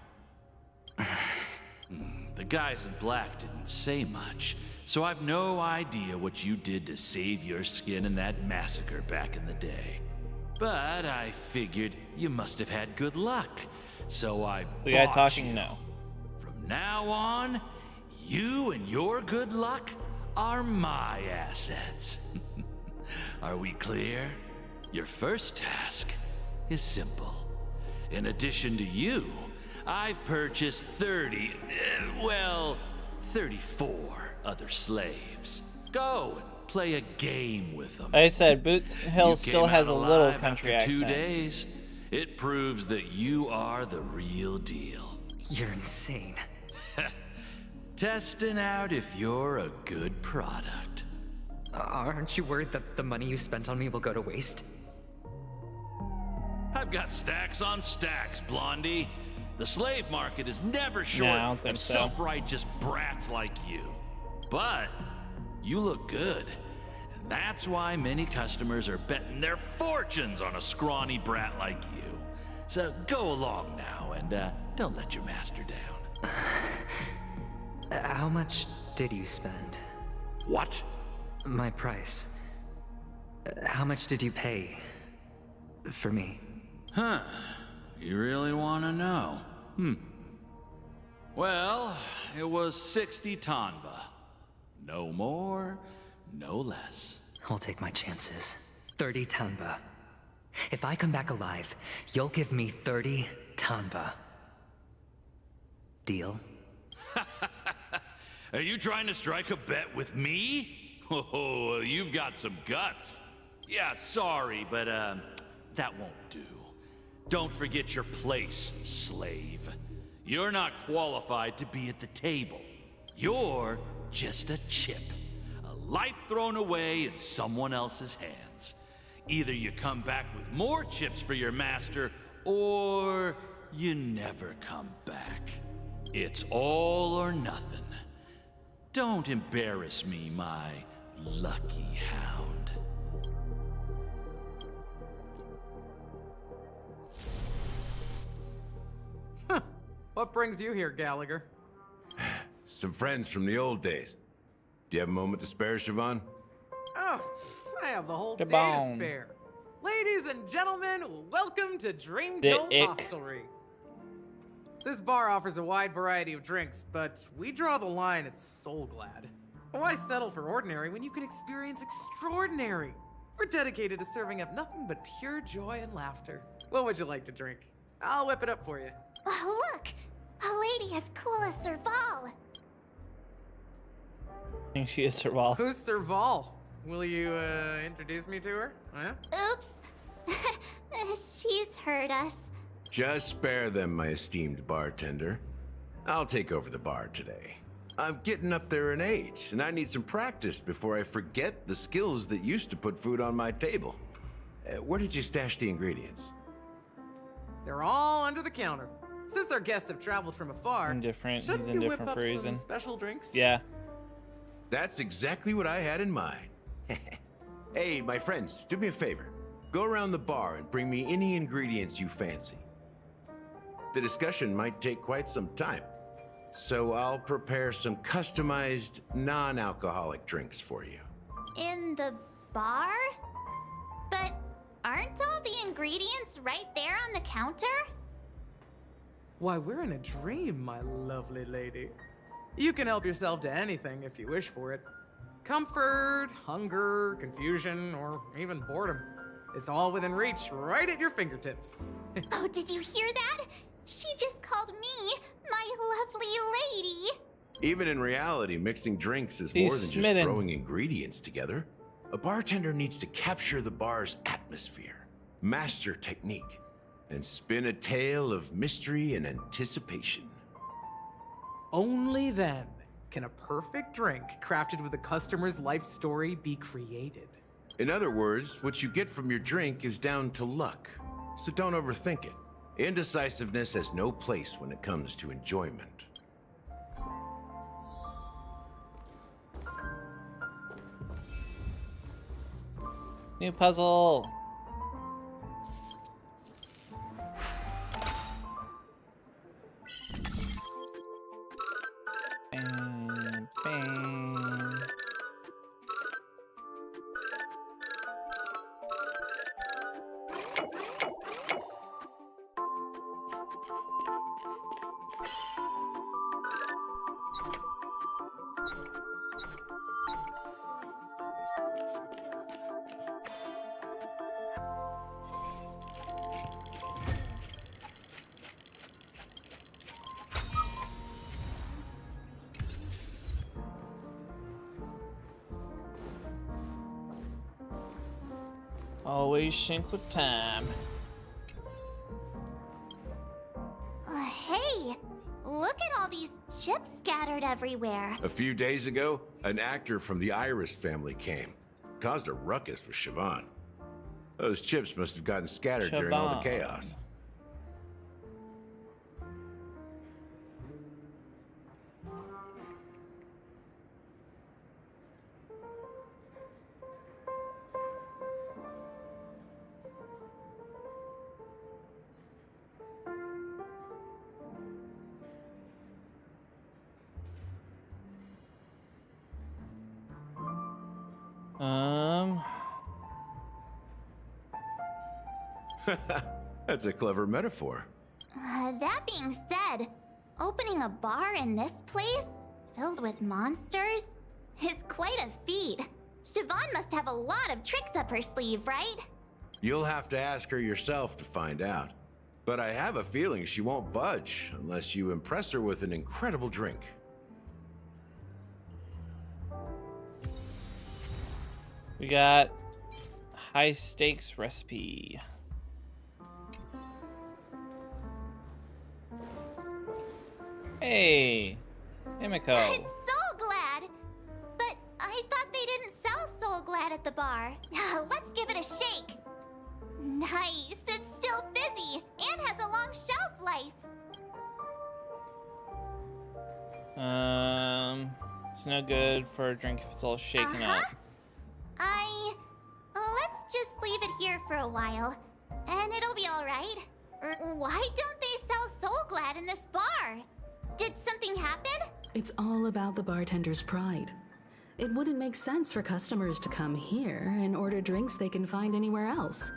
Speaker 16: The guys in black didn't say much, so I've no idea what you did to save your skin in that massacre back in the day. But I figured you must have had good luck, so I
Speaker 1: The guy
Speaker 16: bought
Speaker 1: talking
Speaker 16: you.
Speaker 1: no.
Speaker 16: From now on, you and your good luck are my assets. Are we clear? Your first task is simple. In addition to you, I've purchased 34 other slaves. Go and play a game with them.
Speaker 1: Like I said, Boots Hill
Speaker 16: You
Speaker 1: still
Speaker 16: came
Speaker 1: has a
Speaker 16: out
Speaker 1: little
Speaker 16: alive
Speaker 1: country
Speaker 16: after 2
Speaker 1: accent.
Speaker 16: days. It proves that you are the real deal.
Speaker 17: You're insane.
Speaker 16: Testing out if you're a good product.
Speaker 17: Aren't you worried that the money you spent on me will go to waste?
Speaker 16: I've got stacks on stacks, Blondie. The slave market is never short
Speaker 1: Nah, I don't think
Speaker 16: of
Speaker 1: so.
Speaker 16: self-righteous brats like you. But you look good. And that's why many customers are betting their fortunes on a scrawny brat like you. So go along now and don't let your master down.
Speaker 17: How much did you spend?
Speaker 16: What?
Speaker 17: My price. How much did you pay for me?
Speaker 16: Huh. You really want to know? Well, it was 60 tanba. No more, no less.
Speaker 17: I'll take my chances. 30 tanba. If I come back alive, you'll give me 30 tanba. Deal?
Speaker 16: Are you trying to strike a bet with me? Oh, you've got some guts. Yeah, sorry, but that won't do. Don't forget your place, slave. You're not qualified to be at the table. You're just a chip. A life thrown away in someone else's hands. Either you come back with more chips for your master, or you never come back. It's all or nothing. Don't embarrass me, my lucky hound.
Speaker 21: What brings you here, Gallagher?
Speaker 10: Some friends from the old days. Do you have a moment to spare, Siobhan?
Speaker 21: Oh, I have the whole day to
Speaker 1: Jabong.
Speaker 21: spare. Ladies and gentlemen, welcome to Dream
Speaker 1: The
Speaker 21: Joel's
Speaker 1: ick.
Speaker 21: Hostelry. This bar offers a wide variety of drinks, but we draw the line at Soul Glad. Why settle for ordinary when you can experience extraordinary? We're dedicated to serving up nothing but pure joy and laughter. What would you like to drink? I'll whip it up for you.
Speaker 8: Oh, look! A lady as cool as Serval.
Speaker 1: I think she is Serval.
Speaker 21: Who's Serval? Will you, introduce me to her? Huh?
Speaker 8: Oops. She's heard us.
Speaker 10: Just spare them, my esteemed bartender. I'll take over the bar today. I'm getting up there in age, and I need some practice before I forget the skills that used to put food on my table. Where did you stash the ingredients?
Speaker 21: They're all under the counter. Since our guests have traveled from afar,
Speaker 1: Indifferent.
Speaker 21: shouldn't
Speaker 1: He's
Speaker 21: you whip
Speaker 1: indifferent
Speaker 21: up
Speaker 1: for a
Speaker 21: some
Speaker 1: reason.
Speaker 21: special drinks?
Speaker 1: Yeah.
Speaker 10: That's exactly what I had in mind. Hey, my friends, do me a favor. Go around the bar and bring me any ingredients you fancy. The discussion might take quite some time, so I'll prepare some customized, non-alcoholic drinks for you.
Speaker 8: In the bar? But aren't all the ingredients right there on the counter?
Speaker 21: Why, we're in a dream, my lovely lady. You can help yourself to anything if you wish for it. Comfort, hunger, confusion, or even boredom. It's all within reach, right at your fingertips.
Speaker 8: Oh, did you hear that? She just called me my lovely lady.
Speaker 10: Even in reality, mixing drinks is
Speaker 1: He's
Speaker 10: more than
Speaker 1: smitten.
Speaker 10: just throwing ingredients together. A bartender needs to capture the bar's atmosphere, master technique, and spin a tale of mystery and anticipation.
Speaker 21: Only then can a perfect drink crafted with a customer's life story be created.
Speaker 10: In other words, what you get from your drink is down to luck, so don't overthink it. Indecisiveness has no place when it comes to enjoyment.
Speaker 1: New puzzle. Bang, bang. Always sync with time.
Speaker 8: Hey, look at all these chips scattered everywhere.
Speaker 10: A few days ago, an actor from the Iris family came. Caused a ruckus with Siobhan. Those chips must have gotten scattered during all the
Speaker 1: Siobhan.
Speaker 10: chaos. That's a clever metaphor.
Speaker 8: That being said, opening a bar in this place, filled with monsters, is quite a feat. Siobhan must have a lot of tricks up her sleeve, right?
Speaker 10: You'll have to ask her yourself to find out. But I have a feeling she won't budge unless you impress her with an incredible drink.
Speaker 1: We got high stakes recipe. Hey, Himiko.
Speaker 8: It's Soul Glad! But I thought they didn't sell Soul Glad at the bar. Let's give it a shake. Nice, it's still fizzy and has a long shelf life.
Speaker 1: It's no good for a drink if it's all shaken up.
Speaker 8: Let's just leave it here for a while, and it'll be all right. Why don't they sell Soul Glad in this bar? Did something happen?
Speaker 7: It's all about the bartender's pride. It wouldn't make sense for customers to come here and order drinks they can find anywhere else.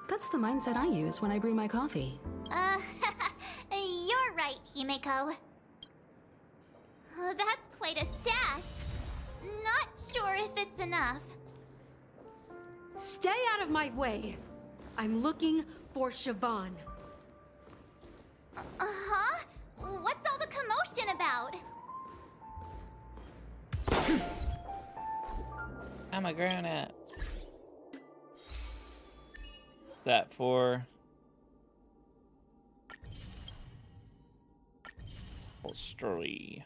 Speaker 7: That's the mindset I use when I brew my coffee.
Speaker 8: You're right, Himeko. That's quite a stash. Not sure if it's enough.
Speaker 12: Stay out of my way. I'm looking for Siobhan.
Speaker 8: Uh-huh? What's all the commotion about?
Speaker 1: I'm a granite. That for whole story.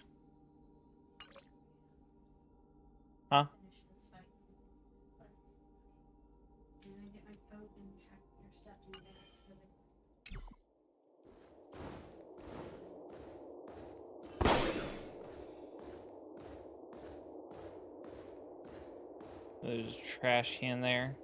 Speaker 1: Huh? There's trash in there.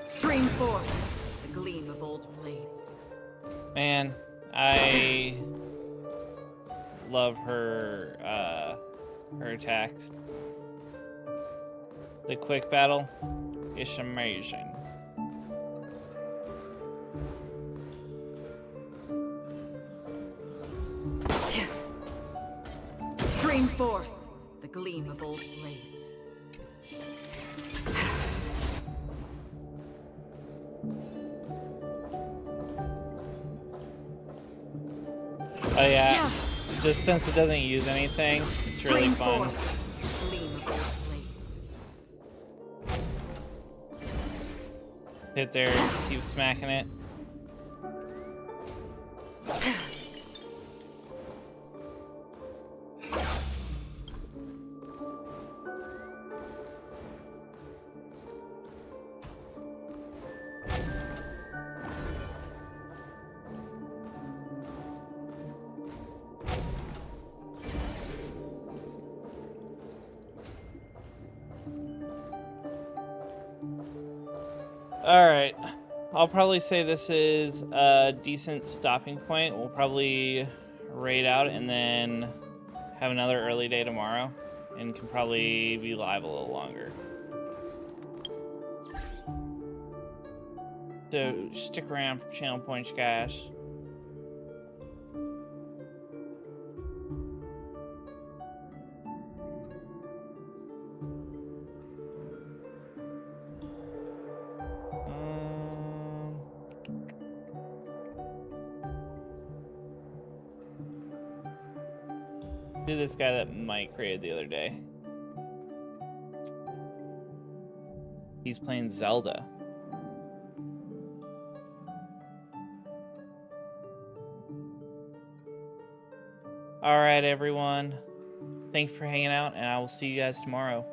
Speaker 3: Stream forth the gleam of old blades.
Speaker 1: Man, I love her her attacks. The quick battle is amazing.
Speaker 3: Stream forth the gleam of old blades.
Speaker 1: Oh yeah, just since it doesn't use anything, it's really fun. Hit there, keep smacking it. Alright, I'll probably say this is a decent stopping point. We'll probably raid out and then have another early day tomorrow and can probably be live a little longer. So stick around for channel points, guys. Do this guy that Mike created the other day. He's playing Zelda. All right, everyone. Thanks for hanging out, and I will see you guys tomorrow.